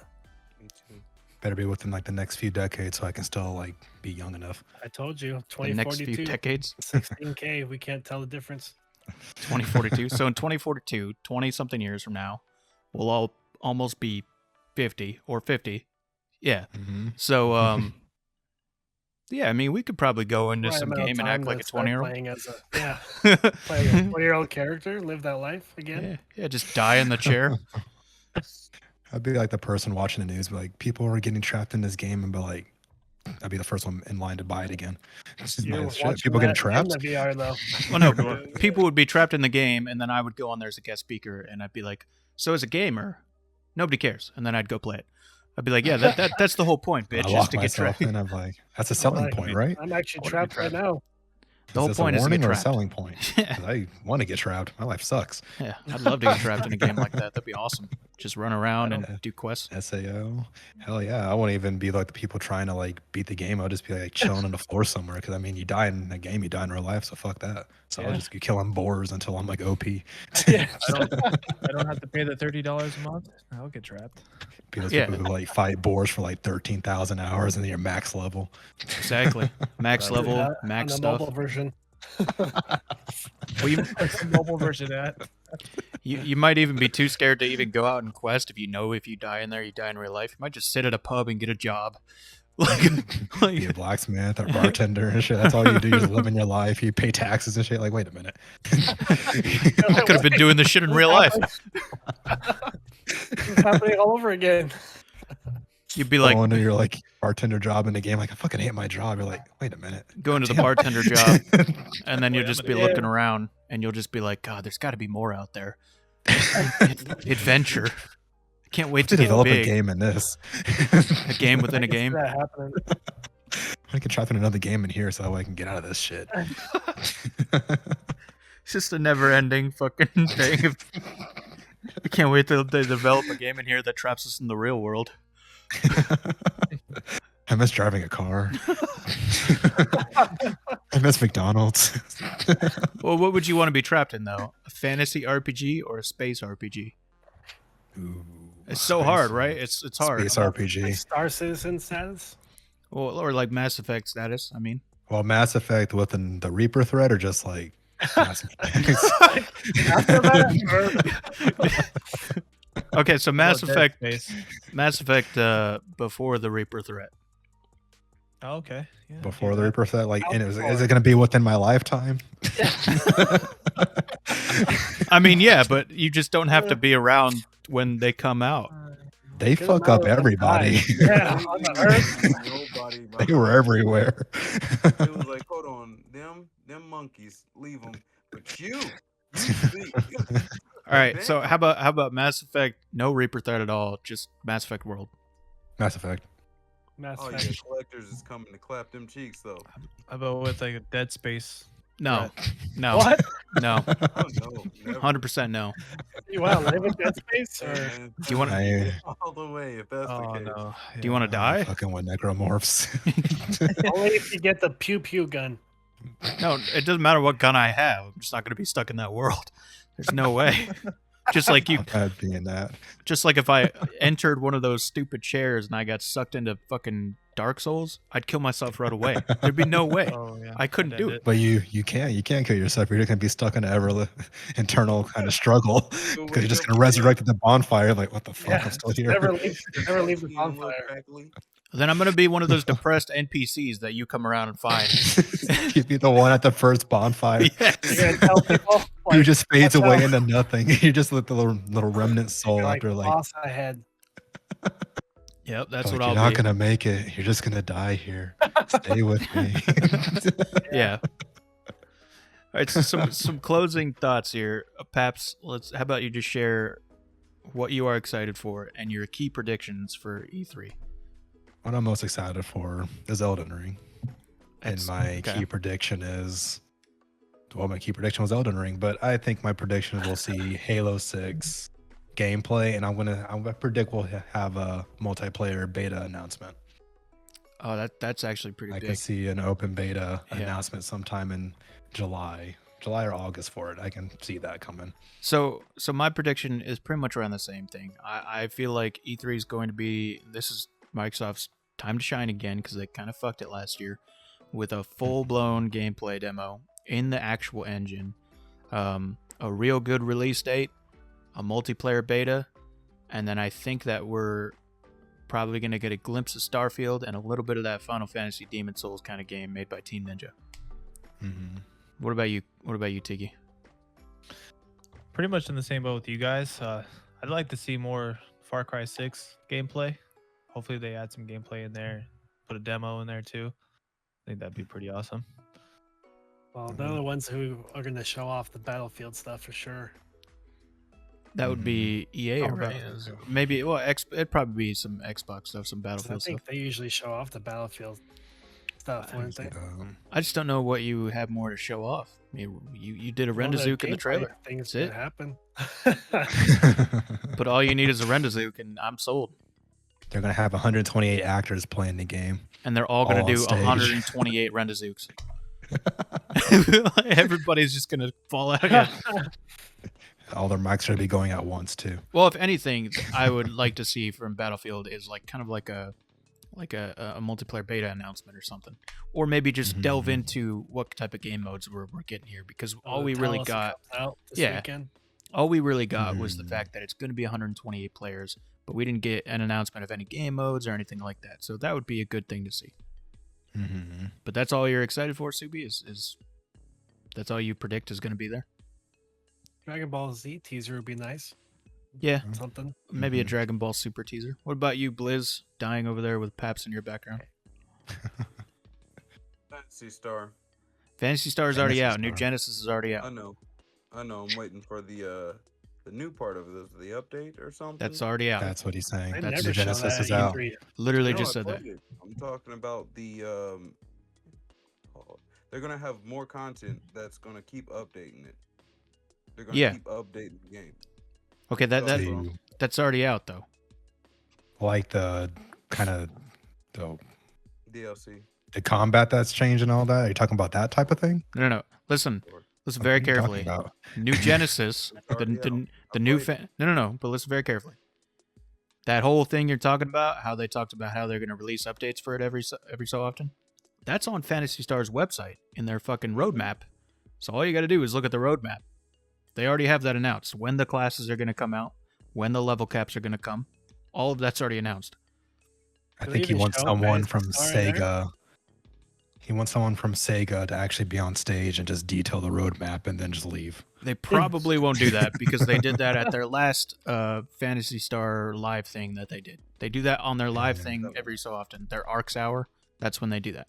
[SPEAKER 4] Me too.
[SPEAKER 2] Better be within like the next few decades so I can still like be young enough.
[SPEAKER 3] I told you,
[SPEAKER 1] The next few
[SPEAKER 3] 2042,
[SPEAKER 1] decades,
[SPEAKER 3] 16K. We can't tell the difference.
[SPEAKER 1] 2042. So in 2042, 20 something years from now, we'll all almost be 50 or 50. Yeah.
[SPEAKER 2] Mm-hmm.
[SPEAKER 1] So yeah, I mean, we could probably go into
[SPEAKER 3] Right
[SPEAKER 1] some
[SPEAKER 3] amount of
[SPEAKER 1] game and
[SPEAKER 3] time
[SPEAKER 1] act like
[SPEAKER 3] to
[SPEAKER 1] a
[SPEAKER 3] start
[SPEAKER 1] 20-year-old.
[SPEAKER 3] playing as a play a 20-year-old character, live that life again.
[SPEAKER 1] Yeah, just die in the chair.
[SPEAKER 2] I'd be like the person watching the news, but like people are getting trapped in this game, and be like, I'd be the first one in line to buy it again. This is
[SPEAKER 3] You're
[SPEAKER 2] nice shit.
[SPEAKER 3] watching
[SPEAKER 2] People getting
[SPEAKER 3] that
[SPEAKER 2] trapped.
[SPEAKER 3] in the VR though.
[SPEAKER 1] Well, no, people would be trapped in the game, and then I would go on there as a guest speaker, and I'd be like, "So as a gamer, nobody cares," and then I'd go play it. I'd be like, "Yeah, that's the whole point, bitch,
[SPEAKER 2] I
[SPEAKER 1] is
[SPEAKER 2] lock
[SPEAKER 1] to get
[SPEAKER 2] myself,
[SPEAKER 1] trapped."
[SPEAKER 2] and I'm like, that's a selling
[SPEAKER 3] like,
[SPEAKER 2] point, right?
[SPEAKER 3] I'm actually
[SPEAKER 1] I wanna be
[SPEAKER 3] trapped right
[SPEAKER 1] trapped.
[SPEAKER 3] now.
[SPEAKER 1] The whole
[SPEAKER 2] this
[SPEAKER 1] point
[SPEAKER 2] a
[SPEAKER 1] is to get
[SPEAKER 2] warning or a
[SPEAKER 1] trapped.
[SPEAKER 2] selling point?
[SPEAKER 1] Yeah,
[SPEAKER 2] 'Cause I want to get trapped. My life sucks.
[SPEAKER 1] yeah, I'd love to get trapped in a game like that. That'd be awesome. Just run around
[SPEAKER 2] Yeah.
[SPEAKER 1] and do quests.
[SPEAKER 2] SAO. Hell yeah. I won't even be like the people trying to like beat the game. I'll just be like chilling on the floor somewhere. Cause I mean, you die in a game, you die in real life. So fuck that. So I'll
[SPEAKER 5] Yeah.
[SPEAKER 2] just be killing boars until I'm like OP.
[SPEAKER 3] Yeah.
[SPEAKER 5] I don't have to pay the $30 a month. I'll get trapped.
[SPEAKER 2] Be those
[SPEAKER 1] Yeah.
[SPEAKER 2] people who like fight boars for like 13,000 hours and then you're max level.
[SPEAKER 1] Exactly. Max
[SPEAKER 5] Right.
[SPEAKER 1] level,
[SPEAKER 3] on
[SPEAKER 1] max
[SPEAKER 3] the
[SPEAKER 1] stuff.
[SPEAKER 3] mobile version.
[SPEAKER 1] Well,
[SPEAKER 5] What's the mobile version at?
[SPEAKER 1] you might even be too scared to even go out and quest if you know if you die in there, you die in real life. You might just sit at a pub and get a job.
[SPEAKER 2] Be a blacksmith or bartender and shit. That's all you do. You're living your life. You pay taxes and shit. Like, wait a minute.
[SPEAKER 1] I could have been doing this shit in real life.
[SPEAKER 3] It's happening all over again.
[SPEAKER 1] You'd be like
[SPEAKER 2] Going to your like bartender job in the game. Like, I fucking hate my job. You're like, wait a minute.
[SPEAKER 1] going to the
[SPEAKER 2] Damn.
[SPEAKER 1] bartender job, and then
[SPEAKER 5] Wait,
[SPEAKER 1] you'll
[SPEAKER 5] I'm
[SPEAKER 1] just be
[SPEAKER 3] gonna-
[SPEAKER 1] looking around, and you'll just be like, God, there's got to be more out there. Adventure. I can't wait
[SPEAKER 2] to
[SPEAKER 1] to get
[SPEAKER 2] develop
[SPEAKER 1] big.
[SPEAKER 2] a game in this.
[SPEAKER 1] A game within
[SPEAKER 3] I
[SPEAKER 1] a
[SPEAKER 3] can see
[SPEAKER 1] game.
[SPEAKER 3] that happening.
[SPEAKER 2] I can trap in another game in here so I can get out of this shit.
[SPEAKER 1] It's just a never-ending fucking thing. I can't wait till they develop a game in here that traps us in the real world.
[SPEAKER 2] I miss driving a car. I miss McDonald's.
[SPEAKER 1] Well, what would you want to be trapped in, though? A fantasy RPG or a space RPG?
[SPEAKER 2] Ooh,
[SPEAKER 1] It's so
[SPEAKER 2] space-
[SPEAKER 1] hard, right? It's hard.
[SPEAKER 2] Space
[SPEAKER 3] Like
[SPEAKER 2] RPG.
[SPEAKER 3] Star Citizen status.
[SPEAKER 1] Well, or like Mass Effect status. I mean,
[SPEAKER 2] Well, Mass Effect within the Reaper thread, or just like Mass Effect?
[SPEAKER 3] After that,
[SPEAKER 1] okay, so Mass
[SPEAKER 5] Oh, Dead
[SPEAKER 1] Effect,
[SPEAKER 5] Space.
[SPEAKER 1] Mass Effect before the Reaper threat.
[SPEAKER 5] Oh, okay. Yeah,
[SPEAKER 2] Before the
[SPEAKER 5] that.
[SPEAKER 2] Reaper thread, like,
[SPEAKER 3] Out
[SPEAKER 2] and is
[SPEAKER 3] before.
[SPEAKER 2] it going to be within my lifetime?
[SPEAKER 1] I mean, yeah, but you just don't have to be around when they come out.
[SPEAKER 2] They
[SPEAKER 3] Good
[SPEAKER 2] fuck up
[SPEAKER 3] amount of
[SPEAKER 2] everybody.
[SPEAKER 3] time. Yeah, on the Earth.
[SPEAKER 4] Nobody.
[SPEAKER 2] They were everywhere.
[SPEAKER 4] It was like, hold on, them monkeys, leave them, but you see.
[SPEAKER 1] All right, so how about Mass Effect? No Reaper threat at all, just Mass Effect World.
[SPEAKER 2] Mass Effect.
[SPEAKER 3] Mass
[SPEAKER 4] Oh yeah,
[SPEAKER 3] Effect.
[SPEAKER 4] collectors is coming to clap them cheeks though.
[SPEAKER 5] How about with like a Dead Space?
[SPEAKER 1] No, no,
[SPEAKER 3] What?
[SPEAKER 1] no,
[SPEAKER 4] Oh no, never.
[SPEAKER 1] 100% no.
[SPEAKER 3] You want to live in Dead Space?
[SPEAKER 4] Hey,
[SPEAKER 3] Or
[SPEAKER 4] man,
[SPEAKER 1] Do you wanna-
[SPEAKER 2] I
[SPEAKER 4] all the way if that's
[SPEAKER 5] Oh
[SPEAKER 4] the case.
[SPEAKER 5] no.
[SPEAKER 1] Do you want to die?
[SPEAKER 2] fucking with necromorphs.
[SPEAKER 3] only if you get the pew pew gun.
[SPEAKER 1] No, it doesn't matter what gun I have. I'm just not going to be stuck in that world. There's no way. Just like you,
[SPEAKER 2] I'm bad being that.
[SPEAKER 1] just like if I entered one of those stupid chairs and I got sucked into fucking Dark Souls, I'd kill myself right away. There'd be no way.
[SPEAKER 5] Oh yeah,
[SPEAKER 1] I couldn't do it.
[SPEAKER 2] But you can't kill yourself. You're gonna be stuck in an internal kind of struggle because you're just gonna resurrect at the bonfire. Like, what the fuck?
[SPEAKER 3] Yeah,
[SPEAKER 2] I'm still
[SPEAKER 3] just
[SPEAKER 2] here.
[SPEAKER 3] never leave the
[SPEAKER 4] Skin a little
[SPEAKER 3] bonfire.
[SPEAKER 4] crackly.
[SPEAKER 1] Then I'm gonna be one of those depressed NPCs that you come around and find.
[SPEAKER 2] You'd be the one at the first bonfire.
[SPEAKER 1] Yes.
[SPEAKER 3] You're gonna tell people
[SPEAKER 2] Who
[SPEAKER 3] like,
[SPEAKER 2] just fades
[SPEAKER 3] watch
[SPEAKER 2] away
[SPEAKER 3] out.
[SPEAKER 2] into nothing. You just let the little remnant soul
[SPEAKER 3] You're
[SPEAKER 2] after like,
[SPEAKER 3] boss ahead.
[SPEAKER 1] Yep, that's
[SPEAKER 2] like,
[SPEAKER 1] what
[SPEAKER 2] you're
[SPEAKER 1] I'll
[SPEAKER 2] not
[SPEAKER 1] be.
[SPEAKER 2] gonna make it. You're just gonna die here. Stay with me.
[SPEAKER 1] Yeah. All right, so some closing thoughts here. Paps, how about you just share what you are excited for and your key predictions for E3.
[SPEAKER 2] What I'm most excited for is Elden Ring. And
[SPEAKER 1] That's-
[SPEAKER 2] my
[SPEAKER 1] okay.
[SPEAKER 2] key prediction is, well, my key prediction was Elden Ring, but I think my prediction is we'll see Halo 6 gameplay, and I'm gonna predict we'll have a multiplayer beta announcement.
[SPEAKER 1] Oh, that's actually pretty
[SPEAKER 2] I
[SPEAKER 1] big.
[SPEAKER 2] can see an open beta
[SPEAKER 1] Yeah.
[SPEAKER 2] announcement sometime in July or August for it. I can see that coming.
[SPEAKER 1] So my prediction is pretty much around the same thing. I feel like E3 is going to be, this is Microsoft's time to shine again because they kind of fucked it last year with a full-blown gameplay demo in the actual engine, a real good release date, a multiplayer beta, and then I think that we're probably going to get a glimpse of Starfield and a little bit of that Final Fantasy Demon Souls kind of game made by Team Ninja.
[SPEAKER 2] Mm-hmm.
[SPEAKER 1] What about you? What about you, Tiki?
[SPEAKER 5] Pretty much in the same boat with you guys. I'd like to see more Far Cry 6 gameplay. Hopefully they add some gameplay in there, put a demo in there too. I think that'd be pretty awesome.
[SPEAKER 3] Well, they're the ones who are going to show off the Battlefield stuff for sure.
[SPEAKER 1] That would be EA,
[SPEAKER 5] Oh,
[SPEAKER 1] right?
[SPEAKER 5] Battlefield.
[SPEAKER 1] Maybe. Well, it'd probably be some Xbox stuff, some
[SPEAKER 3] So I
[SPEAKER 1] Battlefield
[SPEAKER 3] think
[SPEAKER 1] stuff.
[SPEAKER 3] they usually show off the Battlefield stuff, wouldn't they?
[SPEAKER 1] I just don't know what you have more to show off. I mean, you did a
[SPEAKER 3] Well,
[SPEAKER 1] Rendazook in the
[SPEAKER 3] gameplay
[SPEAKER 1] trailer.
[SPEAKER 3] Things
[SPEAKER 1] That's
[SPEAKER 3] that
[SPEAKER 1] it.
[SPEAKER 3] happen.
[SPEAKER 1] But all you need is a Rendazook, and I'm sold.
[SPEAKER 2] They're gonna have 128 actors playing the game.
[SPEAKER 1] And they're all going
[SPEAKER 2] All
[SPEAKER 1] to
[SPEAKER 2] on
[SPEAKER 1] do
[SPEAKER 2] stage.
[SPEAKER 1] 128 Rendazooks. Everybody's just going to fall out again.
[SPEAKER 2] All their mics are gonna be going at once too.
[SPEAKER 1] Well, if anything, I would like to see from Battlefield is like kind of like a multiplayer beta announcement or something, or maybe just delve
[SPEAKER 2] Mhm.
[SPEAKER 1] into what type of game modes we're getting here, because all
[SPEAKER 3] The
[SPEAKER 1] we really
[SPEAKER 3] Talos
[SPEAKER 1] got,
[SPEAKER 3] comes out this
[SPEAKER 1] Yeah.
[SPEAKER 3] weekend.
[SPEAKER 1] all we really got was the
[SPEAKER 2] Mhm.
[SPEAKER 1] fact that it's going to be 128 players, but we didn't get an announcement of any game modes or anything like that. So that would be a good thing to see.
[SPEAKER 2] Mm-hmm.
[SPEAKER 1] But that's all you're excited for, Subi? Is that's all you predict is going to be there?
[SPEAKER 3] Dragon Ball Z teaser would be nice.
[SPEAKER 1] Yeah,
[SPEAKER 3] Something.
[SPEAKER 1] maybe a
[SPEAKER 2] Mhm.
[SPEAKER 1] Dragon Ball Super teaser. What about you, Blizz, dying over there with Paps in your background?
[SPEAKER 4] Fantasy Star.
[SPEAKER 1] Fantasy Star is already
[SPEAKER 2] Fantasy
[SPEAKER 1] out. New
[SPEAKER 2] Star.
[SPEAKER 1] Genesis is already
[SPEAKER 4] I
[SPEAKER 1] out.
[SPEAKER 4] know. I'm waiting for the new part of this, the update or something.
[SPEAKER 1] That's already out.
[SPEAKER 2] That's what he's saying.
[SPEAKER 3] They
[SPEAKER 1] That's
[SPEAKER 3] never
[SPEAKER 2] New
[SPEAKER 3] show
[SPEAKER 2] Genesis
[SPEAKER 3] that
[SPEAKER 2] is
[SPEAKER 3] at
[SPEAKER 2] out.
[SPEAKER 3] E3.
[SPEAKER 1] Literally
[SPEAKER 4] No,
[SPEAKER 1] just
[SPEAKER 4] I
[SPEAKER 1] said that.
[SPEAKER 4] played it. I'm talking about the they're gonna have more content that's gonna keep updating it. They're gonna
[SPEAKER 1] Yeah.
[SPEAKER 4] keep updating the game.
[SPEAKER 1] Okay,
[SPEAKER 4] So,
[SPEAKER 1] that's already out though.
[SPEAKER 2] Like the kind of the
[SPEAKER 4] DLC.
[SPEAKER 2] combat that's changed and all that. Are you talking about that type of thing?
[SPEAKER 1] No. Listen
[SPEAKER 4] Or-
[SPEAKER 1] very
[SPEAKER 2] What are you talking
[SPEAKER 1] carefully.
[SPEAKER 2] about?
[SPEAKER 1] New Genesis,
[SPEAKER 4] It's already out.
[SPEAKER 1] the
[SPEAKER 4] I
[SPEAKER 1] new
[SPEAKER 4] played it.
[SPEAKER 1] no. But listen very carefully. That whole thing you're talking about, how they talked about how they're going to release updates for it every so often. That's on Fantasy Star's website in their fucking roadmap. So all you got to do is look at the roadmap. They already have that announced. When the classes are going to come out, when the level caps are going to come, all of that's already announced.
[SPEAKER 2] I
[SPEAKER 3] Do
[SPEAKER 2] think
[SPEAKER 3] they
[SPEAKER 2] he
[SPEAKER 3] even
[SPEAKER 2] wants
[SPEAKER 3] show
[SPEAKER 2] someone
[SPEAKER 3] Fantasy
[SPEAKER 2] from
[SPEAKER 3] Star in there?
[SPEAKER 2] Sega. He wants someone from Sega to actually be on stage and just detail the roadmap and then just leave.
[SPEAKER 1] They probably won't do that because they did that at their last Fantasy Star live thing that they did. They do that on their live
[SPEAKER 2] Yeah.
[SPEAKER 1] thing every so often. Their Arcs Hour, that's when they do that.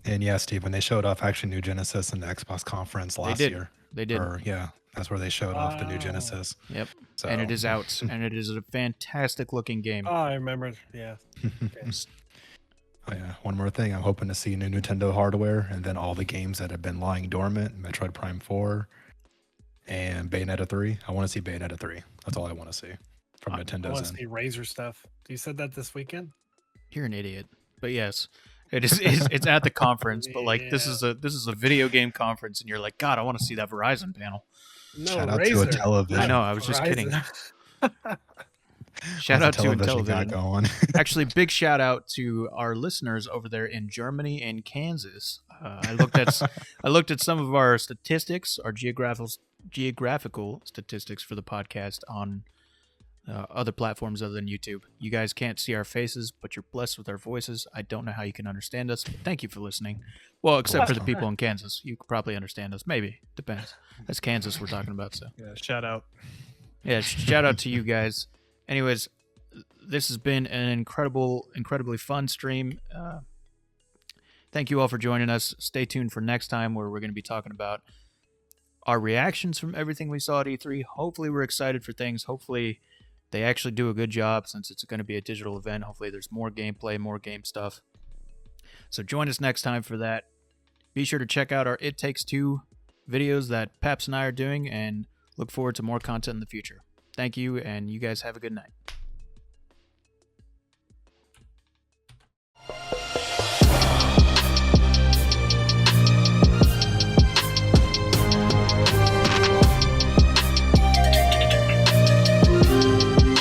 [SPEAKER 2] And yeah, Steve, when they showed off actually New Genesis in the Xbox conference last
[SPEAKER 1] did.
[SPEAKER 2] year,
[SPEAKER 1] They did.
[SPEAKER 2] or yeah, that's where they showed off the New
[SPEAKER 3] Oh.
[SPEAKER 2] Genesis.
[SPEAKER 1] Yep.
[SPEAKER 2] So,
[SPEAKER 1] And it is out, and it is a fantastic looking game.
[SPEAKER 3] Oh, I remember. Yeah.
[SPEAKER 2] Oh, yeah, one more thing. I'm hoping to see new Nintendo hardware and then all the games that have been lying dormant, Metroid Prime 4 and Bayonetta 3. I want to see Bayonetta 3. That's all I want to see from
[SPEAKER 3] I want
[SPEAKER 2] Nintendo's
[SPEAKER 3] to
[SPEAKER 2] end.
[SPEAKER 3] see Razor stuff. You said that this weekend?
[SPEAKER 1] You're an idiot. But yes, it is. It's at the conference, but like this is a video game conference, and you're like, God, I want to see that Verizon panel.
[SPEAKER 3] No,
[SPEAKER 2] Shout out
[SPEAKER 3] Razor.
[SPEAKER 2] to a television.
[SPEAKER 1] I know. I was just kidding.
[SPEAKER 3] Verizon.
[SPEAKER 1] Shout
[SPEAKER 2] Once
[SPEAKER 1] out
[SPEAKER 2] the
[SPEAKER 1] to
[SPEAKER 2] television got
[SPEAKER 1] Intellivision.
[SPEAKER 2] going.
[SPEAKER 1] Actually, big shout out to our listeners over there in Germany and Kansas. I looked at some of our statistics, our geographical statistics for the podcast on other platforms other than YouTube. You guys can't see our faces, but you're blessed with our voices. I don't know how you can understand us, but thank you for listening. Well, except for the people in Kansas. You could probably understand us. Maybe. Depends. That's Kansas we're talking about, so.
[SPEAKER 5] Yeah, shout out.
[SPEAKER 1] Yeah, shout out to you guys. Anyways, this has been an incredibly fun stream. Thank you all for joining us. Stay tuned for next time where we're going to be talking about our reactions from everything we saw at E3. Hopefully we're excited for things. Hopefully they actually do a good job since it's going to be a digital event. Hopefully there's more gameplay, more game stuff. So join us next time for that. Be sure to check out our It Takes Two videos that Paps and I are doing and look forward to more content in the future. Thank you, and you guys have a good night.